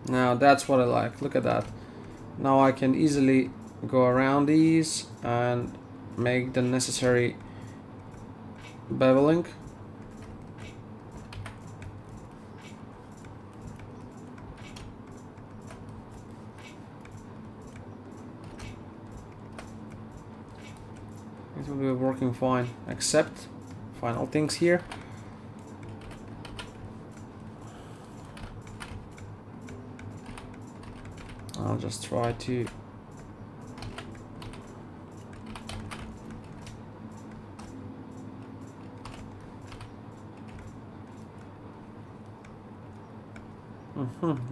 Now that's what I like. Look at that. Now I can easily go around these and make the necessary beveling. It will be working fine, except final things here. I'll just try to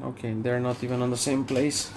okay, they're not even on the same place.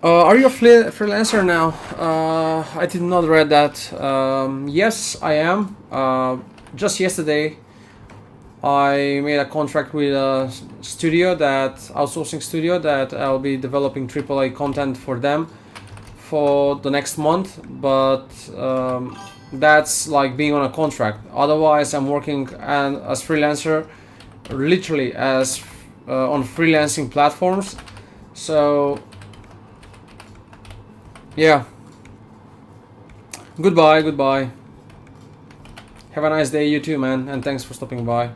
Are you a freelancer now? I did not read that. Yes, I am. Just yesterday, I made a contract with a outsourcing studio that I'll be developing AAA content for them for the next month. But that's like being on a contract. Otherwise, I'm working as freelancer, literally as on freelancing platforms. So. Yeah. Goodbye. Have a nice day, you too, man, and thanks for stopping by.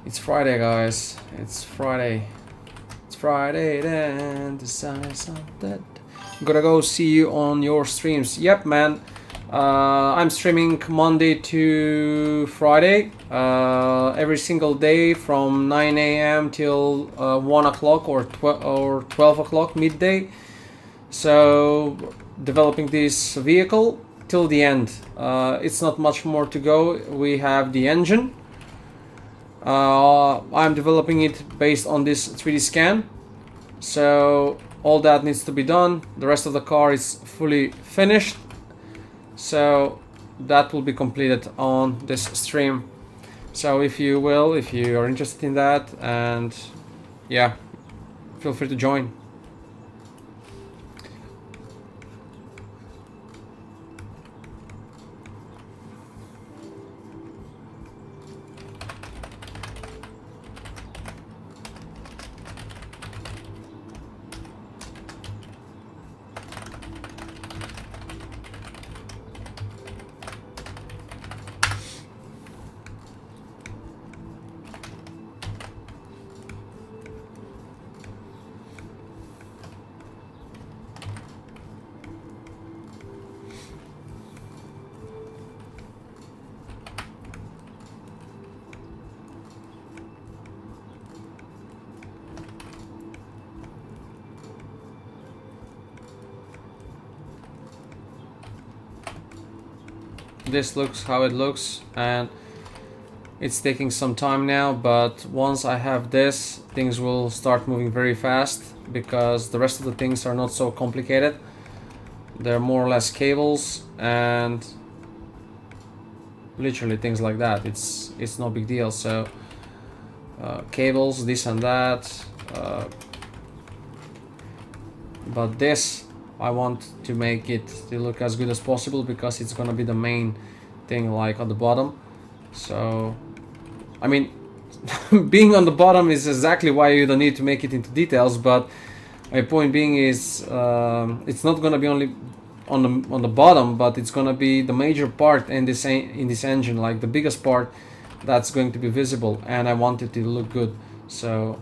It's Friday, guys. It's Friday. Friday then the sun is up dead. Gotta go see you on your streams. Yep, man. I'm streaming Monday to Friday, every single day from 9 a.m. till 1 o'clock or 12 o'clock midday. So developing this vehicle till the end. It's not much more to go. We have the engine. I'm developing it based on this 3D scan, so all that needs to be done. The rest of the car is fully finished, so that will be completed on this stream. So if you are interested in that, and yeah, feel free to join. This looks how it looks, and it's taking some time now, but once I have this, things will start moving very fast because the rest of the things are not so complicated. They're more or less cables and literally things like that. It's no big deal. So cables, this and that, but this I want to make it to look as good as possible because it's gonna be the main thing, like on the bottom. So I mean, being on the bottom is exactly why you don't need to make it into details, but my point being is it's not gonna be only on the bottom, but it's gonna be the major part in this engine, like the biggest part that's going to be visible, and I want it to look good. So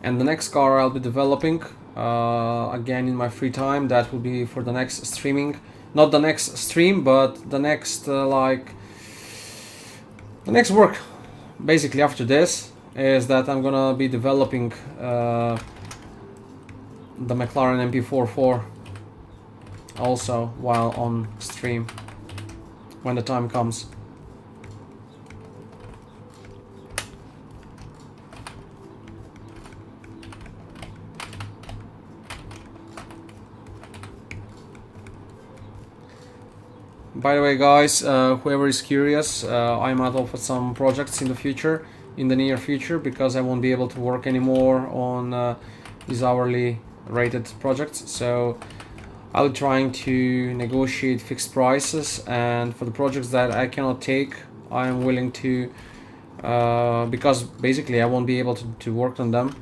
and the next car I'll be developing again in my free time. That will be for the next streaming, not the next stream, but the next like The next work, basically after this, is that I'm gonna be developing the McLaren MP44 also while on stream when the time comes. By the way, guys, whoever is curious, I might offer some projects in the future, in the near future, because I won't be able to work anymore on these hourly rated projects. So I'll be trying to negotiate fixed prices, and for the projects that I cannot take, I'm willing to, because basically I won't be able to work on them.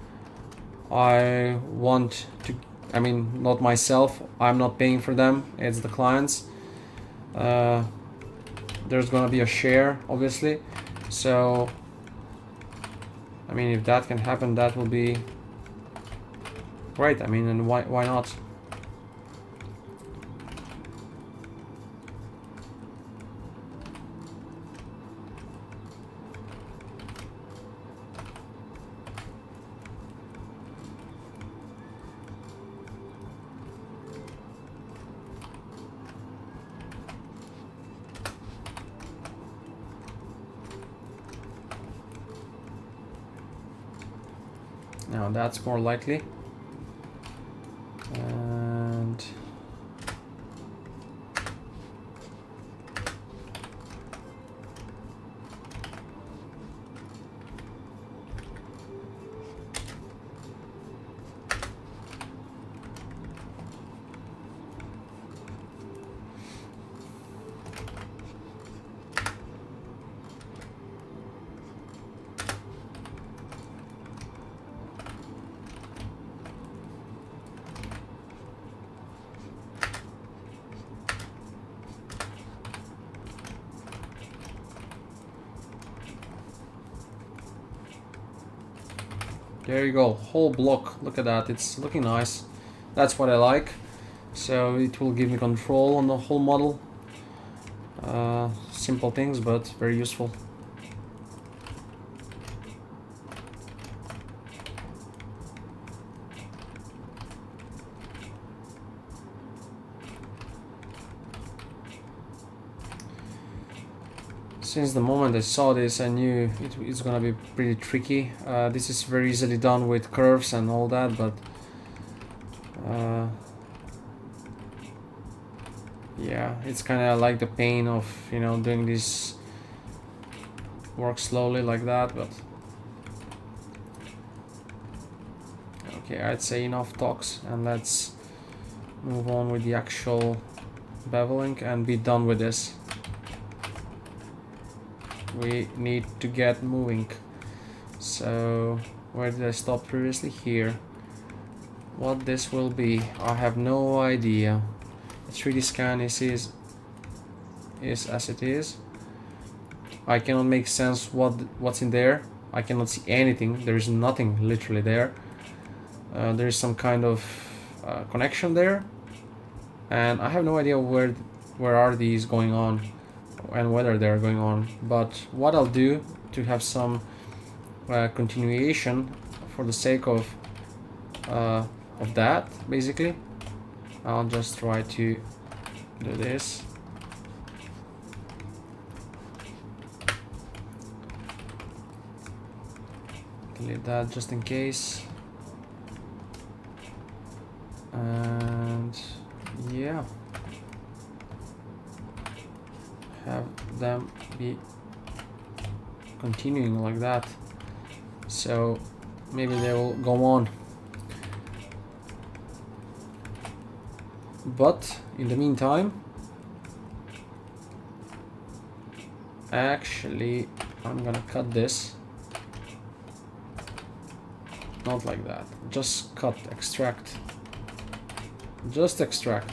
I want to, I mean, not myself, I'm not paying for them, it's the clients. There's gonna be a share, obviously, so I mean, if that can happen, that will be great. I mean, and why not? Now that's more likely. And there you go, whole block. Look at that, it's looking nice. That's what I like. So it will give me control on the whole model. Simple things, but very useful. Since the moment I saw this, I knew it's gonna be pretty tricky. This is very easily done with curves and all that, but yeah, it's kind of like the pain of, you know, doing this work slowly like that. But okay, I'd say enough talks, and let's move on with the actual beveling and be done with this. We need to get moving. So where did I stop previously? Here. What this will be, I have no idea. The 3D scan is as it is. I cannot make sense what's in there. I cannot see anything. There is nothing literally there. There is some kind of connection there, and I have no idea where are these going on and whether they're going on. But what I'll do to have some continuation for the sake of that, basically, I'll just try to do this. Delete that just in case. And yeah, have them be continuing like that, so maybe they will go on. But in the meantime, actually I'm gonna cut this, not like that, just cut, extract, just extract,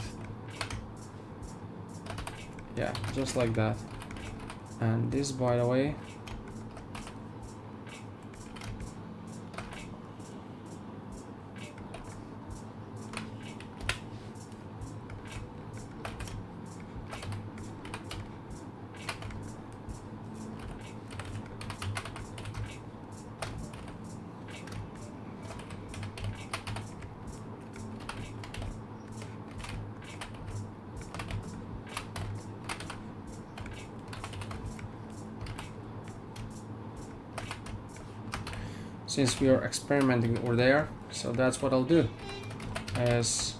yeah, just like that. And this, by the way, since we are experimenting over there. So that's what I'll do. As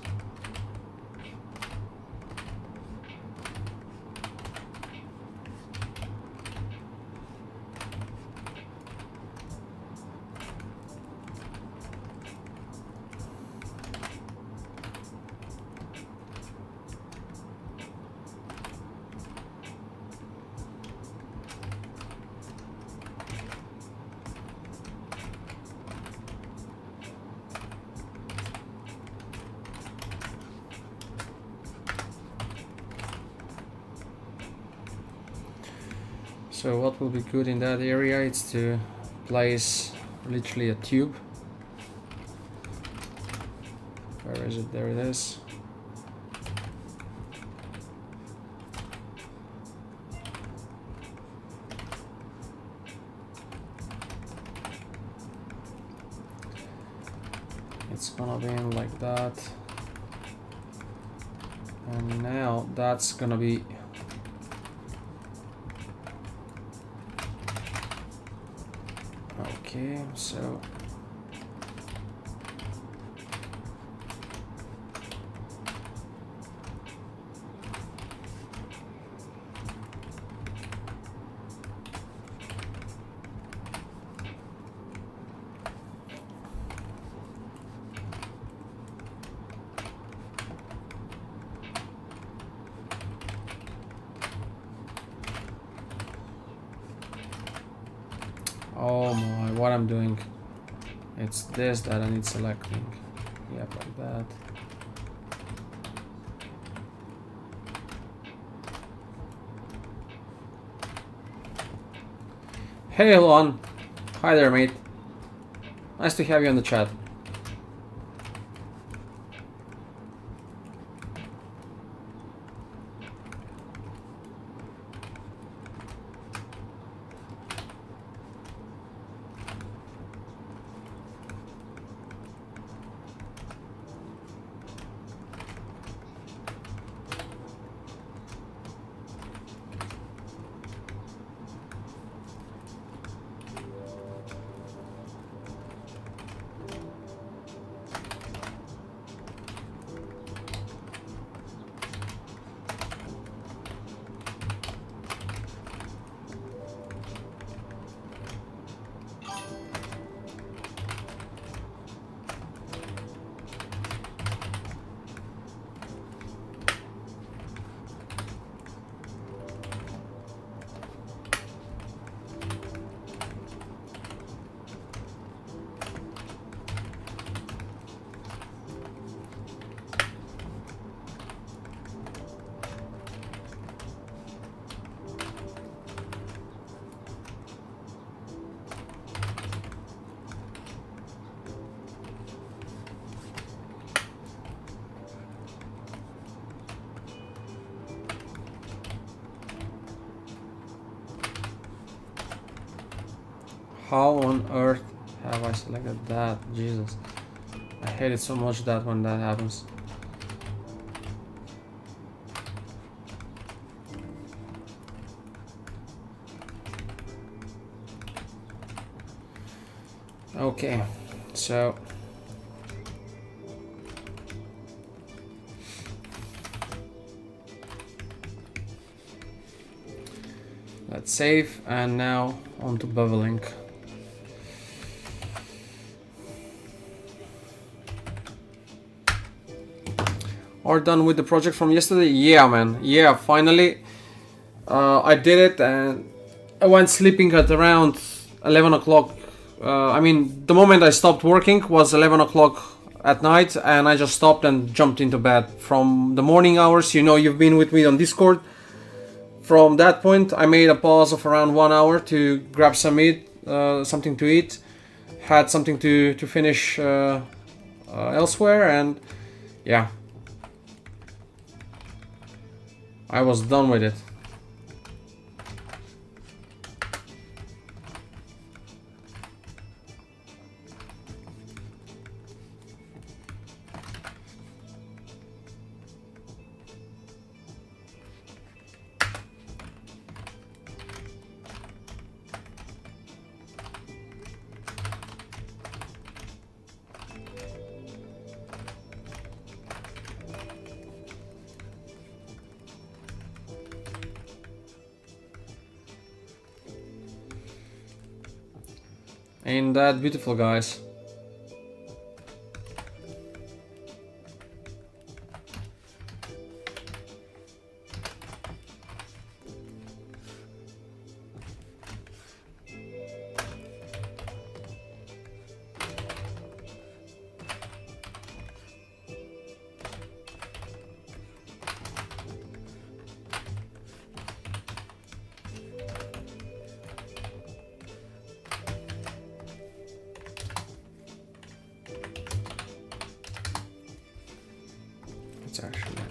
so what will be good in that area is to place literally a tube. Where is it? There it is. It's gonna be in like that. And now that's gonna be okay, so oh my, what I'm doing. It's this that I need selecting. Yep, like that. Hey Elon. Hi there, mate. Nice to have you on the chat. How on earth have I selected that? Jesus. I hate it so much that when that happens. Okay, so let's save, and now on to beveling. Are done with the project from yesterday? Yeah, man. Yeah, finally. I did it, and I went sleeping at around 11 o'clock. I mean, the moment I stopped working was 11 o'clock at night, and I just stopped and jumped into bed. From the morning hours, you know, you've been with me on Discord. From that point, I made a pause of around 1 hour to grab some meat, something to eat, had something to finish elsewhere, and yeah, I was done with it. Ain't that beautiful, guys? It's actually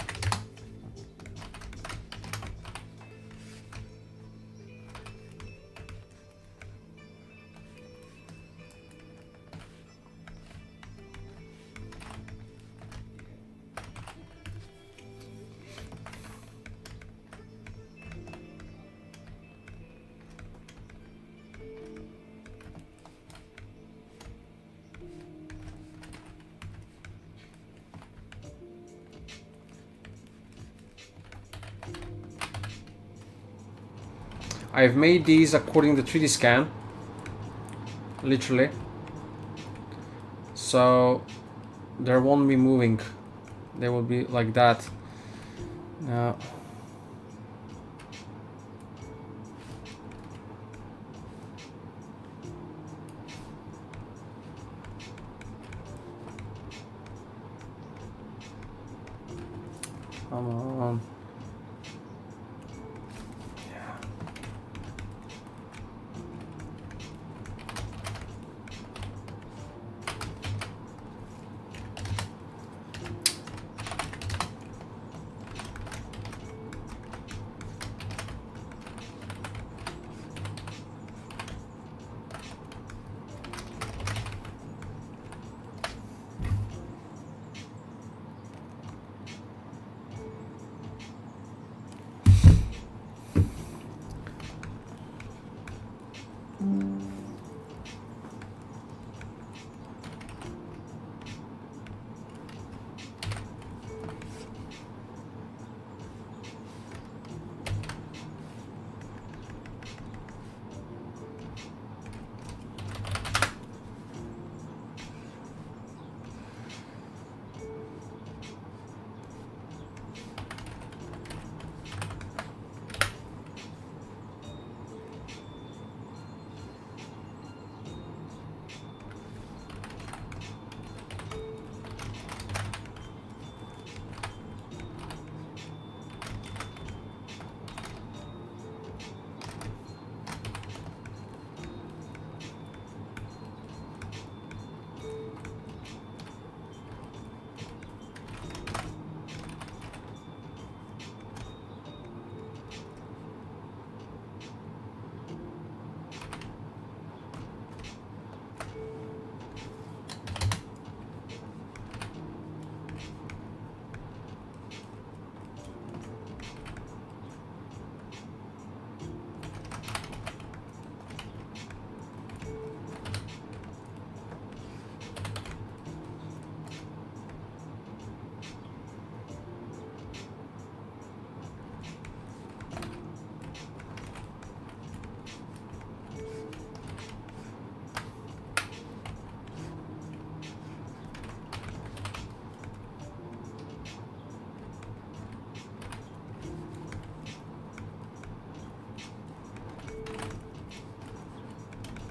I've made these according to 3D scan, literally, so there won't be moving, they will be like that. Now come on.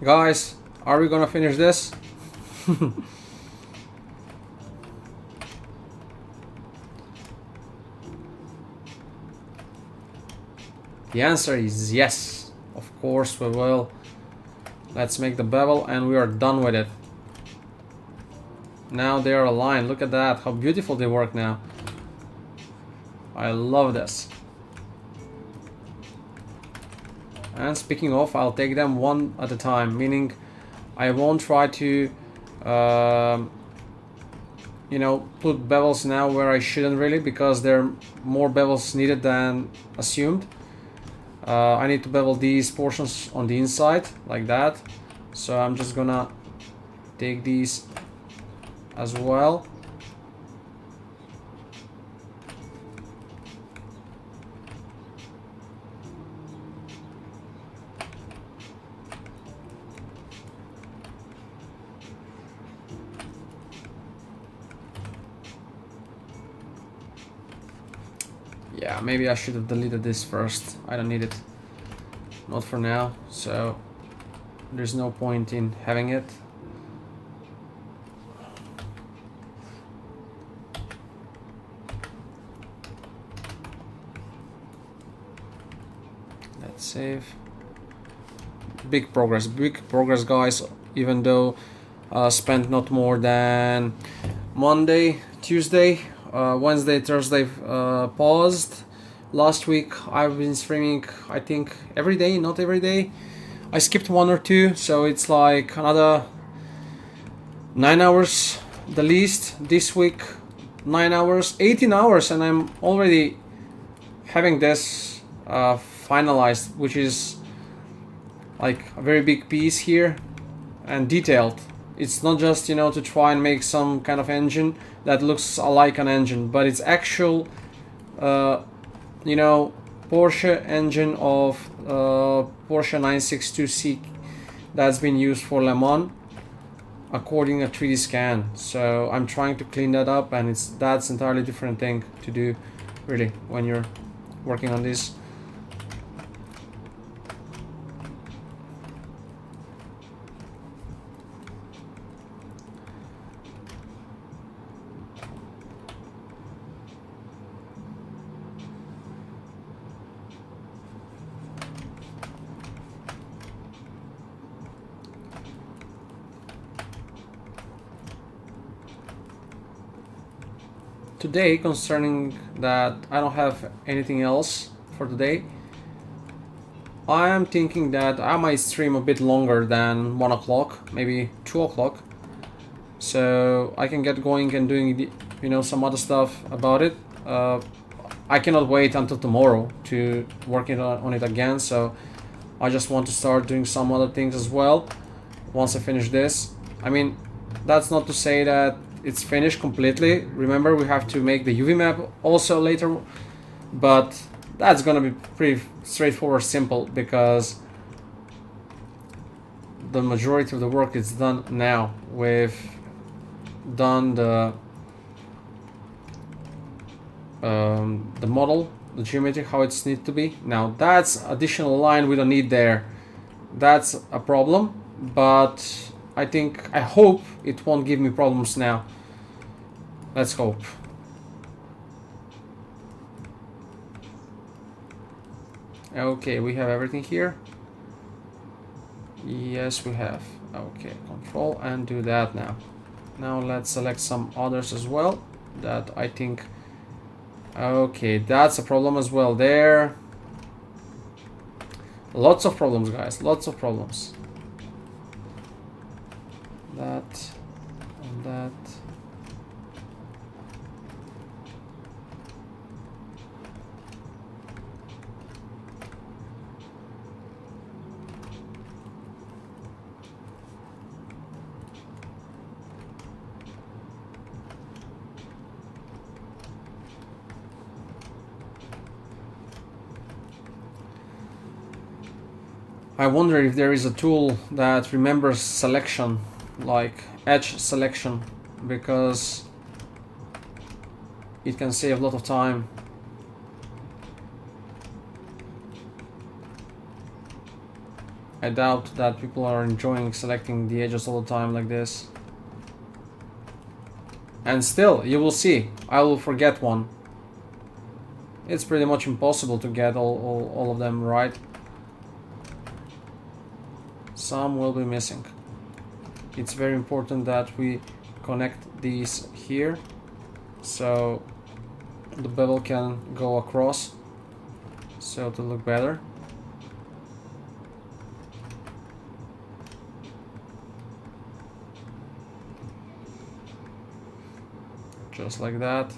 Guys, are we gonna finish this? The answer is yes. Of course we will. Let's make the bevel and we are done with it. Now they are aligned. Look at that. How beautiful they work now. I love this. And speaking of, I'll take them one at a time, meaning I won't try to you know, put bevels now where I shouldn't really, because there are more bevels needed than assumed. I need to bevel these portions on the inside like that, so I'm just gonna take these as well. Yeah, maybe I should have deleted this first. I don't need it. Not for now, so there's no point in having it. Let's save. Big progress, guys, even though spent not more than Monday, Tuesday, Wednesday, Thursday paused. Last week I've been streaming, I think, every day, not every day. I skipped 1 or 2, so it's like another 9 hours the least. This week 9 hours, 18 hours, and I'm already having this finalized, which is like a very big piece here and detailed. It's not just, you know, to try and make some kind of engine that looks like an engine, but it's actual you know, Porsche engine of Porsche 962C that's been used for Le Mans according to a 3D scan. So I'm trying to clean that up, and that's entirely different thing to do really when you're working on this. Today, concerning that I don't have anything else for today, I am thinking that I might stream a bit longer than 1 o'clock, maybe 2 o'clock, so I can get going and doing you know, some other stuff about it. I cannot wait until tomorrow to work on it again, so I just want to start doing some other things as well once I finish this. I mean, that's not to say that it's finished completely. Remember, we have to make the UV map also later, but that's gonna be pretty straightforward, simple, because the majority of the work is done now. We've done the model, the geometry, how it's need to be. Now that's additional line we don't need there. That's a problem, but I hope it won't give me problems now. Let's hope. Okay, we have everything here. Yes, we have. Okay, control and do that now. Now let's select some others as well that I think. Okay, that's a problem as well there. Lots of problems, guys, lots of problems. That and that. I wonder if there is a tool that remembers selection, like edge selection, because it can save a lot of time. I doubt that people are enjoying selecting the edges all the time like this. And still, you will see, I will forget one. It's pretty much impossible to get all of them right. Some will be missing. It's very important that we connect these here so the bevel can go across, so to look better. Just like that.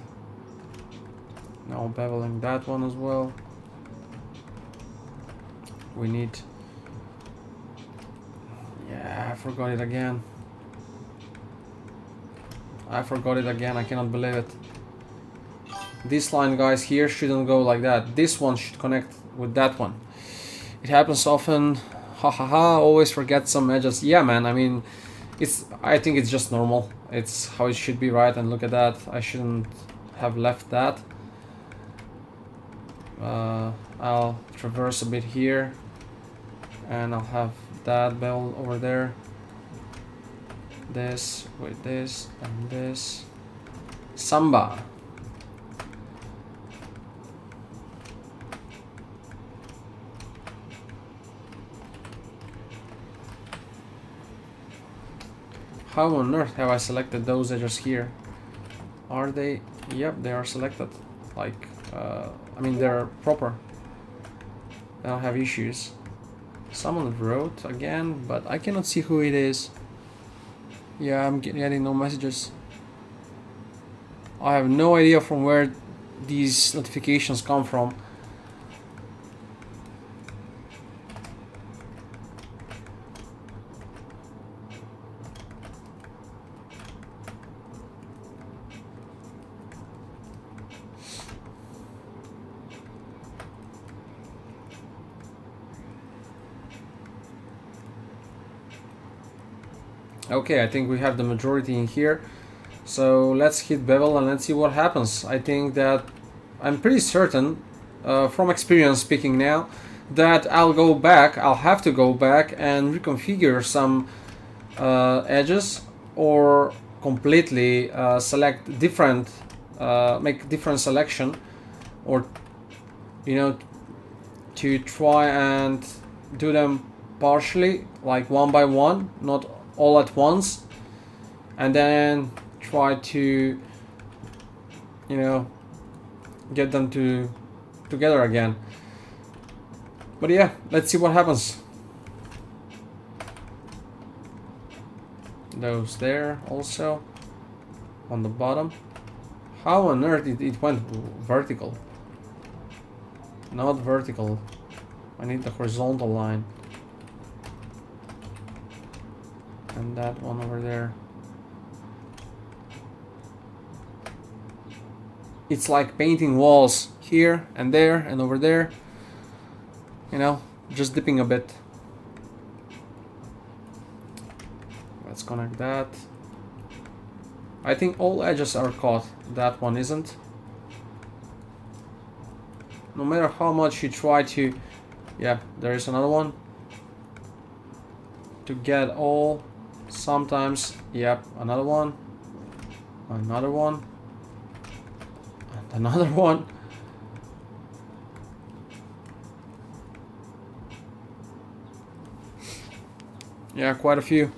Now beveling that one as well. We need... Yeah, I forgot it again. I cannot believe it. This line, guys, here shouldn't go like that. This one should connect with that one. It happens often. Always forget some edges. Yeah, man, I mean, I think it's just normal. It's how it should be, right? And look at that. I shouldn't have left that. I'll traverse a bit here, and I'll have that bevel over there. This with this and this. Samba. How on earth have I selected those edges here? Are they? Yep, they are selected. Like, I mean, they're proper. They don't have issues. Someone wrote again, but I cannot see who it is. Yeah, I'm getting no messages. I have no idea from where these notifications come from. Okay, I think we have the majority in here. So let's hit bevel and let's see what happens. I think that I'm pretty certain, from experience speaking now, that I'll have to go back and reconfigure some edges, or completely select different, make different selection, or to try and do them partially, like one by one, not all at once, and then try to get them together again. But yeah, let's see what happens. Those there also on the bottom. How on earth it went vertical? Not vertical. I need the horizontal line. And that one over there. It's like painting walls here and there and over there. Just dipping a bit. Let's connect that. I think all edges are caught. That one isn't. No matter how much you try to... Yeah, there is another one. To get all... Sometimes, yep, another one, and another one. Yeah, quite a few.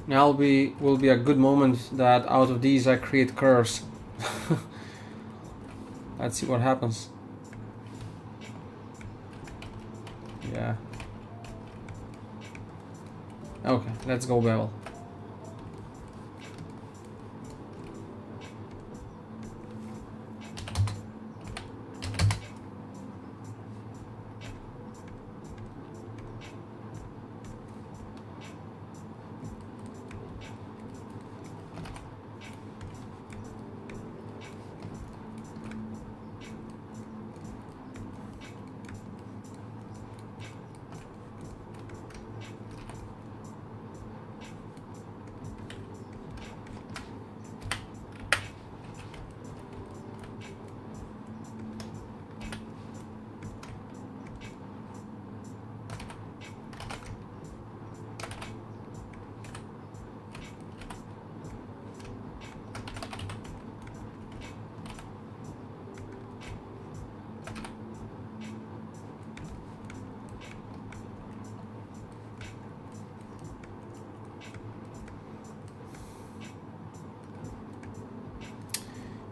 Now will be a good moment that out of these I create curves. Let's see what happens. Yeah. Okay, let's go bevel.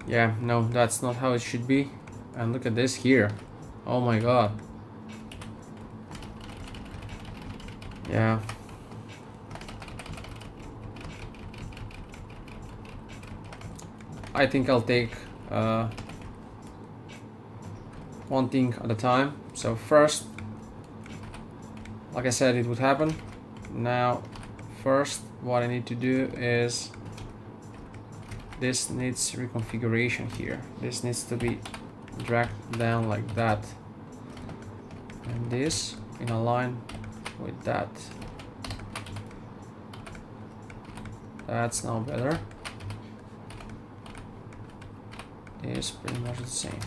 Yeah, no, that's not how it should be. And look at this here. Oh my god. Yeah. I think I'll take one thing at a time. So first, like I said, it would happen. Now, first, what I need to do is this needs reconfiguration here. This needs to be dragged down like that. And this in a line with that. That's now better. It's pretty much the same.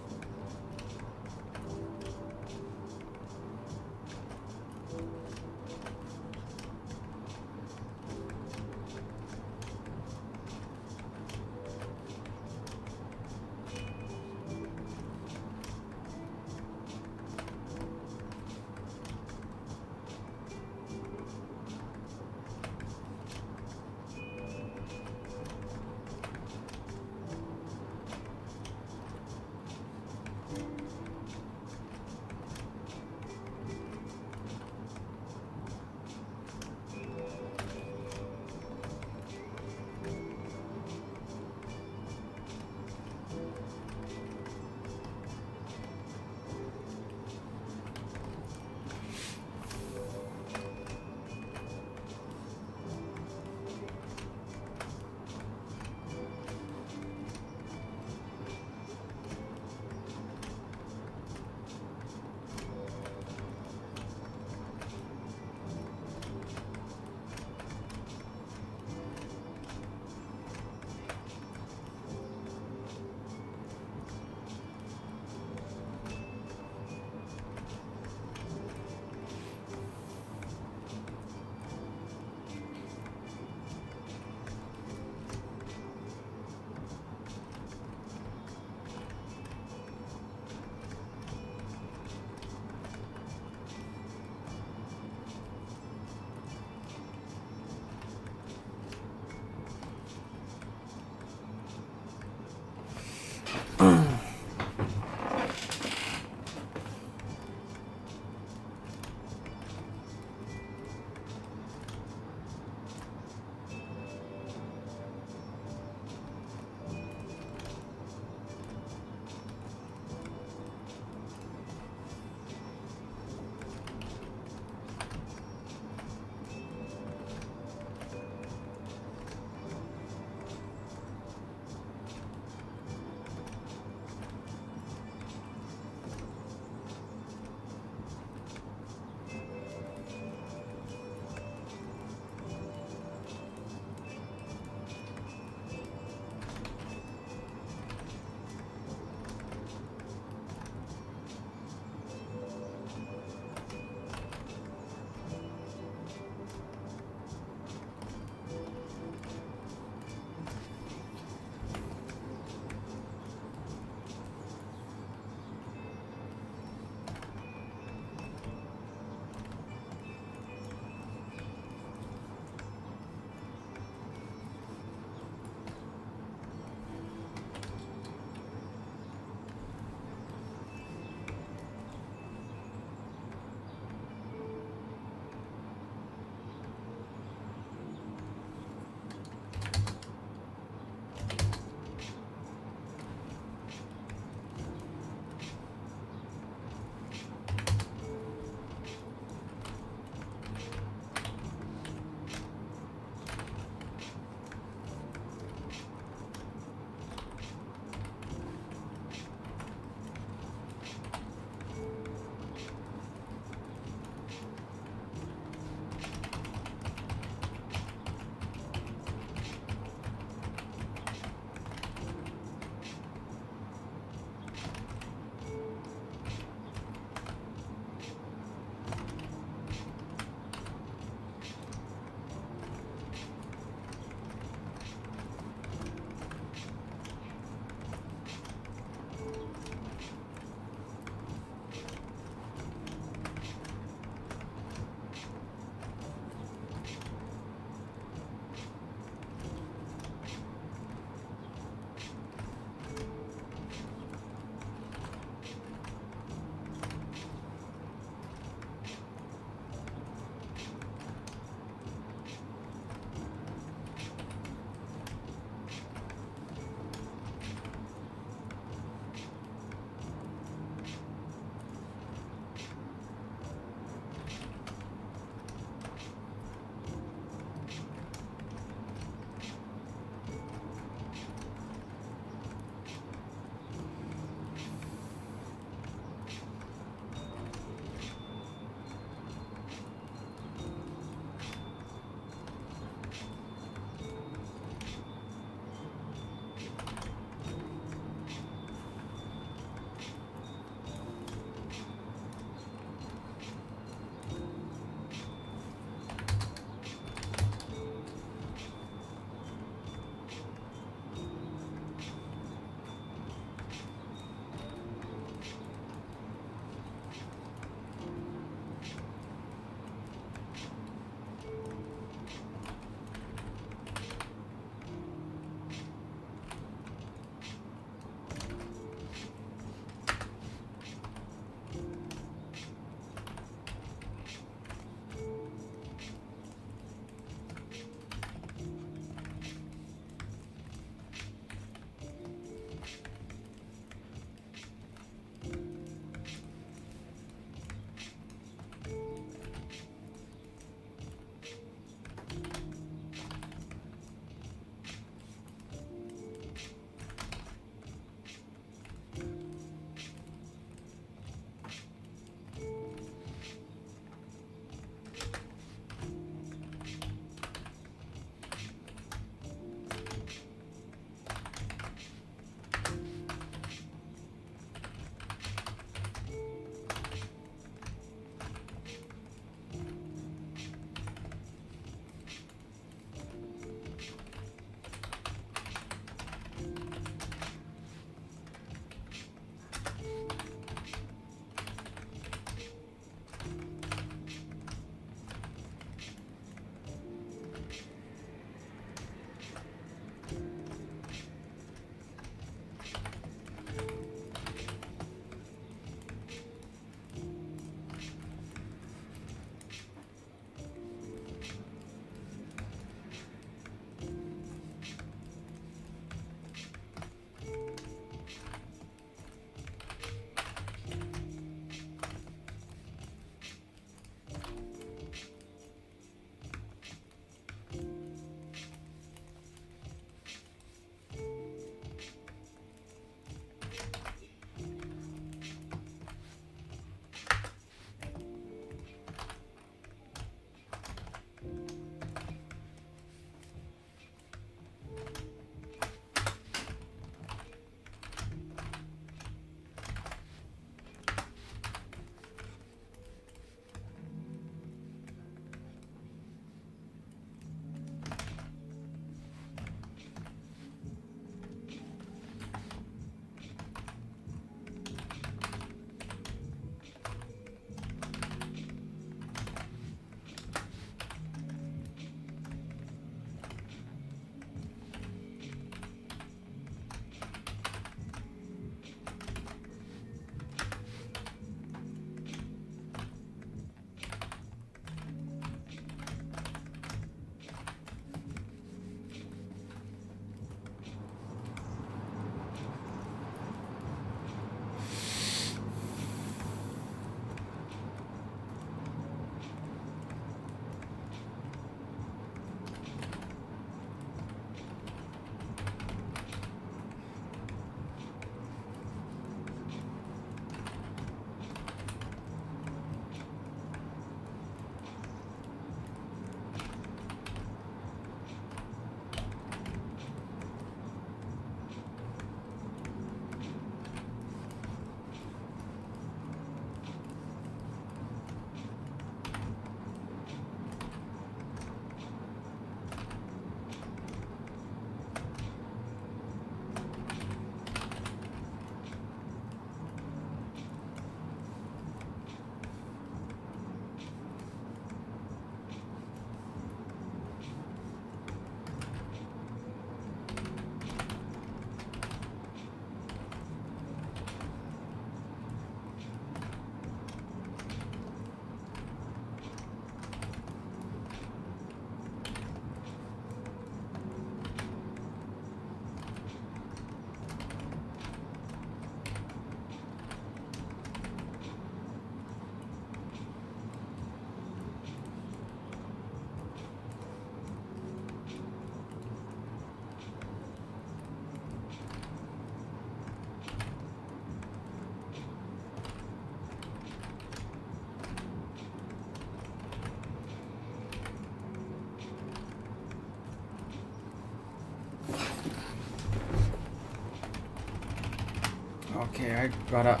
Okay, I gotta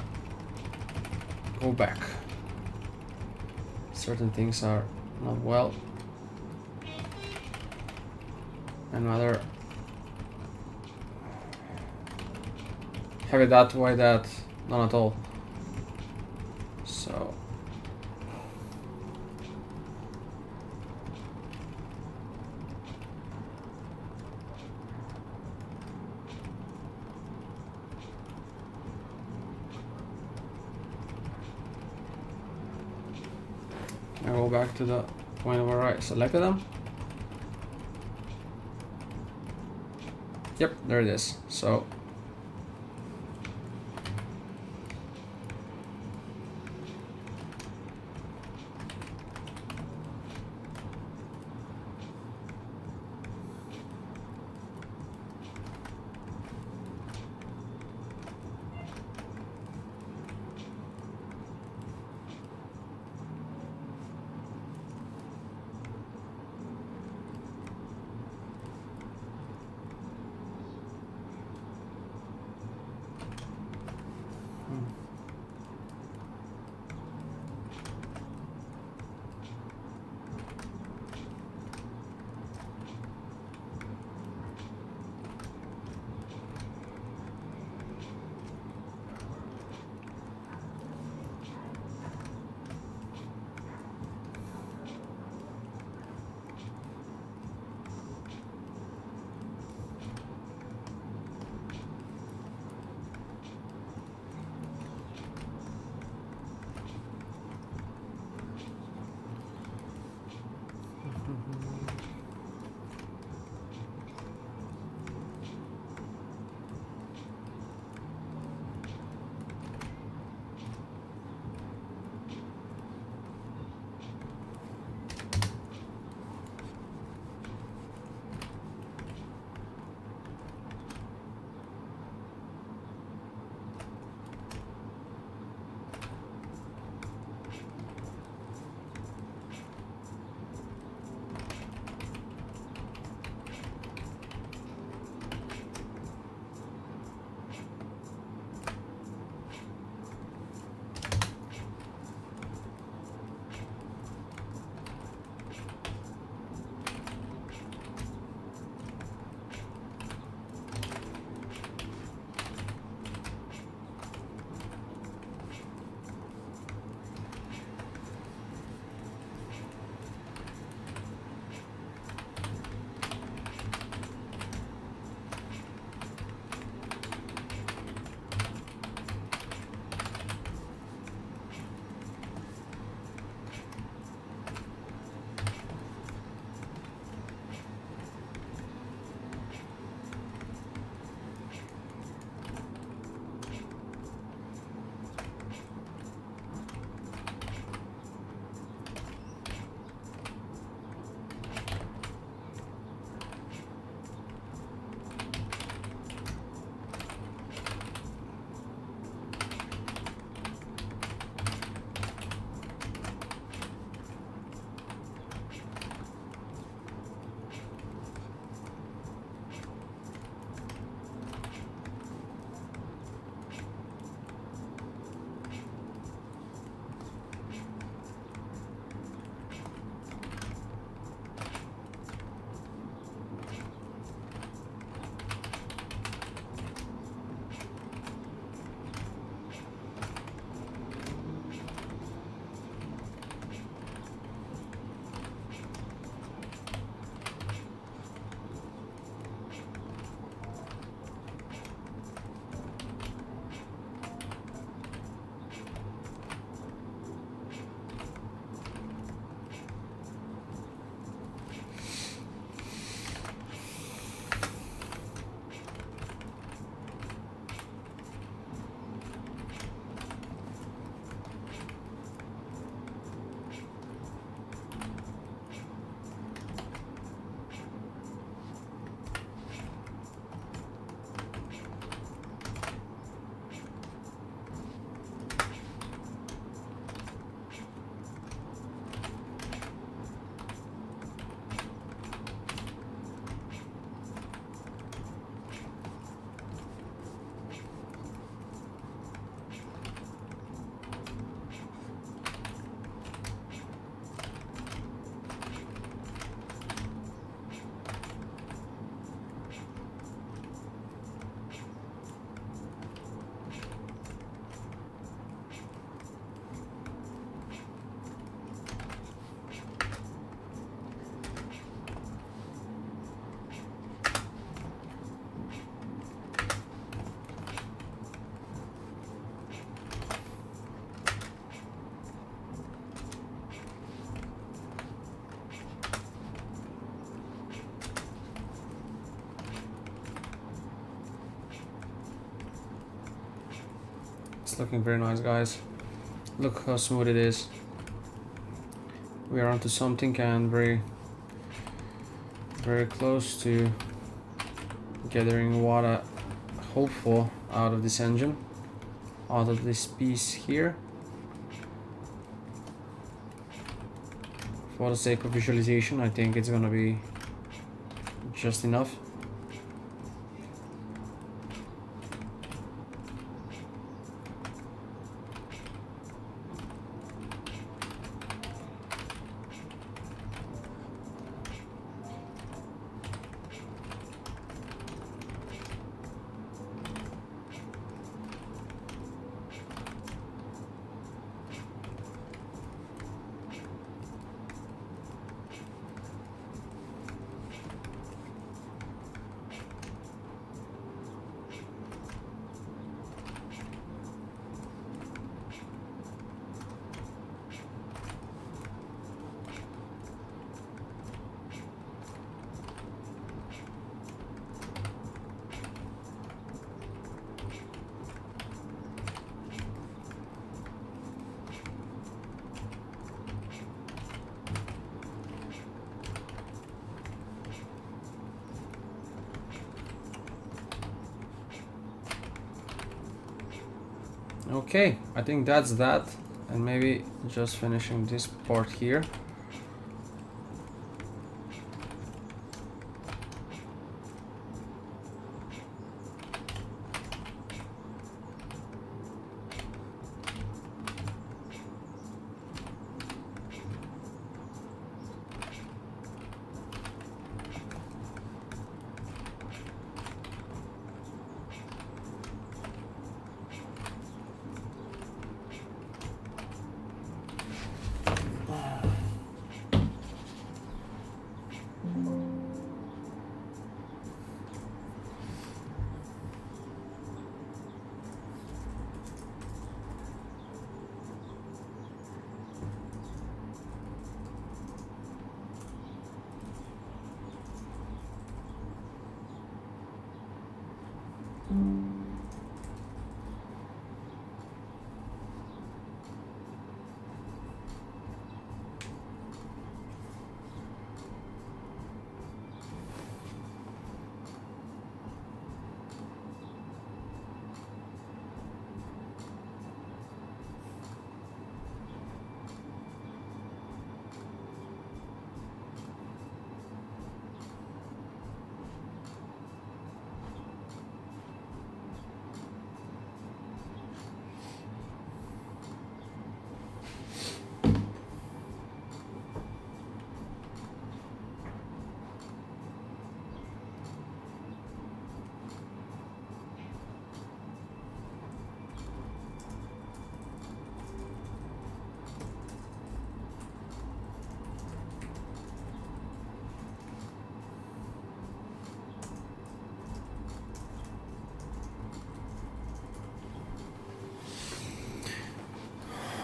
go back. Certain things are not well, and other have it that way, that none at all. So I go back to the point where I selected them. Yep, there it is. So It's looking very nice, guys. Look how smooth it is. We are onto something, and very close to gathering what I hope for out of this engine, out of this piece here. For the sake of visualization, I think it's gonna be just enough. Okay, I think that's that, and maybe just finishing this part here.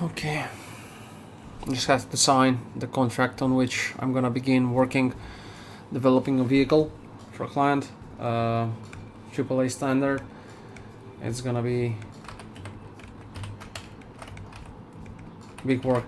Okay, I just have to sign the contract on which I'm gonna begin working, developing a vehicle for a client, AAA standard. It's gonna be big work.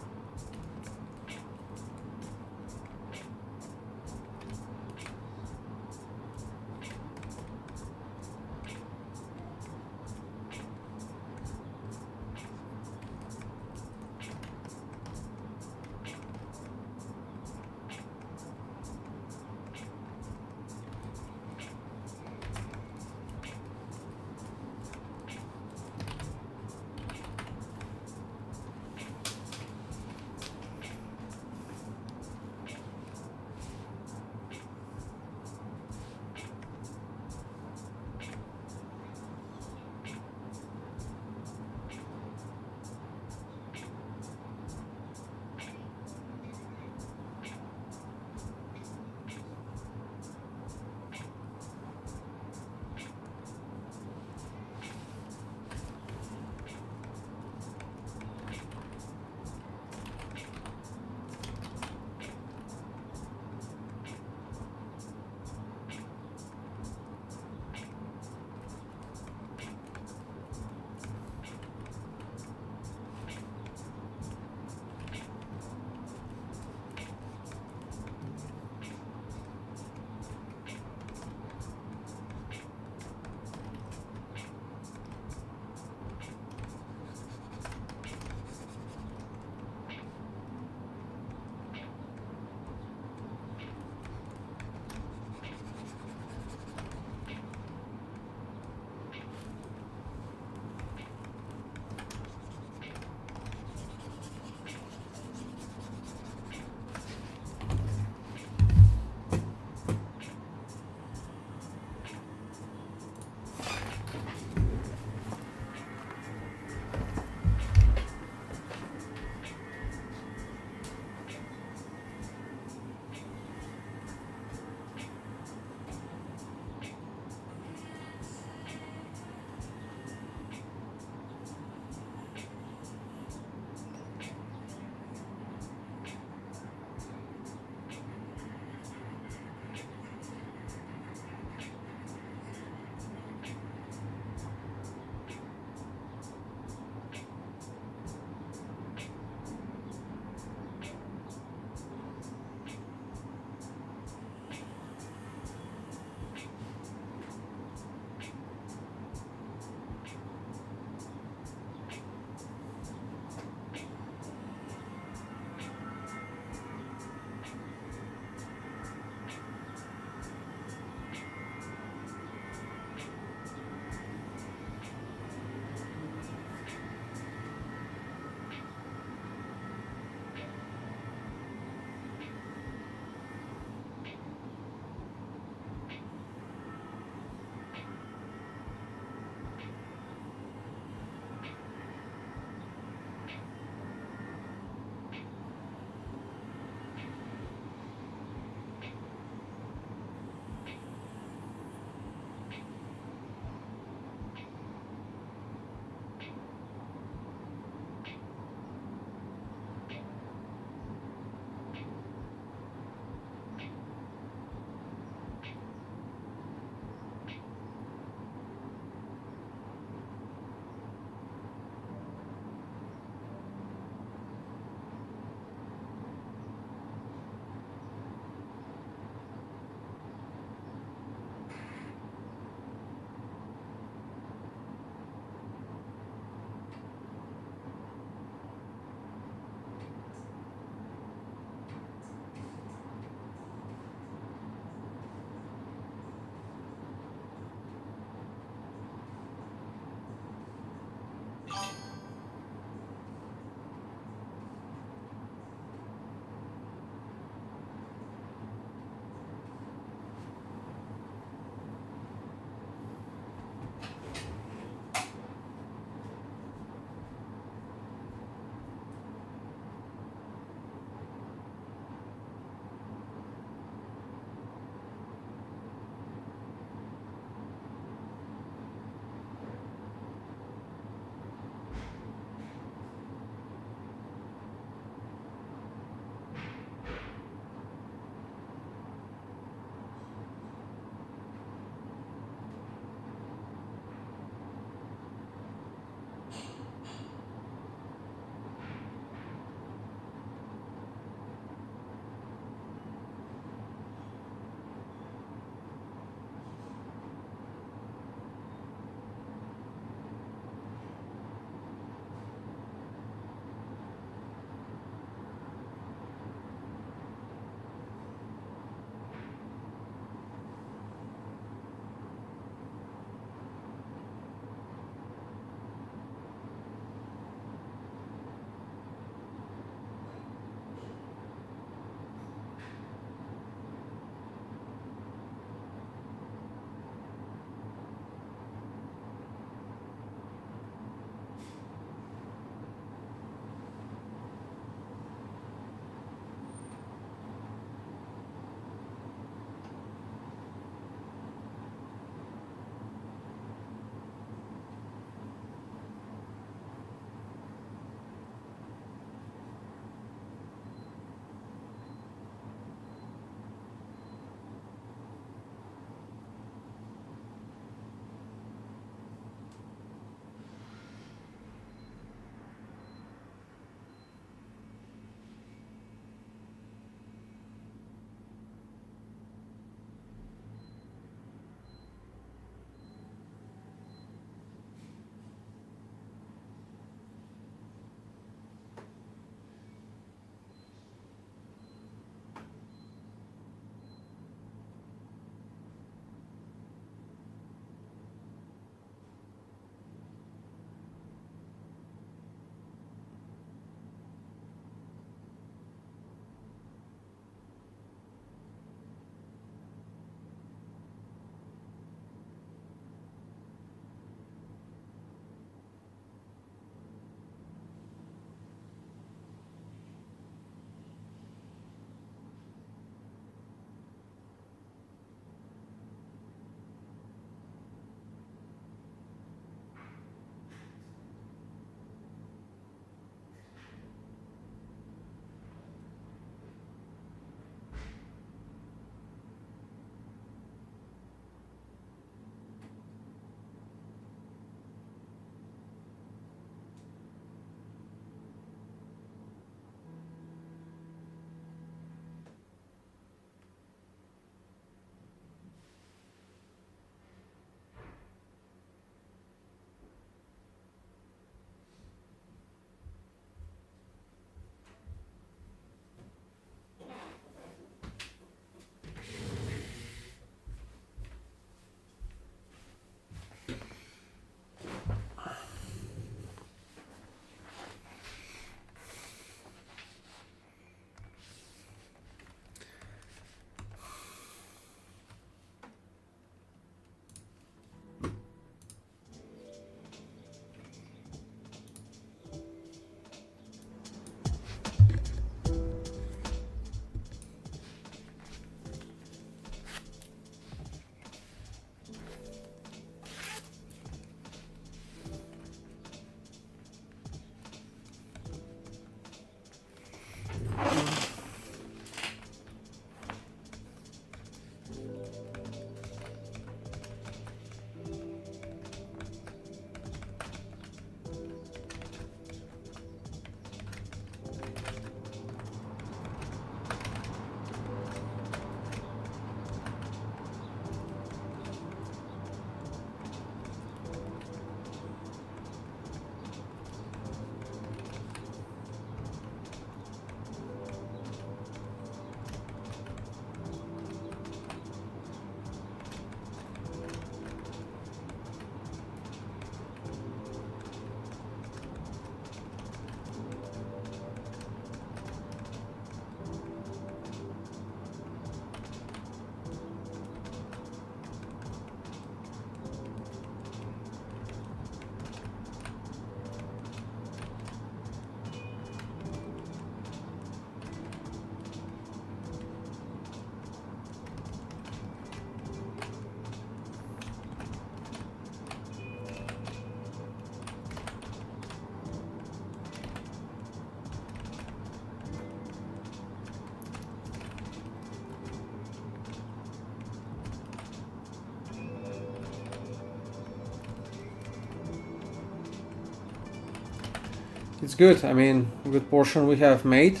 it's good. I mean, a good portion we have made.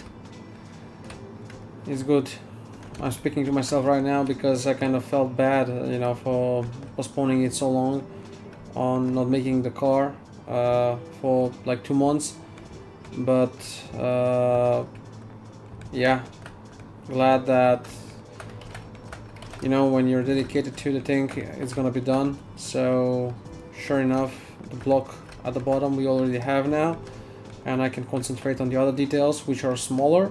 It's good. I'm speaking to myself right now because I kind of felt bad, you know, for postponing it so long on not making the car for like 2 months. But yeah, glad that, you know, when you're dedicated to the thing, it's gonna be done. So sure enough, the block at the bottom we already have now, and I can concentrate on the other details which are smaller,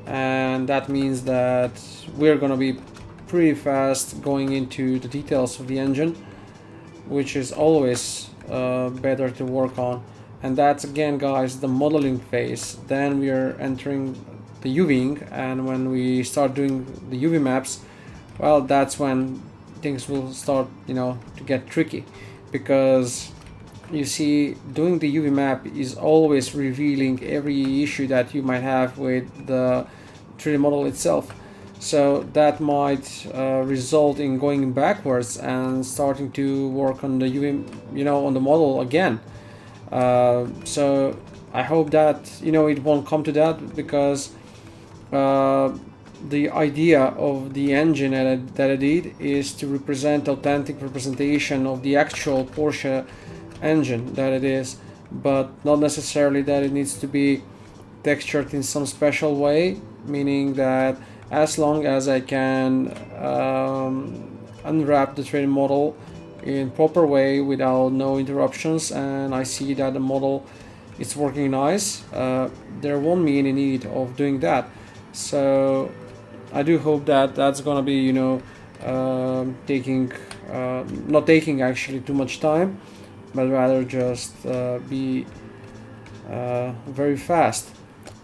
and that means that we're gonna be pretty fast going into the details of the engine, which is always better to work on. And that's, again guys, the modeling phase. Then we are entering the UVing, and when we start doing the UV maps, well, that's when things will start, you know, to get tricky, because you see, doing the UV map is always revealing every issue that you might have with the 3D model itself. So that might result in going backwards and starting to work on the UV, you know, on the model again. So I hope that, you know, it won't come to that, because the idea of the engine that I did is to represent authentic representation of the actual Porsche engine that it is, but not necessarily that it needs to be textured in some special way, meaning that as long as I can unwrap the 3D model in proper way without no interruptions, and I see that the model is working nice, there won't be any need of doing that. So I do hope that that's gonna be, you know, not taking actually too much time, but rather just be very fast.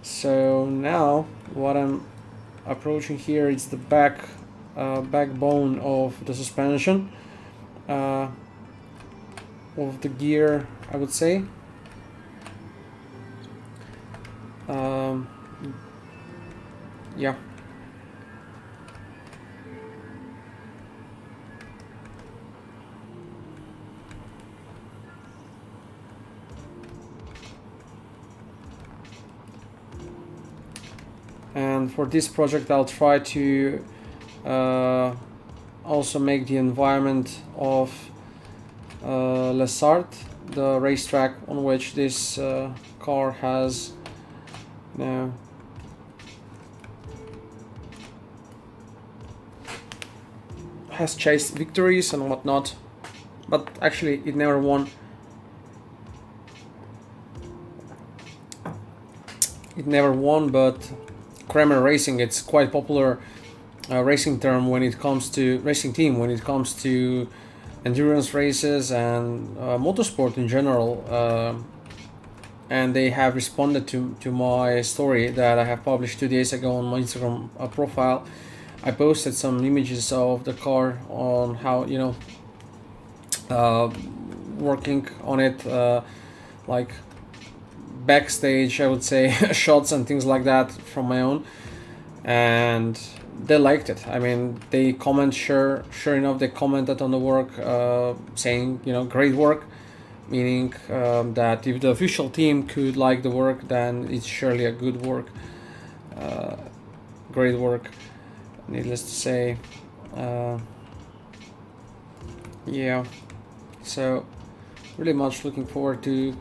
So now what I'm approaching here is the backbone of the suspension, of the gear, I would say. Yeah. And for this project I'll try to also make the environment of Les Arts, the racetrack on which this car has now has chased victories and whatnot, but actually it never won. But Kramer Racing, it's quite popular racing term when it comes to racing team, when it comes to endurance races and motorsport in general, and they have responded to my story that I have published 2 days ago on my Instagram profile. I posted some images of the car on how, you know, working on it, like backstage, I would say, shots and things like that from my own, and they liked it. I mean, they comment, sure enough, they commented on the work, saying, you know, great work, meaning that if the official team could like the work, then it's surely a good work, great work, needless to say. Yeah, so really much looking forward to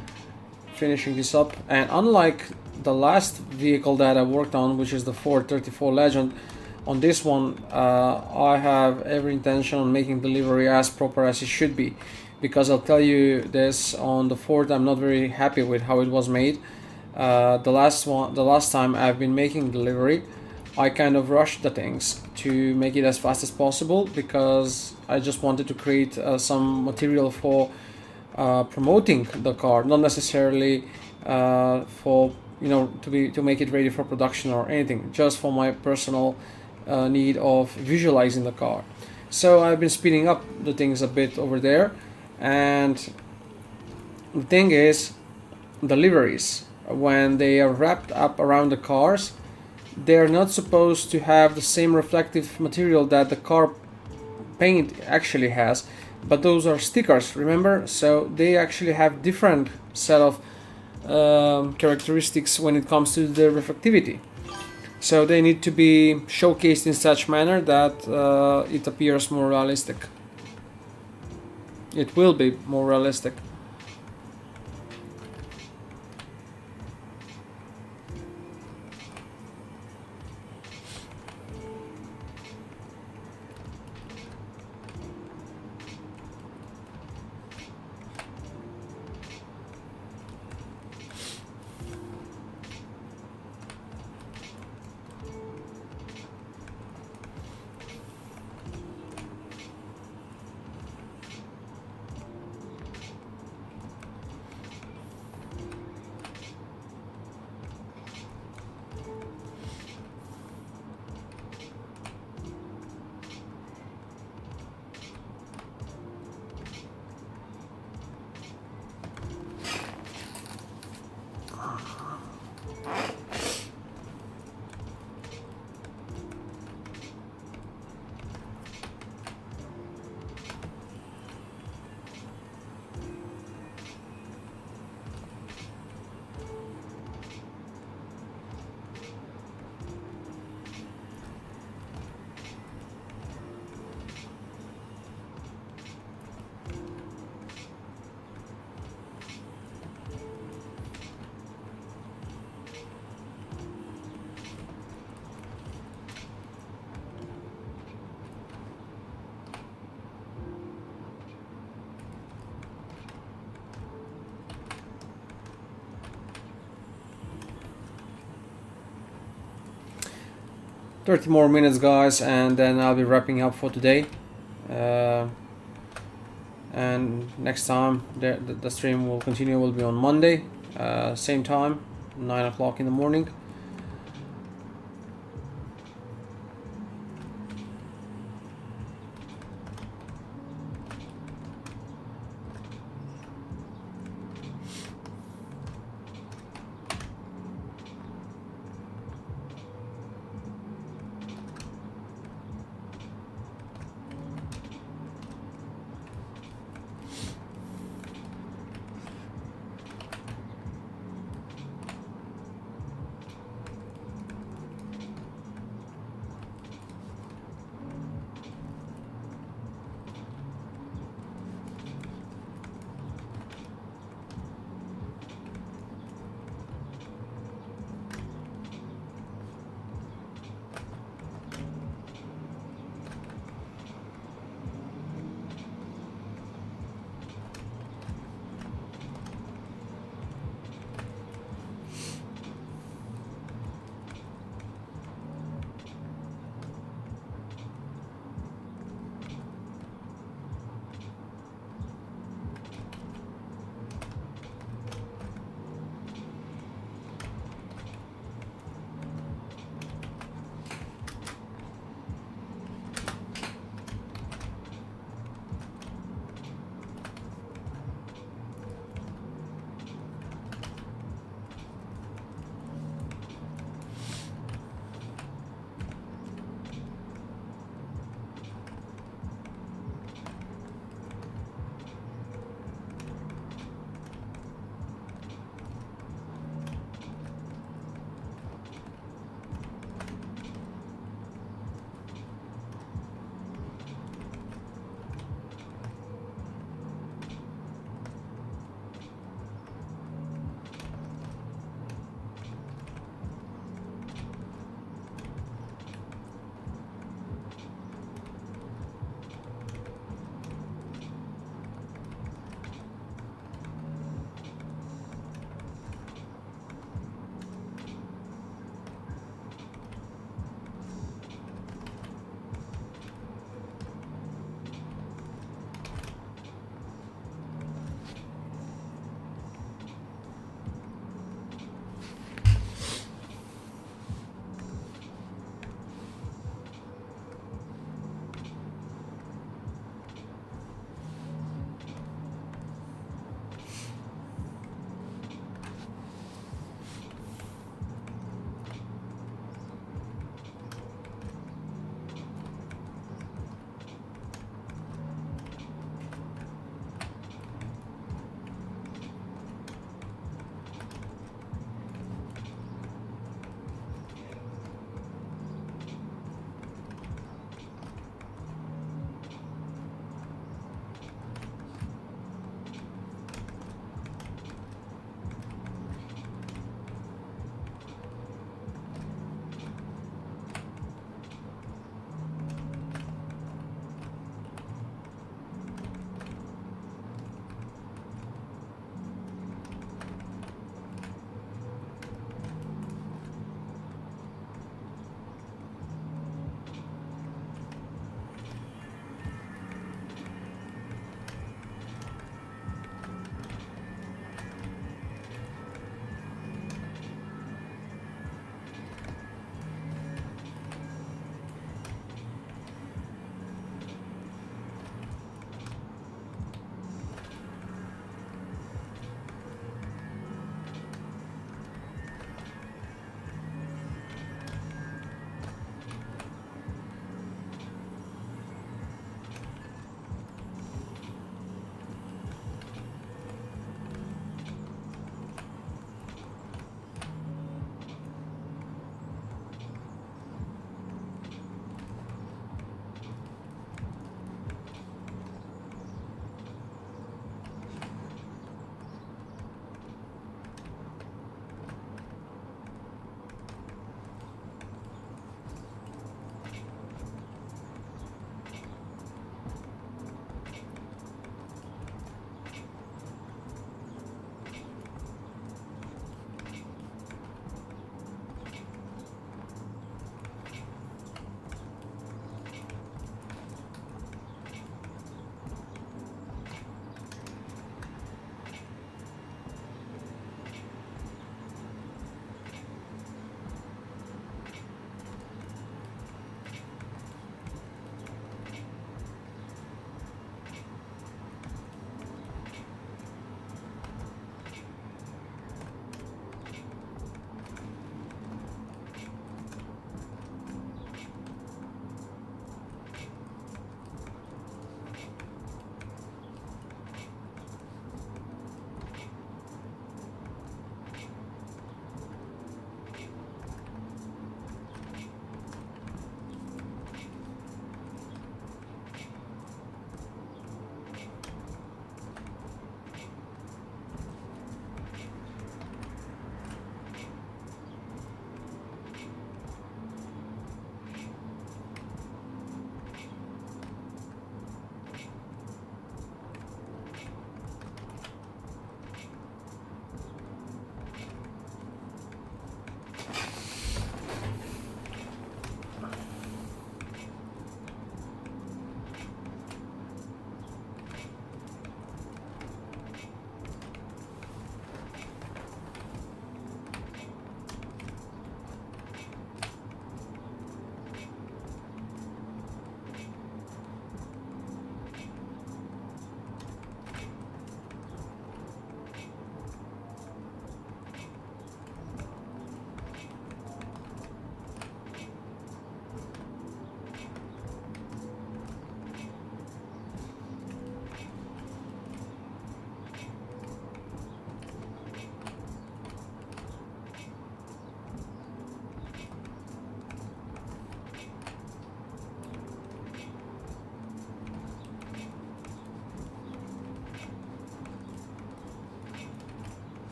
finishing this up. And unlike the last vehicle that I worked on, which is the Ford 34 Legend, on this one I have every intention on making delivery as proper as it should be, because I'll tell you this, on the Ford I'm not very happy with how it was made. The last time I've been making delivery, I kind of rushed the things to make it as fast as possible, because I just wanted to create some material for promoting the car, not necessarily for, you know, to make it ready for production or anything, just for my personal need of visualizing the car. So I've been speeding up the things a bit over there, and the thing is, the liveries, when they are wrapped up around the cars, they're not supposed to have the same reflective material that the car paint actually has, but those are stickers, remember? So they actually have different set of characteristics when it comes to the reflectivity. So they need to be showcased in such manner that it appears more realistic. It will be more realistic. "30 more minutes, guys, and then I'll be wrapping up for today. And next time the stream will continue, will be on Monday, same time, 9 o'clock in the morning.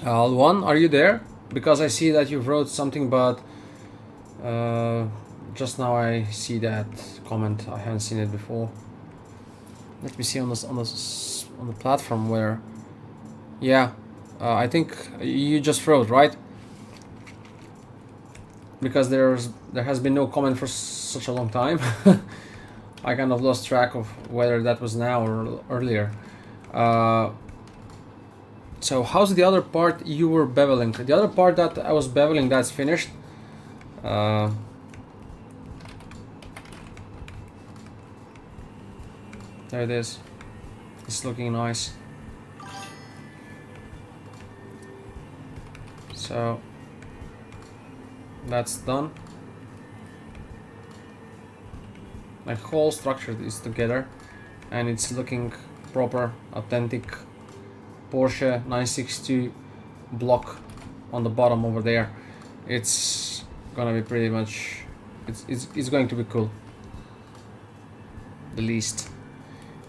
One, are you there? Because I see that you wrote something, but just now I see that comment. I haven't seen it before. Let me see on the platform where. Yeah, I think you just wrote, right? Because there has been no comment for such a long time. I kind of lost track of whether that was now or earlier. So how's the other part you were beveling? The other part that I was beveling, that's finished. There it is. It's looking nice. So that's done. My whole structure is together and it's looking proper, authentic Porsche 962 block on the bottom over there. It's gonna be pretty much, it's going to be cool, the least.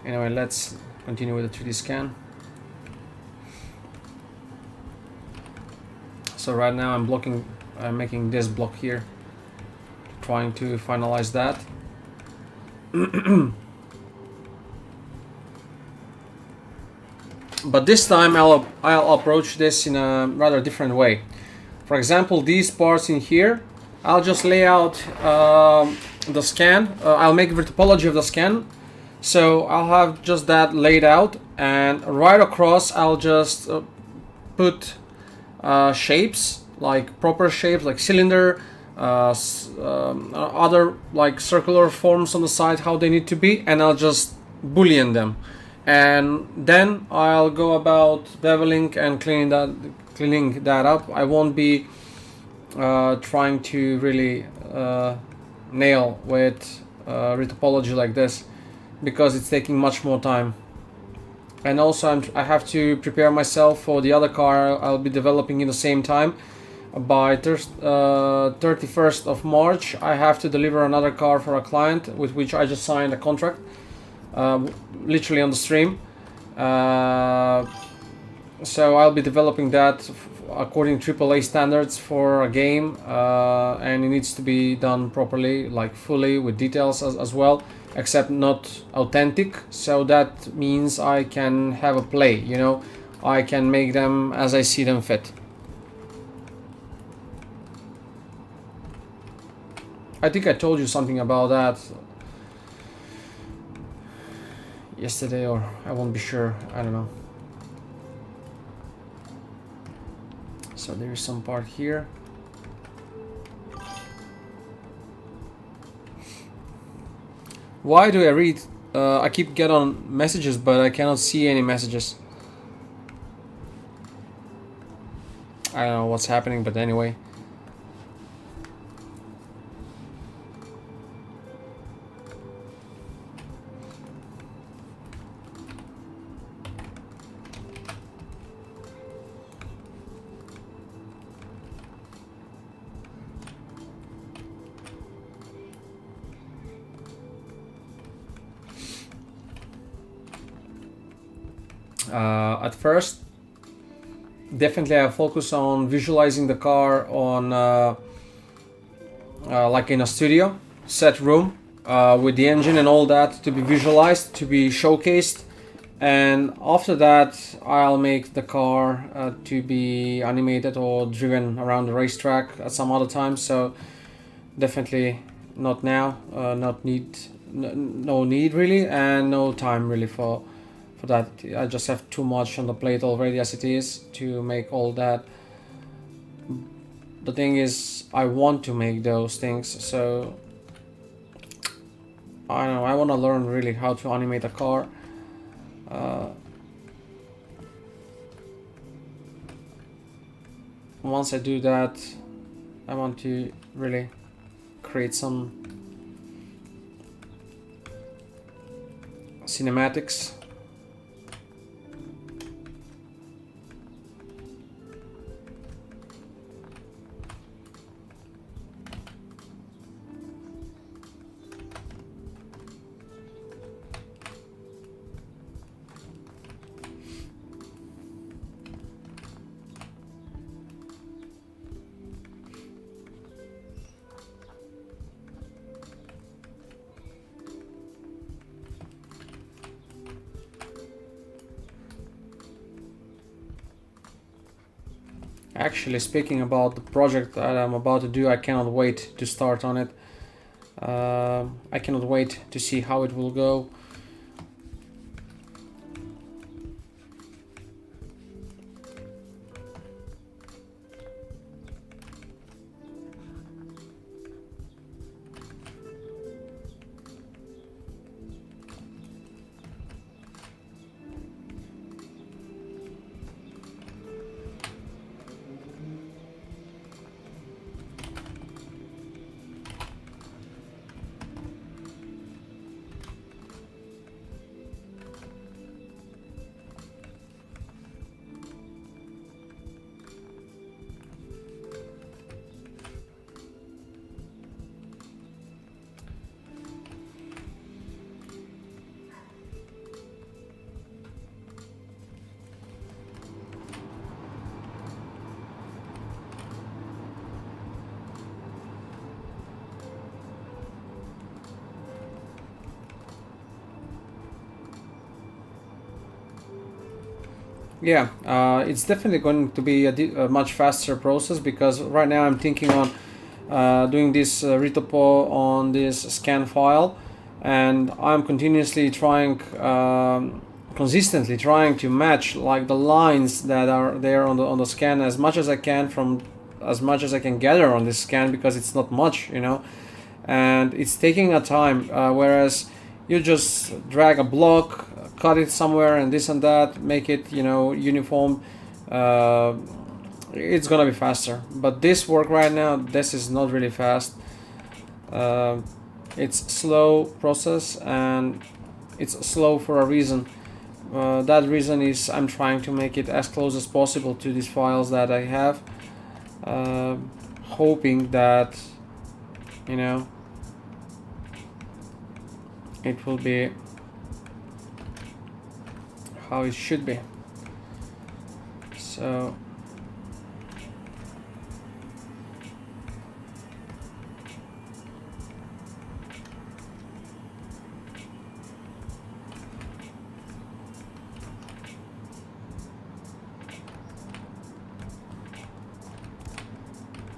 Anyway, let's continue with the 3D scan. So right now I'm making this block here, trying to finalize that. But this time I'll approach this in a rather different way. For example, these parts in here, I'll just lay out the scan. I'll make the topology of the scan. So I'll have just that laid out, and right across I'll just put shapes, like proper shapes, like cylinder, other like circular forms on the side, how they need to be, and I'll just boolean them. And then I'll go about beveling and cleaning that up. I won't be trying to really nail with retopology like this, because it's taking much more time. And also I have to prepare myself for the other car I'll be developing in the same time. By 31st of March I have to deliver another car for a client with which I just signed a contract, literally on the stream. So I'll be developing that according to AAA standards for a game, and it needs to be done properly, like fully with details as well, except not authentic. So that means I can have a play, you know, I can make them as I see them fit. I think I told you something about that yesterday, or I won't be sure, I don't know. So there is some part here. Why do I read? I keep getting messages, but I cannot see any messages. I don't know what's happening, but anyway. At first, definitely I focus on visualizing the car on like in a studio set room, with the engine and all that to be visualized, to be showcased, and after that I'll make the car to be animated or driven around the racetrack at some other time. So definitely not now, no need really, and no time really for that. I just have too much on the plate already as it is to make all that. The thing is, I want to make those things, so I don't know, I want to learn really how to animate a car. Once I do that, I want to really create some cinematics. Actually, speaking about the project that I'm about to do, I cannot wait to start on it. I cannot wait to see how it will go. Yeah, it's definitely going to be a much faster process, because right now I'm thinking on doing this retopo on this scan file, and I'm continuously trying, consistently trying to match like the lines that are there on the scan as much as I can, from as much as I can gather on this scan, because it's not much, you know, and it's taking a time. Whereas you just drag a block, cut it somewhere, and this and that, make it, you know, uniform. Uh, it's gonna be faster. But this work right now, this is not really fast. Uh, it's slow process, and it's slow for a reason. That reason is I'm trying to make it as close as possible to these files that I have, hoping that, you know, it will be how it should be. So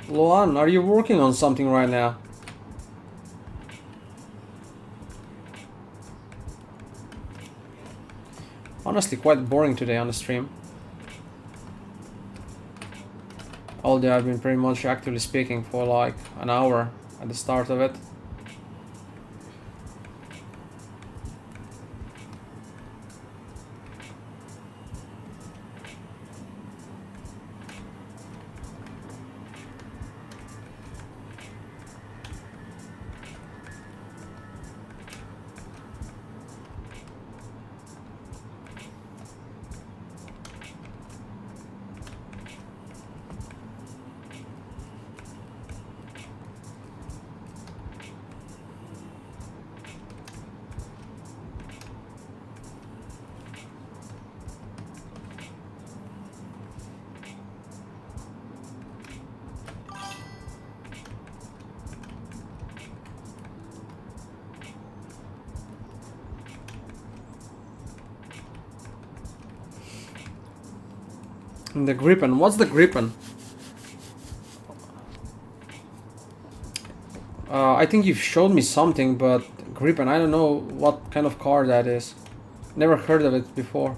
Luan, are you working on something right now? Honestly, quite boring today on the stream. Although I've been pretty much actively speaking for like an hour at the start of it. The Gripen. What's the Gripen? I think you've showed me something, but Gripen, I don't know what kind of car that is. Never heard of it before.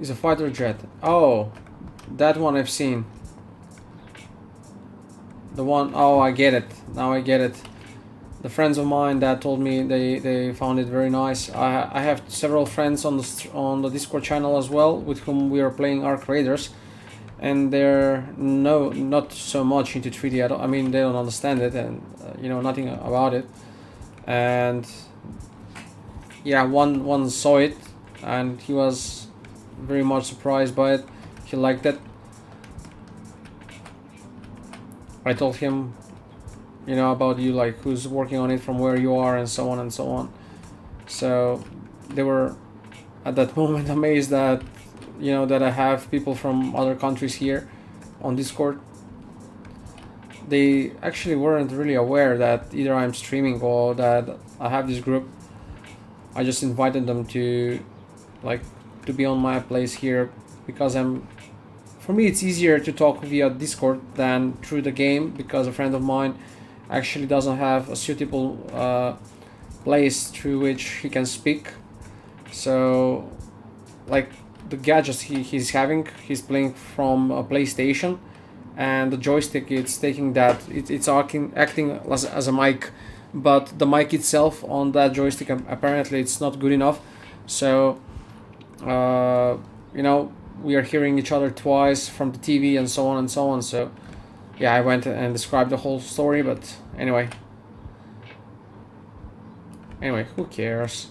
It's a fighter jet. Oh, that one I've seen. The one, oh, I get it. Now I get it. the friends of mine that told me they found it very nice. I have several friends on the Discord channel as well, with whom we are playing Arc Raiders, and they're not so much into 3D at all. I mean, they don't understand it, and nothing about it. And yeah, one saw it, and he was very much surprised by it. He liked it. I told him, about you, like who's working on it, from where you are, and so on and so on. So they were at that moment amazed that that I have people from other countries here on Discord. They actually weren't really aware that either I'm streaming or that I have this group. I just invited them to be on my place here, because for me it's easier to talk via Discord than through the game, because a friend of mine actually doesn't have a suitable place through which he can speak. So like the gadgets he's playing from a PlayStation, and the joystick, it's taking that, it's acting as a mic, but the mic itself on that joystick, apparently it's not good enough. So we are hearing each other twice from the TV, and so on and so on. So yeah, I went and described the whole story, but anyway, who cares?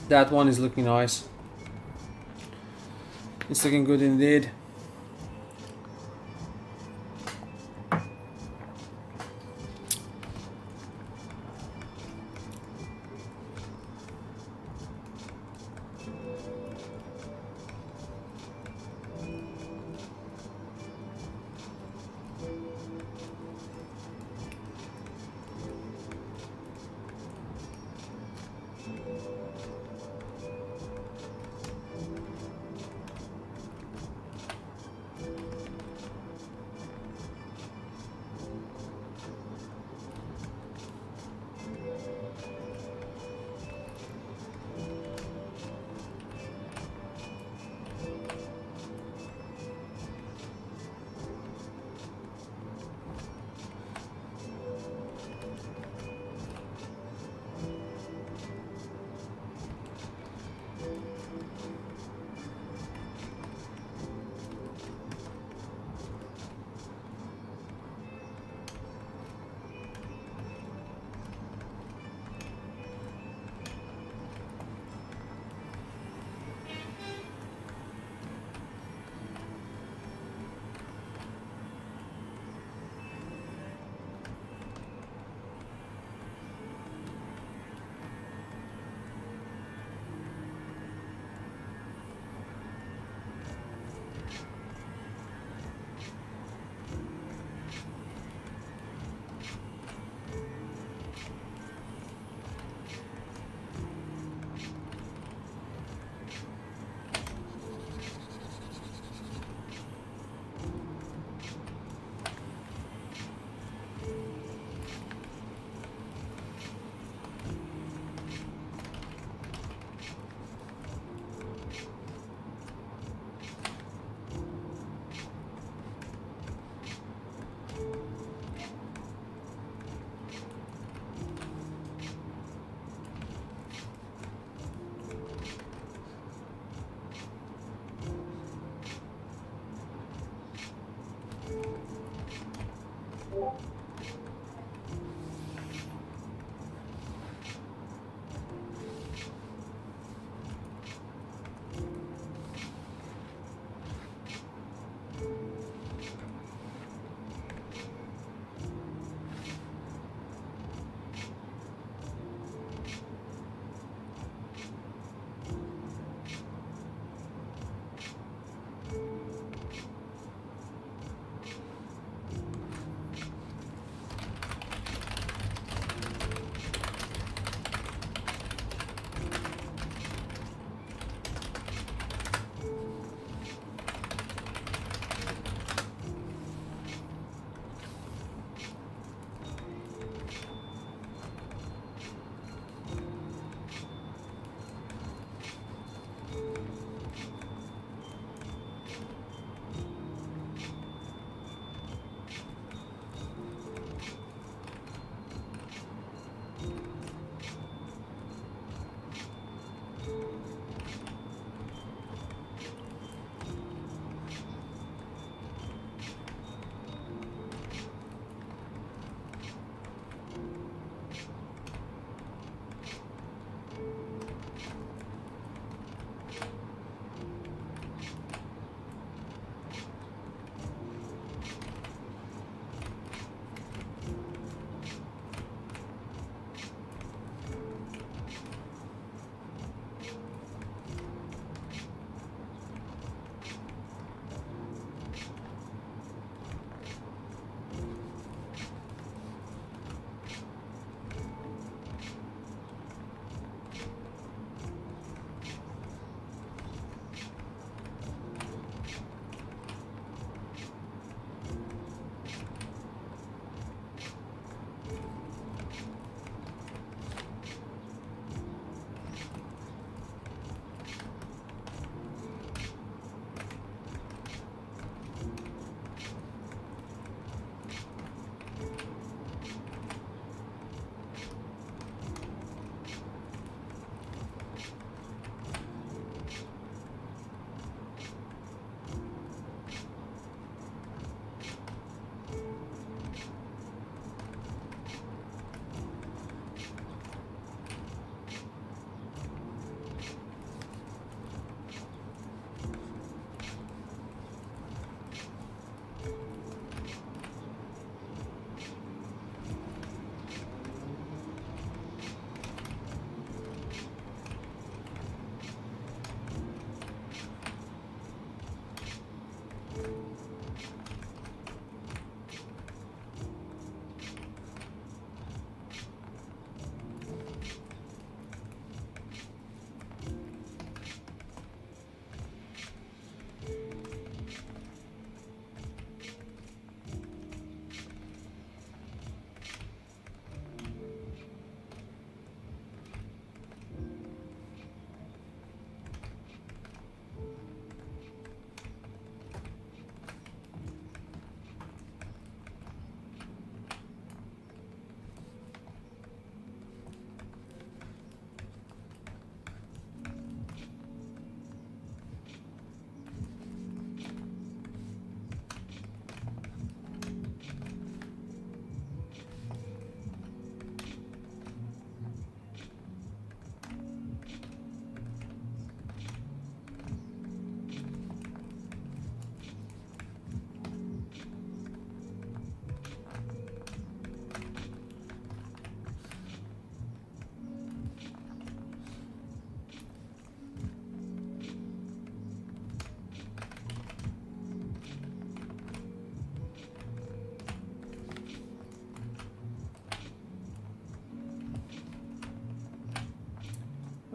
That one is looking nice. It's looking good indeed.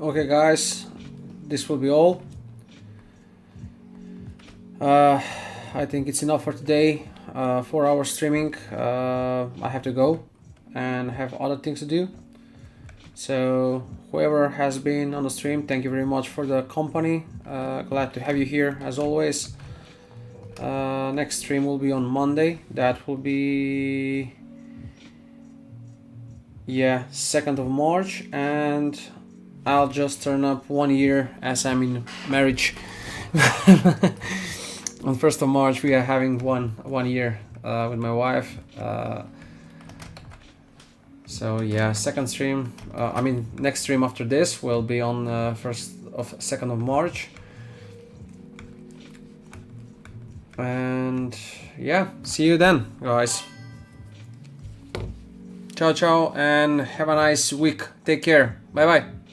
Okay guys, this will be all. I think it's enough for today. 4 hours streaming. I have to go and have other things to do. So whoever has been on the stream, thank you very much for the company. Glad to have you here as always. Next stream will be on Monday. That will be 2nd of March, and I'll just turn up 1 year as I'm in marriage. On 1st of March we are having one year with my wife. So yeah, second stream. I mean, next stream after this will be on 2nd of March. And yeah, see you then, guys. Ciao, ciao, and have a nice week. Take care. Bye bye.